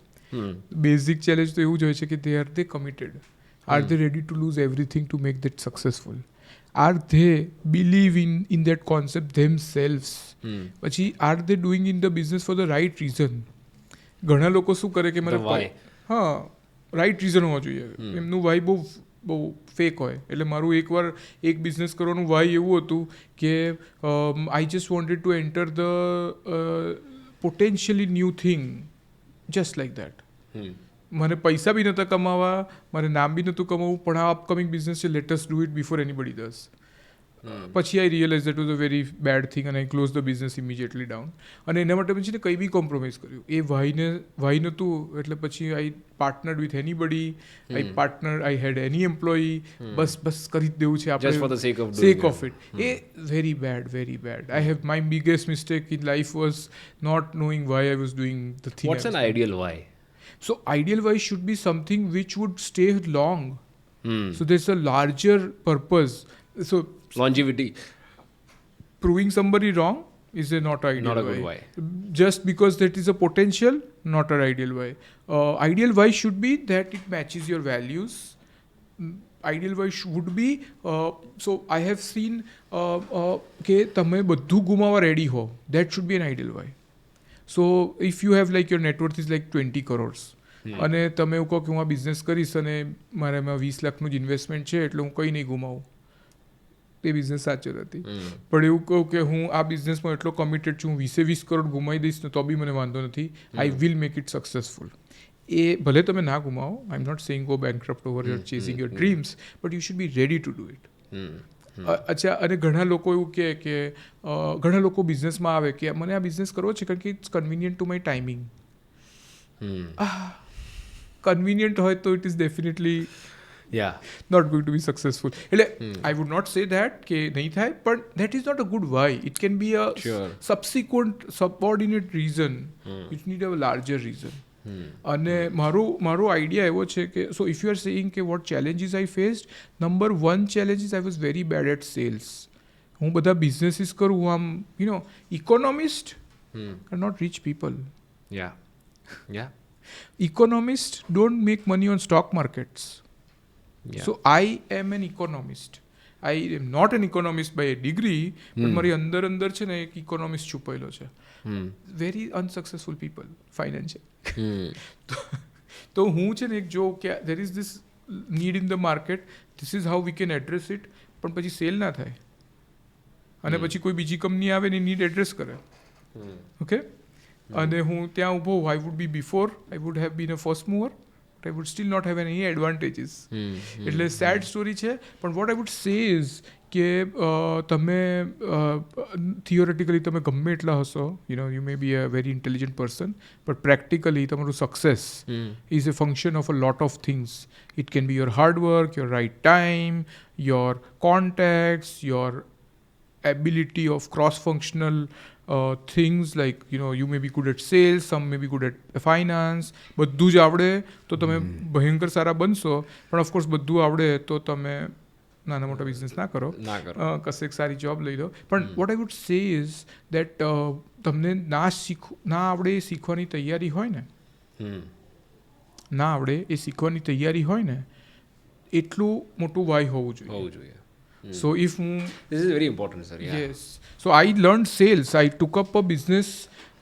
Basic challenge તો એવું જ હોય છે કે they committed. Are they ready to lose everything to make that successful? Are they believe in that concept themselves? પછી are they doing in the business for the right reason? ઘણા લોકો શું કરે કે મારે રાઈટ રીઝન હોવા જોઈએ. એમનું વાય બહુ ફેક હોય. એટલે મારું એકવાર એક બિઝનેસ કરવાનું વાય એવું હતું કે I just wanted to enter the potentially new thing just like that. મને પૈસા બી નહોતા કમાવા, મારે નામ બી નહોતું કમાવું, પણ આ અપકમિંગ બિઝનેસ છે, let us do it before anybody does. પછી I realise that was a very bad thing and I close the business immediately down. અને એના માટે પછી કંઈ બી કોમ્પ્રોમાઇઝ કર્યું. એ વાય નહોતું એટલે પછી I partnered with anybody, I had any employee, બસ કરી જ દેવું છે આપણે, સેક ઓફ ઇટ. એ very bad. I have my biggest mistake in life was not knowing why I was doing the thing. What's an ideal why? So ideal why should be something which would stay long. So there's a larger purpose. So longevity. Proving somebody wrong is not ideal. Not a good why. Just because that is a potential, not an ideal why. Ideal why should be that it matches your values. Ideal why would be so I have seen કે તમે બધું ગુમાવા ready હો. That should be an ideal why. So if you have like your net worth is like 20 crores અને તમે એવું કહો કે હું આ બિઝનેસ કરીશ અને મારે એમાં 20 લાખનું જ ઇન્વેસ્ટમેન્ટ છે એટલે હું કંઈ નહીં ગુમાવું, એ બિઝનેસ સાચો નથી. પણ એવું કહું કે હું આ બિઝનેસમાં એટલો કમિટેડ છું, હું 20 કરોડ ગુમાવી દઈશ ને તો બી મને વાંધો નથી, I will make it successful. એ ભલે તમે ના ગુમાવો, I am not saying go bankrupt over your chasing your dreams, but you should be ready to do it. અચ્છા, અને ઘણા લોકો એવું કે ઘણા લોકો બિઝનેસમાં આવે કે મને આ બિઝનેસ કરવો છે કારણ કે it's convenient to my timing. Convenient હોય તો it is definitely not going to be successful. એટલે I would not say that કે નહીં થાય, પણ that is not a good why. It can be a subsequent subordinate reason which need a larger reason. અને મારો idea એવો છે કે so if you are saying કે what challenges I faced, number 1 challenges I was very bad at sales. હું બધા businesses કરું, આમ economist are not rich people. Economist don't make money on stock markets. So I am an economist. I am not an economist by a degree, પણ મારી અંદર છે ને એક ઇકોનોમિસ્ટ છુપાયેલો છે. Very unsuccessful people financial. તો હું છે ને એક જો કે there is this need in the market, this is how we can address it, પણ પછી સેલ ના થાય અને પછી કોઈ બીજી કંપની આવે ને નીડ એડ્રેસ કરે. ઓકે, અને હું ત્યાં ઊભો, I would be before, I would have been a first mover, I would still not have any advantages. એટલે સેડ સ્ટોરી છે. પણ what I would say is કે તમે થિયોરેટિકલી તમે ગમે એટલા હશો, you may be a very intelligent person, but practically તમારું success is a function of a lot of things. It can be your hard work, your right time, your contacts, your ability of cross-functional things like you may be good at sales, some may be good at finance. બધું જ આવડે તો તમે ભયંકર સારા બનશો, પણ of course બધું આવડે તો તમે નાના મોટા બિઝનેસ ના કરો, કશે એક સારી જોબ લઈ લો. પણ what I would say is that તમને ના આવડે એ શીખવાની તૈયારી હોય ને, ના આવડે એ શીખવાની તૈયારી હોય ને, એટલું મોટું વાય હોવું જોઈએ. So if this is very important, sir. Yeah. Yes. So I learned sales. I took up a business,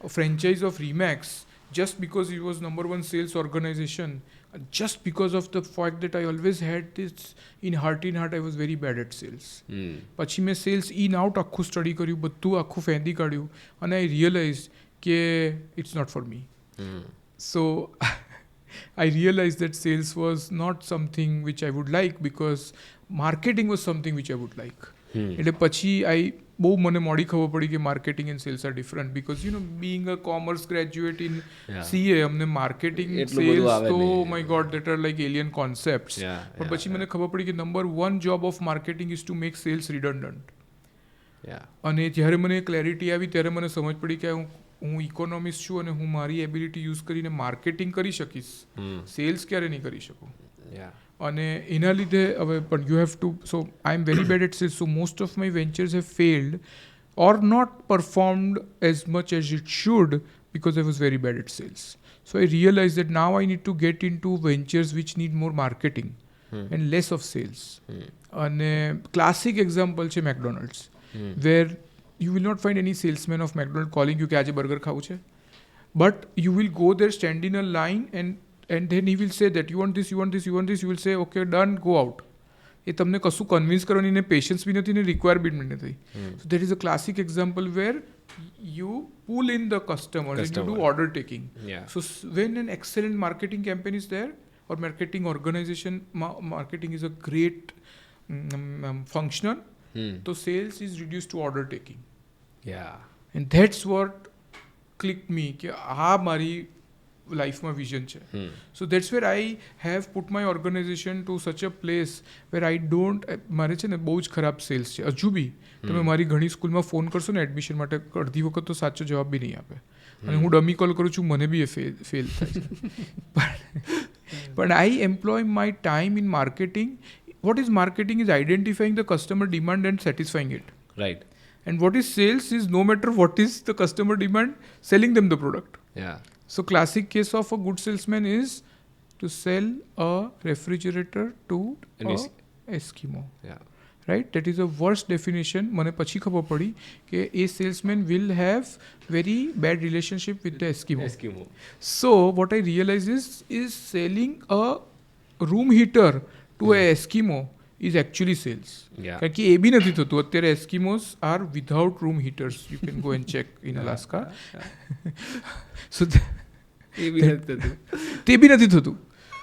a franchise of Remax, just because it was number 1 sales organization. Just because of the fact that I always had this in heart, I was very bad at sales. પછી મેં sales in out આખું study કર્યું, બધું આખું ફેંદી કાઢ્યું, અને I realise કે it's not for me. So I realized that sales was not something which I would like, because marketing was something which I would like. એટલે પછી બહુ મને મોડી ખબર પડી કે marketing and sales are different, because being a commerce graduate in CA, અમને marketing sales તો my god that are like alien concepts. પણ પછી મને ખબર પડી કે number 1 job of marketing is to make sales redundant. અને જ્યારે મને ક્લેરિટી આવી ત્યારે મને સમજ પડી કે હું ઇકોનોમિસ્ટ છું અને હું મારી એબિલિટી યુઝ કરીને માર્કેટિંગ કરી શકીશ, સેલ્સ ક્યારે નહીં કરી શકું. અને એના લીધે હવે પણ you have to so I am very bad at sales so most of my ventures have failed or not performed as much as it should because I was very bad at sales. So I realized that now I need to get into ventures which need more marketing and less of sales. And a classic example is McDonald's, where you will not find any salesman of McDonald's calling you कि आज burger खाऊ छे, but you will go there, stand in a line, and then he will say that you want this, you want this, you want this. You will say okay, done, go out. એ તમને કશું convince કરવાની ને patience બી નથી ને requirement નથી. So that is a classic example where you pull in the customer and you do order taking. So when an excellent marketing campaign is there or marketing organization, marketing is a great functional, so sales is reduced to order taking. And that's what clicked me કે આ મારી લાઈફમાં vision છે. So that's where I have put my organisation to such a place where I don't મારે છે ને બહુ જ ખરાબ સેલ્સ છે હજુ બી. તમે મારી ઘણી સ્કૂલમાં ફોન કરશો ને એડમિશન માટે અડધી વખત તો સાચો જવાબ બી નહીં આપે અને હું ડમી કોલ કરું છું મને બી એ ફેલ થાય છે. પણ I employ my time in marketing. What is marketing is identifying the customer demand and satisfying it. Right. And what is sales is no matter what is the customer demand, selling them the product. So classic case of a good salesman is to sell a refrigerator to an Eskimo. Right? That is the worst definition. મને પછી ખબર પડી કે a salesman will have very bad relationship with the Eskimo. So what I realize is selling a room heater to a Eskimo is actually sales. કારણ કે એ બી નથી થતું. અત્યારે Eskimos are without room heaters. You can go and check in Alaska. So તે બી નથી થતું.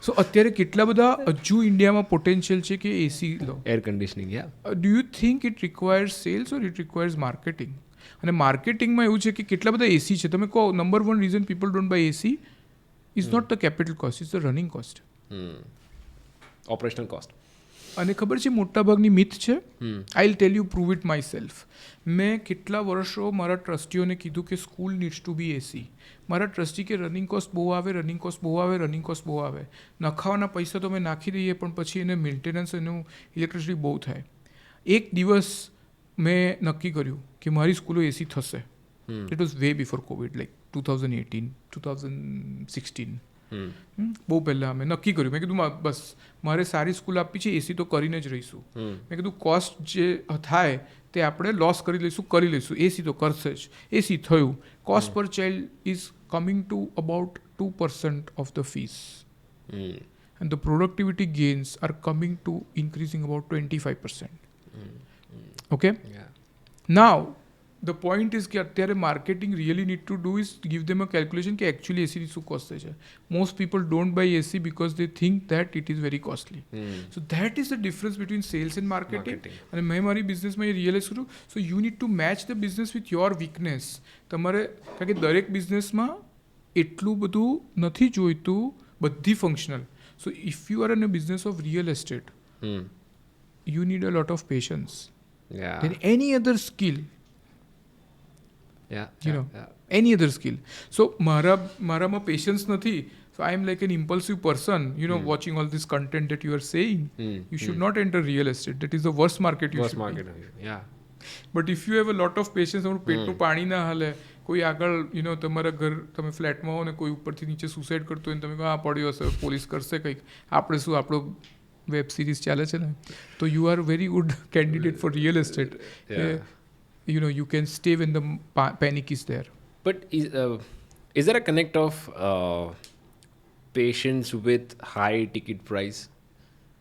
સો અત્યારે કેટલા બધા હજુ ઇન્ડિયામાં પોટેન્શિયલ છે કે એસી લો, air conditioning. Do you think it requires sales or it requires marketing? અને માર્કેટિંગમાં એવું છે કે કેટલા બધા એસી છે. તમે કહો number one reason people don't buy AC is not the capital cost, is the running cost, operational cost. અને ખબર છે મોટાભાગની મિથ છે. I will tell you prove it myself. મેં કેટલા વર્ષો મારા ટ્રસ્ટીઓને કીધું કે school needs to be AC. મારા ટ્રસ્ટી કે રનિંગ કોસ્ટ બહુ આવે, રનિંગ કોસ્ટ બહુ આવે, રનિંગ કોસ્ટ બહુ આવે. નખાવાના પૈસા તો અમે નાખી દઈએ પણ પછી એને મેન્ટેનન્સ એનું ઇલેક્ટ્રિસિટી બહુ થાય. એક દિવસ મેં નક્કી કર્યું કે મારી સ્કૂલો એસી થશે. It was way before Covid, like 2018, 2016. બહુ પહેલાં અમે નક્કી કર્યું. મેં કીધું બસ મારે સારી સ્કૂલ આપવી છે, એસી તો કરીને જ રહીશું. મેં કીધું કોસ્ટ જે થાય તે આપણે લોસ કરી લઈશું, એસી તો કરશે જ. એસી થયું. કોસ્ટ પર child is coming to about 2% of the fees and the productivity gains R coming to increasing about 25%. Okay, now the point is કે અત્યારે marketing really need to do is give them a calculation કે actually એસીની શું cost થાય છે. most people don't buy AC because they think that it is very costly. So that is the difference between sales and marketing. અને મેં મારી બિઝનેસમાં એ realise કર્યું. so you need to match the business with your weakness. તમારે કારણ કે દરેક બિઝનેસમાં એટલું બધું નથી જોઈતું, બધી functional. so if you are in a business of real estate, you need a lot of patience than any other skill. Any other skill. So મારામાં પેશન્સ નથી. So I am like an impulsive person, watching all this content that you are saying. You should not enter real estate. That is the worst market you should be. But if you have a lot of patience, તમારું પેટનું પાણી ના હાલે, કોઈ આગળ તમારા ઘર તમે ફ્લેટમાં હો ને કોઈ ઉપરથી નીચે સુસાઇડ કરતો હોય ને તમે કહો આ પડ્યો હશે, પોલીસ કરશે કંઈક, આપણે શું આપણો વેબ સિરીઝ ચાલે છે ને, તો you are very good candidate four real estate. You can stay when the panic is there. But is there a connect of patience with high ticket price?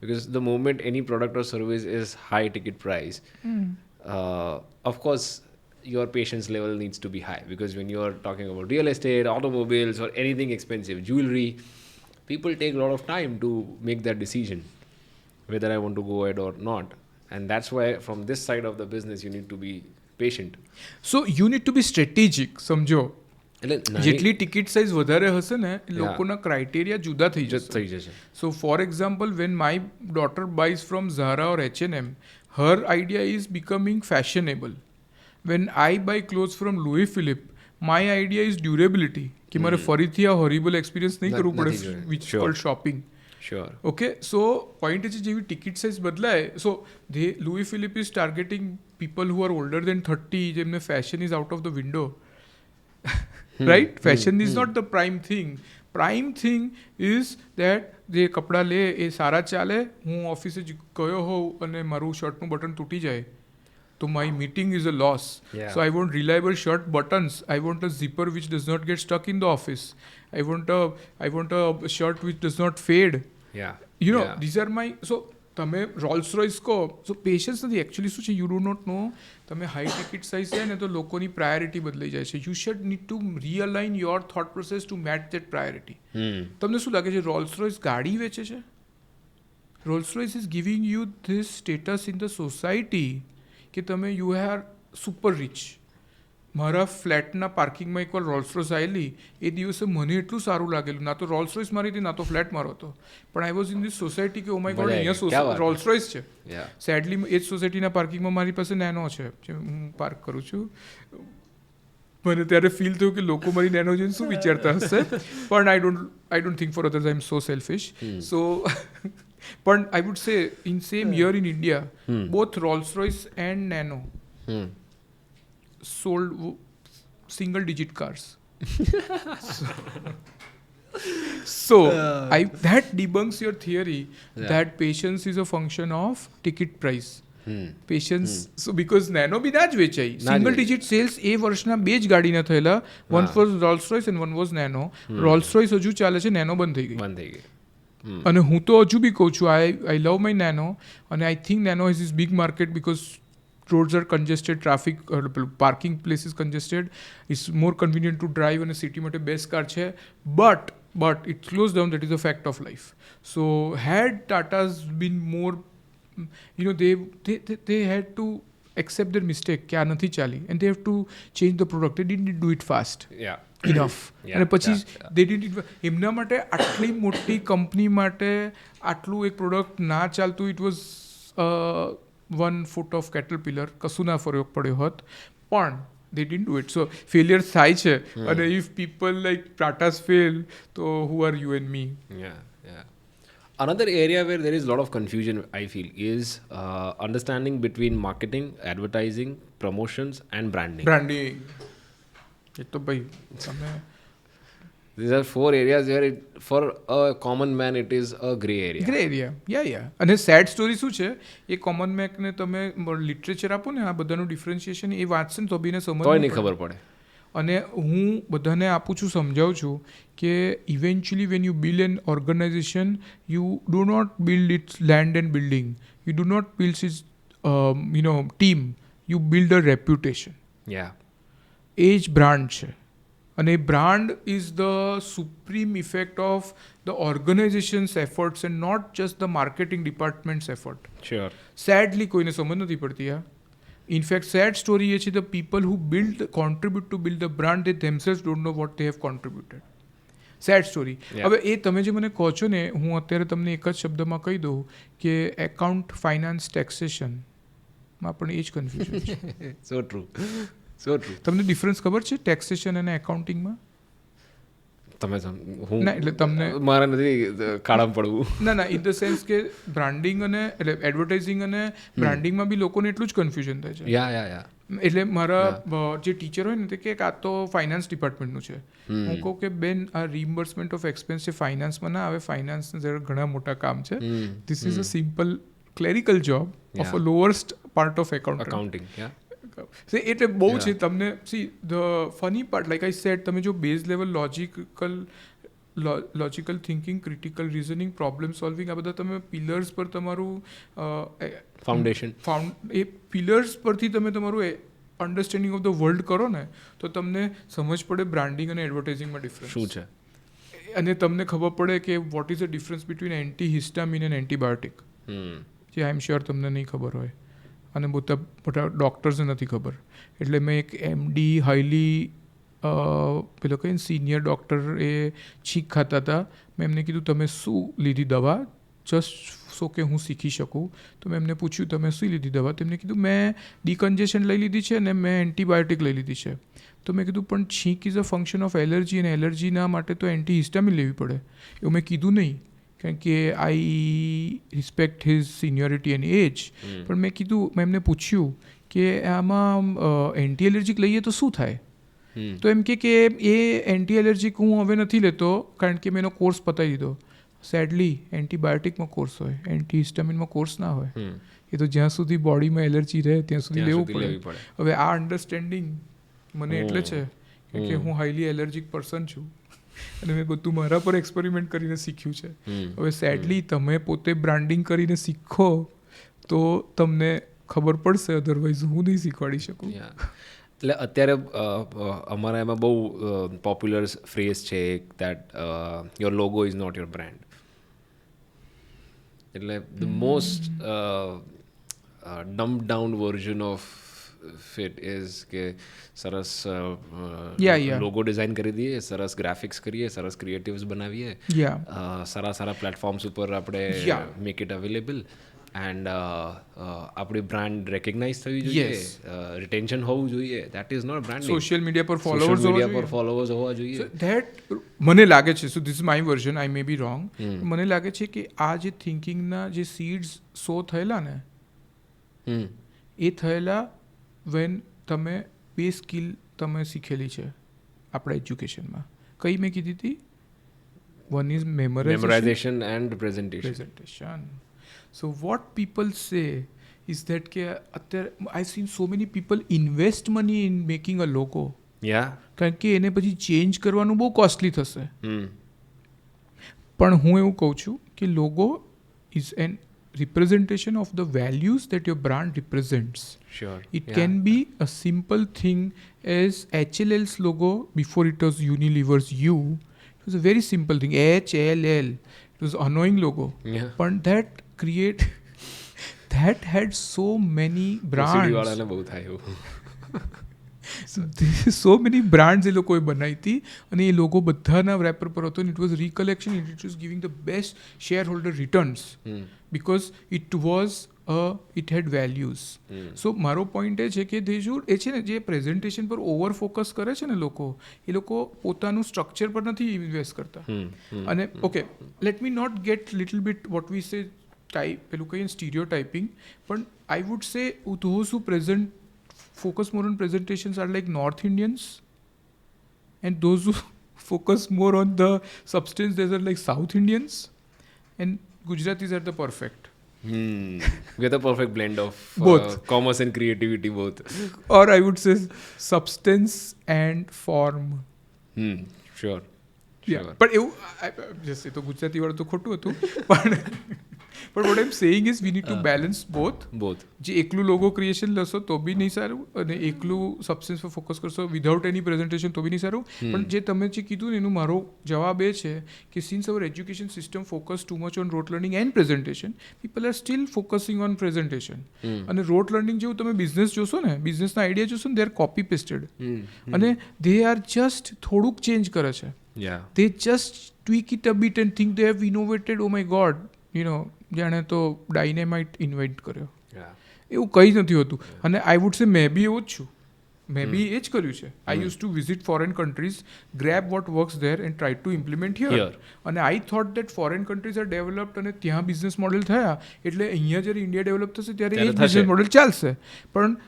Because the moment any product or service is high ticket price, of course your patience level needs to be high, because when you are talking about real estate, automobiles or anything expensive, jewelry, people take a lot of time to make that decision whether I want to go ahead or not. And that's why from this side of the business you need to be patient. So you need to be strategic. સમજો જેટલી ticket size વધારે હશે ને લોકોના criteria જુદા થઈ જશે. So for example when my daughter buys from Zara or H&M, her idea is becoming fashionable. When I buy clothes from Louis Philippe, my idea is durability. કે મારે ફરીથી આ હોરિબલ એક્સપિરિયન્સ નહીં કરવું પડે, which is called shopping. Sure. Okay so point છે જેવી ticket size બદલાય so Louis Philippe is targeting people who are older than 30 જેમને fashion is out of the window right fashion is not the prime thing is that જે કપડાં લે એ સારા ચાલે હું ઓફિસે ગયો હોઉં અને મારું શર્ટનું બટન તૂટી જાય તો my meeting is a loss so I want reliable shirt buttons I want a zipper which does not get stuck in the office I want a shirt which does not fade you know these are my so તમે Rolls Royce કહો સો patience નથી actually શું છે you do not નો તમે high ticket size છે ને તો લોકોની પ્રાયોરિટી બદલાઈ જાય છે you should need to realign your thought process to match that priority તમને શું લાગે છે રોલ્સ રોયસ ગાડી વેચે છે Rolls Royce is giving you this status in the society કે તમે યુ આર સુપર રીચ મારા ફ્લેટના પાર્કિંગમાં એકવાર રોલ્સ રોયસ આવેલી એ દિવસે મને એટલું સારું લાગેલું ના તો રોલ્સ રોયસ મારી હતી ના તો ફ્લેટ મારો હતો પણ I was in this society કે ઓ માય ગોડ અહીંયા રોલ્સ રોયસ છે સેડલી એ જ સોસાયટીના પાર્કિંગમાં મારી પાસે નેનો છે જે હું પાર્ક કરું છું મને ત્યારે ફીલ થયું કે લોકો મારી નેનો જોઈને શું વિચારતા હશે પણ I don't think for others I am so selfish so પણ I would say in same year in India both Rolls Royce and Nano sold single digit cars so that debunks your theory that patience is a function of ticket price patience so because nano bhi na જ વેચાઈ single digit sales એ વર્ષના બે જ ગાડીના થયેલા one was Rolls Royce and one was Nano Rolls Royce હજુ ચાલે છે Nano બંધ થઈ ગઈ અને હું તો હજુ બી કહું છું I love my Nano અને I think Nano has this big market because roads are congested, traffic parking places congested, it's more convenient to drive and a city માટે best car છે but it slows down, that is a fact of life. So had Tata's been more you know they had to accept their mistake કે આ નથી ચાલી and they have to change the product. They didn't do it fast enough અને પછી they didn't એમના માટે આટલી મોટી કંપની માટે આટલું એક પ્રોડક્ટ ના ચાલતું it was 1 foot of caterpillar કશું ના ફરક પડ્યો હોત પણ they didn't do it so failure થાય છે અને if people like Tatas fail તો who are you and me Another area where there is a lot of confusion I feel is understanding between marketing, advertising, promotions and branding એ તો ભાઈ તમે These are 4 areas where for a common man it is a grey area. Yeah. અને sad story શું છે એ common મેનને તમે literature આપો ને આ બધાનું ડિફરન્શિએશન એ વાંચશે ને તો બીને સમજ તોય નહીં ખબર પડે અને હું બધાને આપું છું સમજાવું છું કે eventually when you build an organisation you do not build its land and building you do not build its team you build a reputation એ જ બ્રાન્ડ છે અને brand is the supreme effect of the organisations efforts and not just the marketing departments effort sadly કોઈને સમજ નથી પડતી આ in fact sad story એ છે the people who contribute to build the brand they themselves don't know what they have contributed sad story હવે એ તમે જે મને કહો છો ને હું અત્યારે તમને એક જ શબ્દમાં કહી દઉં કે એકાઉન્ટ ફાઇનાન્સ ટેક્સેશનમાં પણ એ જ કન્ફ્યુઝન છે સો ટ્રુ તમને ડિફરન્સ ખબર છે ટેક્સેશન અને એકાઉન્ટિંગમાં તમે ના એટલે તમને મારા નથી કાળામાં પડવું ના ઇન ધ સેન્સ કે બ્રાન્ડિંગ અને એટલે એડવર્ટાઇઝિંગ અને બ્રાન્ડિંગમાં બી લોકોને એટલું જ કન્ફ્યુઝન થાય છે યા એટલે મારા જે ટીચર હોય ને તે કે આ તો ફાઇનાન્સ ડિપાર્ટમેન્ટનું છે હું કહું કે બેન આ રિમ્બર્સમેન્ટ ઓફ એક્સપેન્સ છે ફાઇનાન્સમાં ના આવે ફાઇનાન્સના જરા ઘણા મોટા કામ છે this is a simple clerical job of a lowest part of accounting એટલે બહુ છે તમને see the funny part like I said તમે જો base level logical thinking critical reasoning problem solving આ બધા તમે પિલર્સ પર તમારું ફાઉન્ડેશન એ પિલર્સ પરથી તમે તમારું અન્ડરસ્ટેન્ડિંગ ઓફ ધ વર્લ્ડ કરો ને તો તમને સમજ પડે બ્રાન્ડિંગ અને એડવર્ટાઇઝિંગમાં ડિફરન્સ શું છે અને તમને ખબર પડે કે what is the difference between anti histamine and antibiotic જે આઈ એમ શ્યોર તમને નહીં ખબર હોય અને મોટા ડૉક્ટર્સને નથી ખબર એટલે મેં એક MD હાઈલી પેલો કહીને સિનિયર ડૉક્ટર એ છીંક ખાતા હતા મેં એમને કીધું તમે શું લીધી દવા જસ્ટ સો કે હું શીખી શકું તો મેં એમને પૂછ્યું તમે શું લીધી દવા તેમને કીધું મેં ડિકન્જેશન લઈ લીધી છે અને મેં એન્ટીબાયોટિક લઈ લીધી છે તો મેં કીધું પણ છીંક is a function of allergy અને એલર્જીના માટે તો એન્ટી હિસ્ટામિન લેવી પડે એવું મેં કીધું નહીં કારણ કે I respect his seniority and age. પણ મેં એમને પૂછ્યું કે આમાં એન્ટી એલર્જીક લઈએ તો શું થાય? તો એમ કે એ એન્ટી એલર્જીક હું હવે નથી લેતો કારણ કે મેં એનો કોર્સ પતાવી દીધો. સેડલી એન્ટીબાયોટિકમાં કોર્સ હોય, એન્ટી હિસ્ટામિનમાં કોર્સ ના હોય. એ તો જ્યાં સુધી બોડીમાં એલર્જી રહે ત્યાં સુધી લેવું પડે. હવે આ અન્ડરસ્ટેન્ડિંગ મને એટલે છે કે હું હાઈલી એલર્જીક પર્સન છું અને મેં બધું મારા પર એક્સપેરિમેન્ટ કરીને શીખ્યું છે. હવે સેડલી તમે પોતે બ્રાન્ડિંગ કરીને શીખો તો તમને ખબર પડશે, અધરવાઇઝ હું નહીં શીખવાડી શકું. એટલે અત્યારે અમારા એમાં બહુ પોપ્યુલર ફ્રેઝ છે that your logo is not your brand. એટલે the most dumb down version of fit is કે સરસ લોગો ડિઝાઇન કરી દઈએ, સરસ ગ્રાફિક્સ કરીએ, સરસ ક્રિએટિવ્સ બનાવીએ, સારા પ્લેટફોર્મ્સ ઉપર આપણે મેક ઇટ અવેલેબલ એન્ડ આપણી બ્રાન્ડ રેકગ્નાઇઝ થવી જોઈએ, રિટેન્શન હોવું જોઈએ. That is not branding. Social media પર ફોલોવર્સ હોવા જોઈએ. ધેટ મને લાગે છે, so this is my version, I may be wrong. મને લાગે છે કે આ જે થિંકિંગના જે સીડ્સ સો થયેલા ને એ થયેલા વેન તમે બે સ્કિલ તમે શીખેલી છે આપણા એજ્યુકેશનમાં. કઈ મેં કીધી હતી? One is memorisation and presentation. So what people say is that I've seen so many people invest money in making a logo. કારણ કે એને પછી ચેન્જ કરવાનું બહુ કોસ્ટલી થશે. પણ હું એવું કહું છું કે logo is an representation of the values that your brand represents. Sure. It can be a simple thing as HLL's logo before it was Unilever's U. It was a very simple thing, HLL. It was annoying logo. But that had so many brands. So many brands એ લોકોએ બનાવી હતી અને એ logo બધાના wrapper પર હતો. It was recollection, it was giving the best shareholder returns because it had values. So મારો point એ છે કે એ છે ને જે પ્રેઝન્ટેશન પર ઓવર ફોકસ કરે છે ને એ લોકો પોતાનું સ્ટ્રક્ચર પર નથી ઇન્વેસ્ટ કરતા. અને okay, let me not get little bit what we say પેલું કહીએ સ્ટીરિયોટાઇપિંગ, પણ I would say those who focus more on presentations are like North Indians, and those who focus more on the substance, those are like South Indians, and Gujaratis are the perfect. We are the perfect blend of both commerce and creativity, both. Or I would say substance and form. Sure. But just તો ગુજરાતી વાળું તો ખોટું હતું. But what I'm saying is we need to balance both. જે એકલું logo creation લેશો તો બી નહીં સારું અને એકલું સબસ્ટન્સ પર ફોકસ કરશો વિધાઉટ એની પ્રેઝન્ટેશન તો બી નહીં સારું. પણ જે તમે જે કીધું ને એનું મારો જવાબ એ છે કે since our education system focus too much on rote learning and presentation, people are still focusing on presentation. અને રોટ લર્નિંગ જેવું તમે બિઝનેસ જોશો ને, બિઝનેસના આઈડિયા જોશો ને, દે આર કોપી પેસ્ટેડ અને દે આર જસ્ટ થોડુંક ચેન્જ કરે છે. They just tweak it a bit and think they have innovated. Oh my God, જાણે તો ડાયનેમાઇટ ઇન્વેન્ટ કર્યો. એવું કંઈ જ નથી હોતું. અને આઈ વુડ સે મેં બી એવું જ છું, મેં બી એ જ કર્યું છે. I use to visit foreign countries, grab what works there and try to implement here. અને I thought that foreign countries are developed અને ત્યાં બિઝનેસ મોડેલ થયા એટલે અહીંયા જ્યારે ઇન્ડિયા ડેવલપ થશે ત્યારે એ જ બિઝનેસ મોડેલ ચાલશે. પણ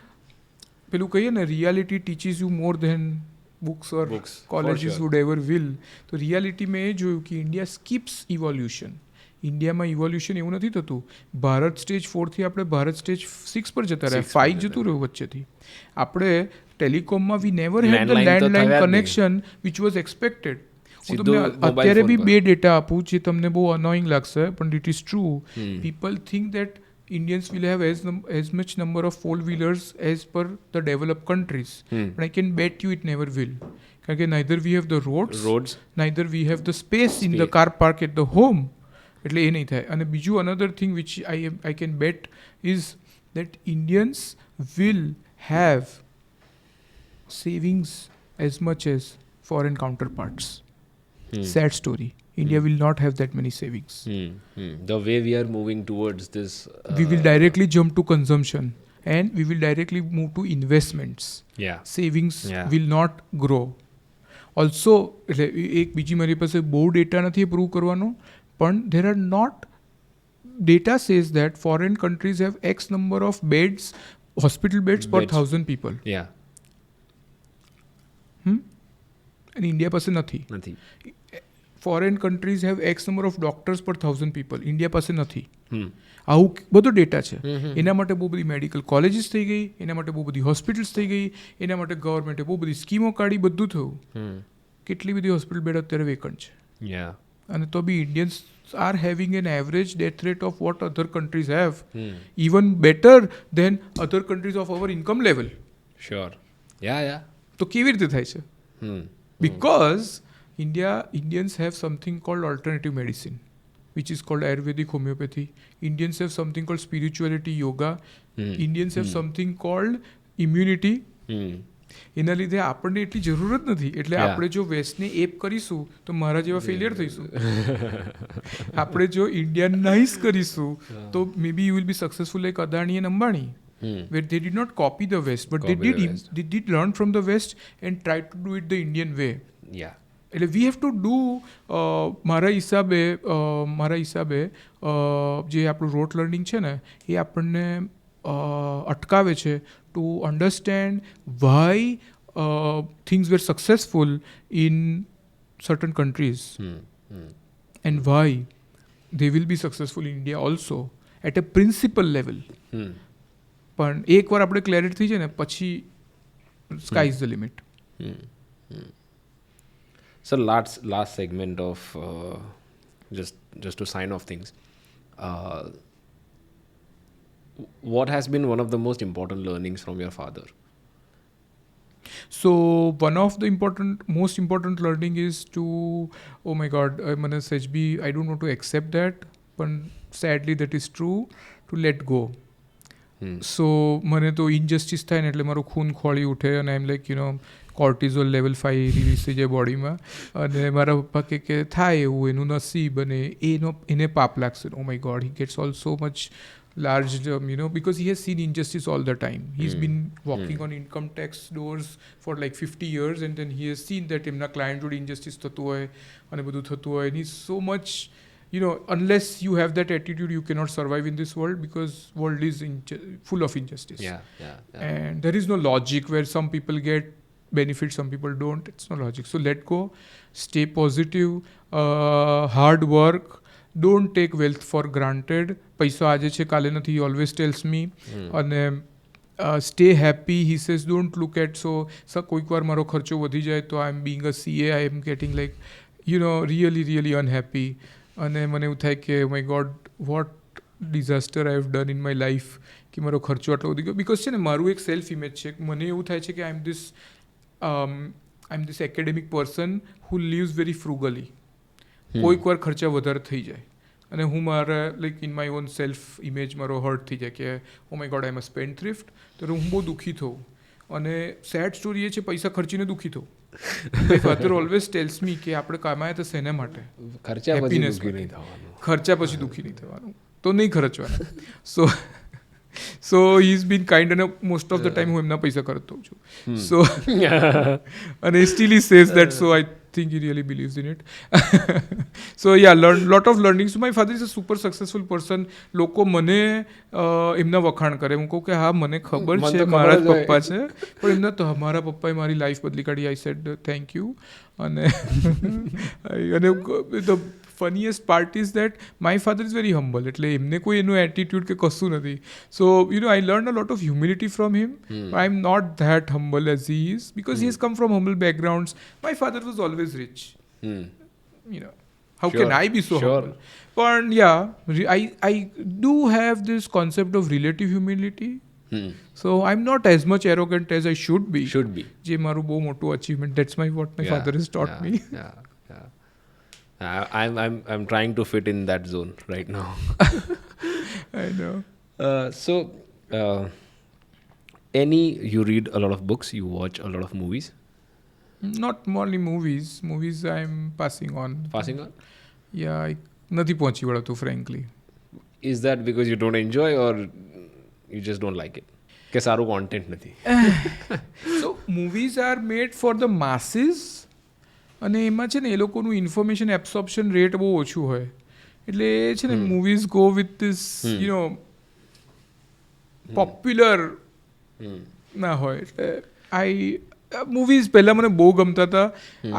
પેલું કહીએ ને, reality teaches you more than books or colleges would ever will. તો રિયાલિટીમાં એ જોયું કે ઇન્ડિયા સ્કીપ્સ ઇવોલ્યુશન. ઇન્ડિયામાં ઇવોલ્યુશન એવું નથી થતું. ભારત સ્ટેજ 4થી આપણે ભારત સ્ટેજ 6 પર જતા રહ્યા, 5 જતું રહ્યું વચ્ચેથી. આપણે ટેલિકોમમાં we never had the landline connection which was expected. હું તમને અત્યારે બી 2 ડેટા આપું જે તમને બહુ અનોઈંગ લાગશે પણ it is true. People think that Indians will have as much number of four-wheelers as per the developed countries. But I can bet you it never will. Because neither we have the roads, neither we have the space in the car park at the home. એટલે એ નહીં થાય. અને બીજું another thing which I can bet is that Indians will have savings as much as foreign counterparts. Sad story. India will not have that many savings. The way we are moving towards this, we will directly jump to consumption and we will directly move to investments. Savings will not grow. Also, એક બીજી મારી પાસે બહુ data નથી prove કરવાનો, પણ there are not, data says that foreign countries have X number of beds, hospital beds per 1,000 people. Yeah. And India પાસે નથી. Foreign countries have X number of doctors per 1,000 people. India પાસે નથી. આવું બધો data છે. એના માટે બહુ બધી મેડિકલ કોલેજીસ થઈ ગઈ, એના માટે બહુ બધી હોસ્પિટલ્સ થઈ ગઈ, એના માટે ગવર્મેન્ટે બહુ બધી સ્કીમો કાઢી, બધું થયું. કેટલી બધી હોસ્પિટલ બેડ અત્યારે વેકન્ટ છે. અને તો બી Indians are having an average death rate of what other countries have, even better than other countries of our income level. Sure. Yeah. તો કેવી રીતે થાય છે? Because Indians have something called alternative medicine, which is called Ayurvedic homeopathy. Indians have something called spirituality, yoga. Indians have something called immunity. એના લીધે આપણને એટલી જરૂરત નથી. એટલે આપણે જો વેસ્ટને એપ કરીશું તો મારા જેવા ફેલિયર થઈશું. આપણે જો ઇન્ડિયનાઇઝ કરીશું તો may be you will be successful like Adani and Ambani, where they did not copy the West, but they did learn from the West and try to do it the Indian way. એટલે we have to do, મારા હિસાબે જે આપણું રોટ learning છે ને એ આપણને અટકાવે છે to understand why things were successful in certain countries and why they will be successful in India also at a principle level. પણ એકવાર આપણે ક્લેરિટી થઈ જાય ને પછી sky is the limit. So last segment of just to sign off things. What has been one of the most important learnings from your father? So one of the most important learning is to, oh my God, મને સહેજ બી I don't want to accept that, but sadly that is true, to let go. So મને તો injustice થાય ને એટલે મારું ખૂન ખોળી ઉઠે અને I am like cortisol level 5 release થઈ જાય બોડીમાં અને મારા પપ્પા કે થાય એવું, એનું નસીબ અને એને પાપ લાગશે. Oh my God, he gets all so much large, because he has seen injustice all the time. He's been walking on income tax doors for like 50 years and then he has seen that એમના client જોડે injustice થતું હોય અને બધું થતું હોય. And he's so much, unless you have that attitude, you cannot survive in this world, because world is full of injustice. And there is no logic where some people get benefits, some people don't. It's no logic. So let go, stay positive, hard work. Don't take wealth for granted. પૈસો આજે છે કાલે નથી, he always tells me. અને stay happy. He says don't look at, so કોઈક વાર મારો ખર્ચો વધી જાય તો I am being a CA, I am getting like really unhappy. અને મને એવું થાય કે oh my God, what disaster I have done in my life કે મારો ખર્ચો આટલો વધી ગયો. બીકોઝ છે ને મારું એક સેલ્ફ ઇમેજ છે, મને એવું થાય છે કે I am this academic person who lives very frugally. કોઈક વાર ખર્ચા વધારે થઈ જાય અને હું મારા like in my own self image મારો હર્ટ થઈ જાય કે oh my God I am અ સ્પેન્ડથ્રિફ્ટ. તો હું બહુ દુઃખી થઉં અને સેડ સ્ટોરી એ છે પૈસા ખર્ચીને દુઃખી થઉં. માય ફાધર ઓલવેઝ ટેલ્સ મી કે આપણે કમાયા તો શેના માટે? હેપીનેસ માટે. ખર્ચા પછી દુઃખી નહીં થવાનું, તો નહીં ખર્ચવાના. So he's been kind, and most of the time હું એમના પૈસા ખર્ચતો છું. So and still he says that, so I think he really believes in it. So yeah, lot of learnings. So my father is a super successful person. લોકો મને એમના વખાણ કરે. હું કહું કે હા મને ખબર છે મારા જ પપ્પા છે, પણ એમના તો મારા પપ્પાએ મારી લાઈફ બદલી કાઢી. I said thank you. અને the funniest part is that my father is very humble. એટલે એમને કોઈ એનું એટીટ્યુડ કે કશું નથી. So I learned a lot of humility from him. I'm not that humble as he is, because he has come from humble backgrounds. My father was always rich. How can I be so humble? But yeah, I do have this concept of relative humility. So I'm not as much arrogant as I should be. જે મારું બહુ મોટું achievement. That's what my father has taught me. I'm trying to fit in that zone right now. I know. So you read a lot of books, you watch a lot of movies? Not only movies I'm passing on. Yeah, નથી પહોંચી વળતું frankly. Is that because you don't enjoy or you just don't like it? કે સારું content નથી? So movies are made for the masses અને એમાં છે ને એ લોકોનું ઇન્ફોર્મેશન એબ્સોર્પ્શન રેટ બહુ ઓછું હોય. એટલે એ છે ને movies go with this you know popular ના હોય એટલે મૂવીઝ પહેલા મને બહુ ગમતા હતા.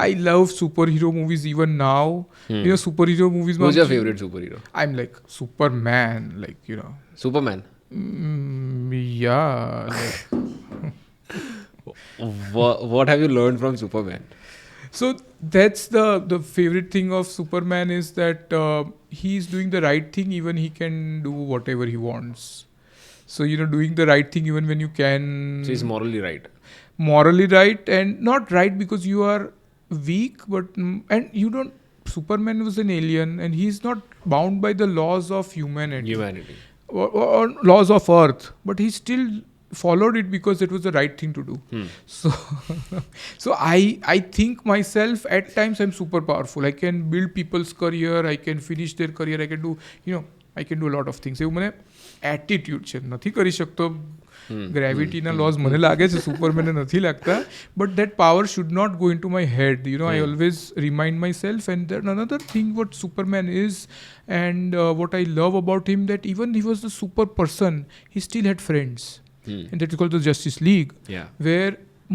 I love superhero movies even now. You know superhero મૂવીઝમાં Who's your favorite superhero? I am like Superman like you know Superman. Yeah What have you learned from Superman? so that's the favorite thing of Superman is that he's doing the right thing even he can do whatever he wants. So you know doing the right thing even when you can. So he's morally right. Morally right and not right because you are weak but and you don't Superman was an alien and he's not bound by the laws of humanity or laws of earth but he still followed it because it was the right thing to do. So I think myself at times I'm super powerful. I can build people's career, I can finish their career, I can do you know I can do a lot of things. એવું મને attitude છે, નથી કરી શકતો. ગ્રેવિટીના lose મને લાગે છે, સુપરમેનને નથી લાગતા. But that power should not go into my head. You know I always remind myself and that another thing what Superman is and what I love about him that even he was the super person he still had friends and that is called the justice league where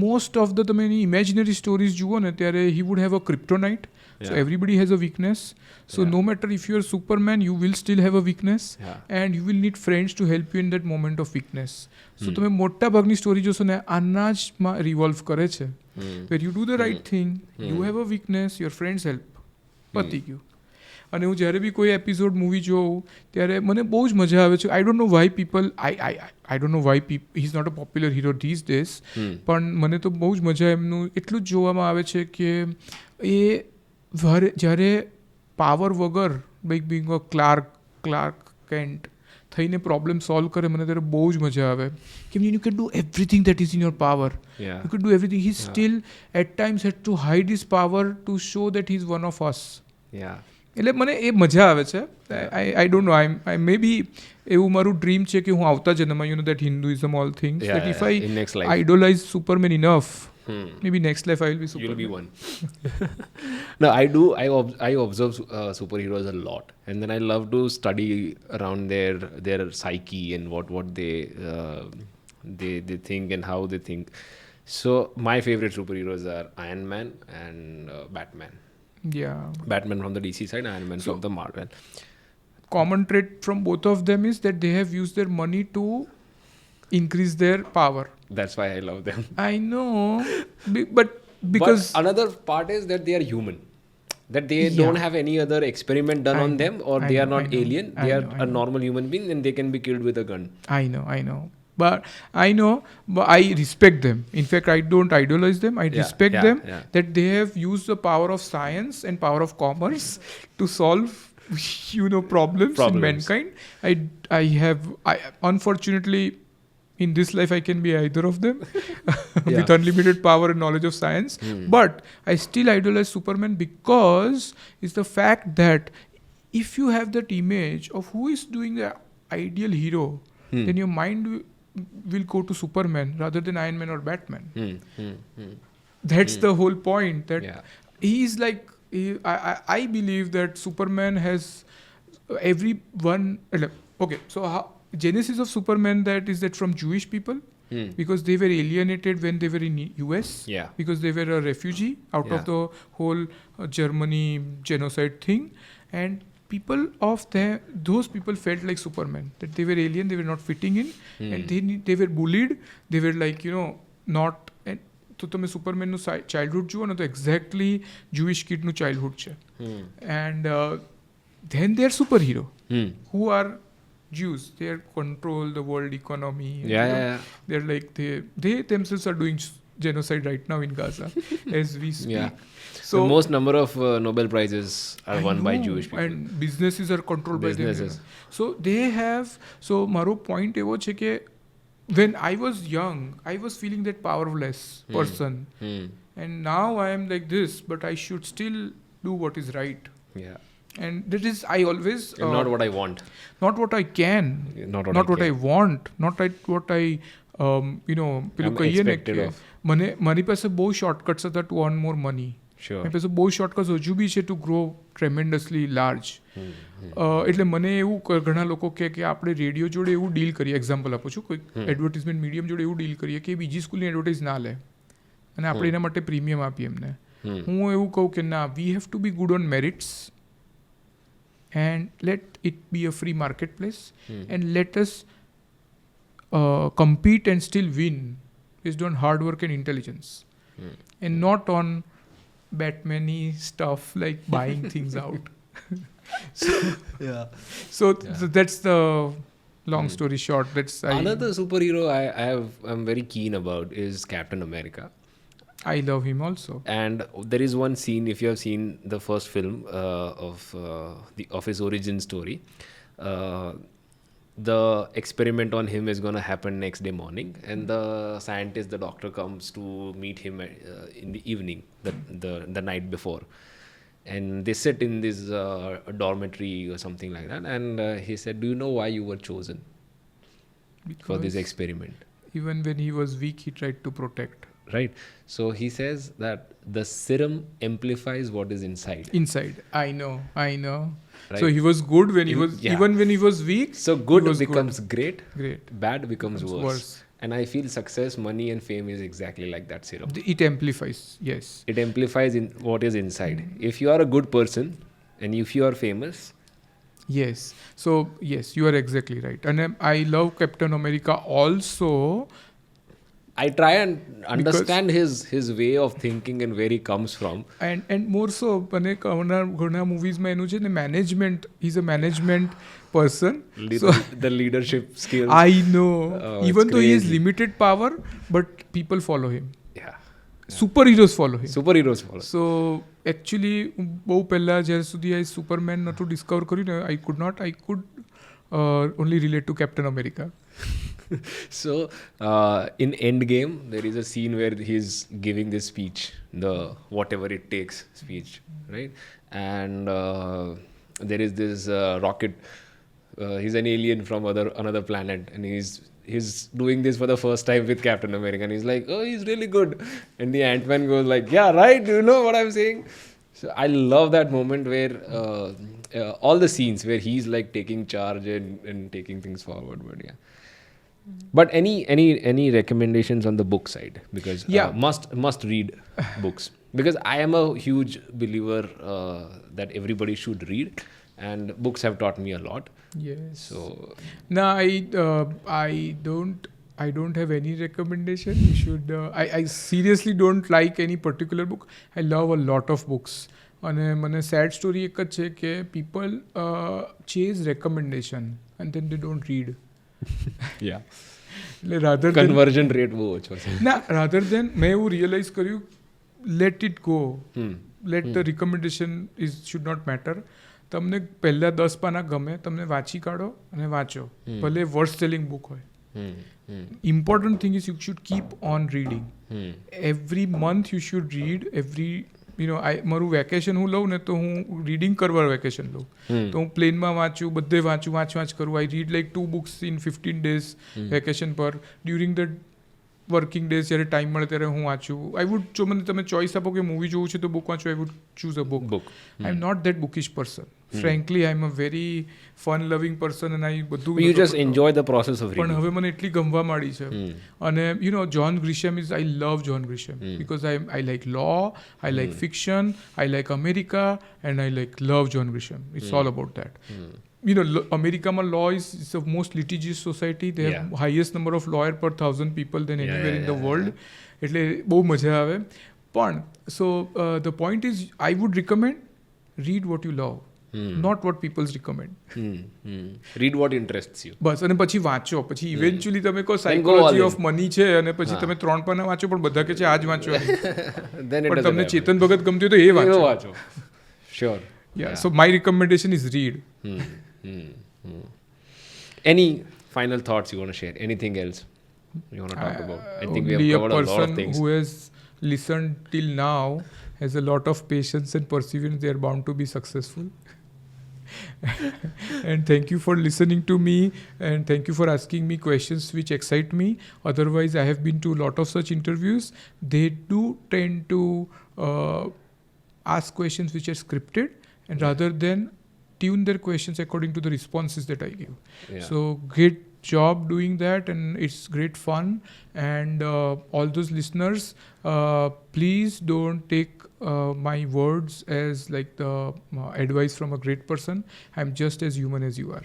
most of the તમે એની imaginary stories જુઓ ને ત્યારે he would have a kryptonite. So everybody has a weakness. So no matter if you are Superman, you will still have a weakness, and you will need friends to help you in that moment of weakness. So તમે મોટા ભાગની story જોશો ને આના જ માં revolve કરે છે. Where you do the right thing, you have a weakness, your friends help. પતી ગયું. અને હું જ્યારે બી કોઈ એપિસોડ મૂવી જોઉં ત્યારે મને બહુ જ મજા આવે છે. I don't know why people I don't know why he is not a popular hero these days પણ મને તો બહુ જ મજા એમનું એટલું જ જોવામાં આવે છે કે એ જ્યારે પાવર વગર like being a Clark Kent થઈને પ્રોબ્લેમ સોલ્વ કરે મને ત્યારે બહુ જ મજા આવે કે you can do everything that is in your power. You can do everything. He still at times had to hide his power to show that he is one of us. એટલે મને એ મજા આવે છે. I don't no I may બી એવું મારું dream છે કે હું આવતા જન્મમાં you know that Hinduism all things that if I idolise Superman enough maybe next life I will be Superman. You'll be one. No, I do. I observe superheroes a lot, and then I love to study around their psyche and what they think and how they think. So my favorite superheroes are Iron Man and Batman. Yeah. Batman from the DC side, Iron Man from the Marvel. Common trait from both of them is that they have used their money to increase their power. That's why I love them. I know, but because another part is that they are human. That they don't have any other experiment done on them, or they are not alien. They are a normal human being, and they can be killed with a gun. I know. But I respect them. In fact, I don't idolize them. I respect them that they have used the power of science and power of commerce to solve problems in mankind. I unfortunately in this life I can be either of them with unlimited power and knowledge of science. But I still idolize Superman because it's the fact that if you have that image of who is doing the ideal hero, then your mind will go to Superman rather than Iron Man or Batman. That's the whole point. That he is like I believe that Superman has everyone. Okay, so how genesis of Superman that from Jewish people because they were alienated when they were in US because they were a refugee out of the whole Germany genocide thing, and people of those people felt like Superman, that they were alien, they were not fitting in, and they were bullied, they were like not. તો તમે સુપરમેનનું childhood જુઓ ને તો exactly Jewish કિડનું childhood છે. And then they are super hero who are Jews. They control the world economy. They're like they themselves are doing genocide right now in Gaza as we speak. So the most number of Nobel prizes are won by Jewish people. And businesses are controlled by them. So they have. So maro point evo che ke when I was young, I was feeling that powerless person, and now I am like this, but I should still do what is right. And that is I always not what I want, not what I can, not what I want, not what I પેલું કહીએ ને કે મારી પાસે બહુ shortcuts હતા to earn more money. Sure. એની પાસે બહુ શોર્ટકટ્સ હજુ બી છે ટુ ગ્રો ટ્રેમેન્ડસલી લાર્જ. એટલે મને એવું ઘણા લોકો કહે કે આપણે રેડિયો જોડે એવું ડીલ કરીએ, એક્ઝામ્પલ આપું છું, કોઈ એડવર્ટિઝમેન્ટ મીડિયમ જોડે એવું ડીલ કરીએ કે બીજી સ્કૂલની એડવર્ટાઇઝ ના લે અને આપણે એના માટે પ્રીમિયમ આપીએ એમને. હું એવું કહું કે ના, વી have to B good on merits and let it be a free marketplace and let us compete and still win based on hard work and intelligence and not on Batman-y stuff like buying things out. So that's the long story short. Another superhero I'm very keen about is Captain America. I love him also. And there is one scene, if you have seen the first film of his origin story, the experiment on him is going to happen next day morning, and the doctor comes to meet him in the evening, the night before, and they sit in this dormitory or something like that, and he said, do you know why you were chosen for this experiment? Even when he was weak, he tried to protect. Right. So he says that the serum amplifies what is inside. I know. Right? So he was good when he was, even when he was weak. So good becomes great. Bad becomes worse. And I feel success, money and fame is exactly like that serum. It amplifies, yes. It amplifies in what is inside. If you are a good person and if you are famous. Yes. So yes, you are exactly right. And I love Captain America also. I try and understand his way of thinking and where he comes from. And more so, મને ઘણા મૂવીઝમાં એનું છે ને management, he is a management person. The leadership skills. I know. Even though he has limited power, but people follow him. Yeah. Superheroes follow him. So actually બહુ પહેલા જ્યાં સુધી આ સુપરમેન નહોતું ડિસ્કવર કર્યું ને, I could only relate to Captain America. So in Endgame there is a scene where he's giving this speech, the whatever it takes speech, right? And there is this rocket, he's an alien from another planet, and he's doing this for the first time with Captain America, and he's like, oh, he's really good, and the Ant-Man goes like, yeah, right, do you know what I'm saying? So I love that moment where all the scenes where he's like taking charge and taking things forward. But yeah. But any recommendations on the book side? Because must read books. Because I am a huge believer that everybody should read, and books have taught me a lot. Yes. So no, I don't have any recommendation. You should. I seriously don't like any particular book. I love a lot of books. અને મને sad story એક જ છે કે people chase recommendation and then they don't read. Yeah. Rather conversion rate બહુ ઓછો છે. Rather than મેં એવું રિયલાઇઝ કર્યું, let it go. Let the recommendation should not matter. તમને પહેલા 10 પાના ગમે, તમને વાંચી કાઢો અને વાંચો, ભલે વર્સ્ટ સેલિંગ બુક હોય. Important thing is you should keep on reading. Every month you should read. મારું વેકેશન હું લઉં ને તો હું રીડિંગ કરવા વેકેશન લઉં, તો હું પ્લેનમાં વાંચું, બધે વાંચ કરું. આઈ read like 2 books in 15 days vacation પર. ડ્યુરિંગ ધ વર્કિંગ ડેઝ જ્યારે ટાઈમ મળે ત્યારે હું વાંચું. આઈ વુડ, જો મને તમે ચોઈસ આપો કે મૂવી જોવું છે તો બુક વાંચો, I would choose a book. I am not that bookish person. Frankly, I am a very fun-loving person and I બધું. You just enjoy the process of reading. પણ હવે મને એટલી ગમવા માંડી છે. અને John Grisham I love John Grisham because I like law, I like fiction, I like America, and I love John Grisham. It's all about that. અમેરિકામાં law is the most litigious society. They have highest number of lawyer per 1,000 people than anywhere in the world. એટલે બહુ મજા આવે. પણ so the point is, I would recommend read what you love. Not what people recommend. Read what interests you. બસ, અને પછી વાંચો. પછી eventually તમે કહો સાયકોલોજી ઓફ મની છે અને પછી તમે 3 પાના વાંચો, પણ બધા કહે છે આ જ વાંચો. પણ તમને ચેતન ભગત ગમતી હોય તો એ વાંચો. Sure. Yeah. So my recommendation is read. Any final thoughts you want to share? Anything else you want to talk about? I think we have covered a lot of things. Who has listened till now has a lot of patience and perseverance. They are bound to be successful. And thank you for listening to me, and thank you for asking me questions which excite me. Otherwise, I have been to a lot of such interviews. They do tend to ask questions which are scripted, and rather than tune their questions according to the responses that I give. Yeah. So great job doing that, and it's great fun. And all those listeners, please don't take my words as like the advice from a great person. I'm just as human as you are.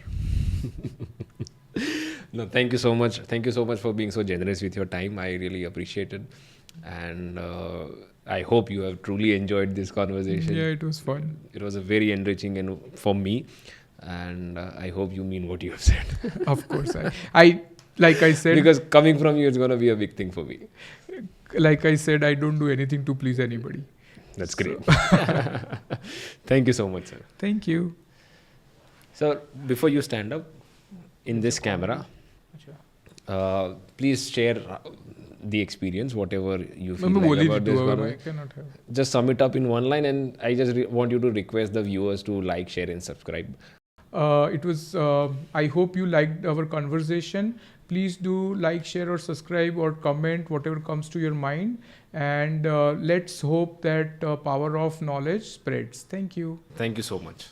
No, thank you so much. Thank you so much for being so generous with your time. I really appreciate it. And I hope you have truly enjoyed this conversation. Yeah, it was fun. It was a very enriching and for me. And I hope you mean what you have said. Of course, I like I said, because coming from you, it's going to be a big thing for me. like I said, I don't do anything to please anybody. That's great. Thank you so much, sir. Thank you. So before you stand up in this camera, please share the experience, whatever you feel like about this conversation. Just sum it up in one line, and I just want you to request the viewers to like, share and subscribe. It was, I hope you liked our conversation. Please do like, share or subscribe or comment, whatever comes to your mind. And let's hope that power of knowledge spreads. Thank you. Thank you so much.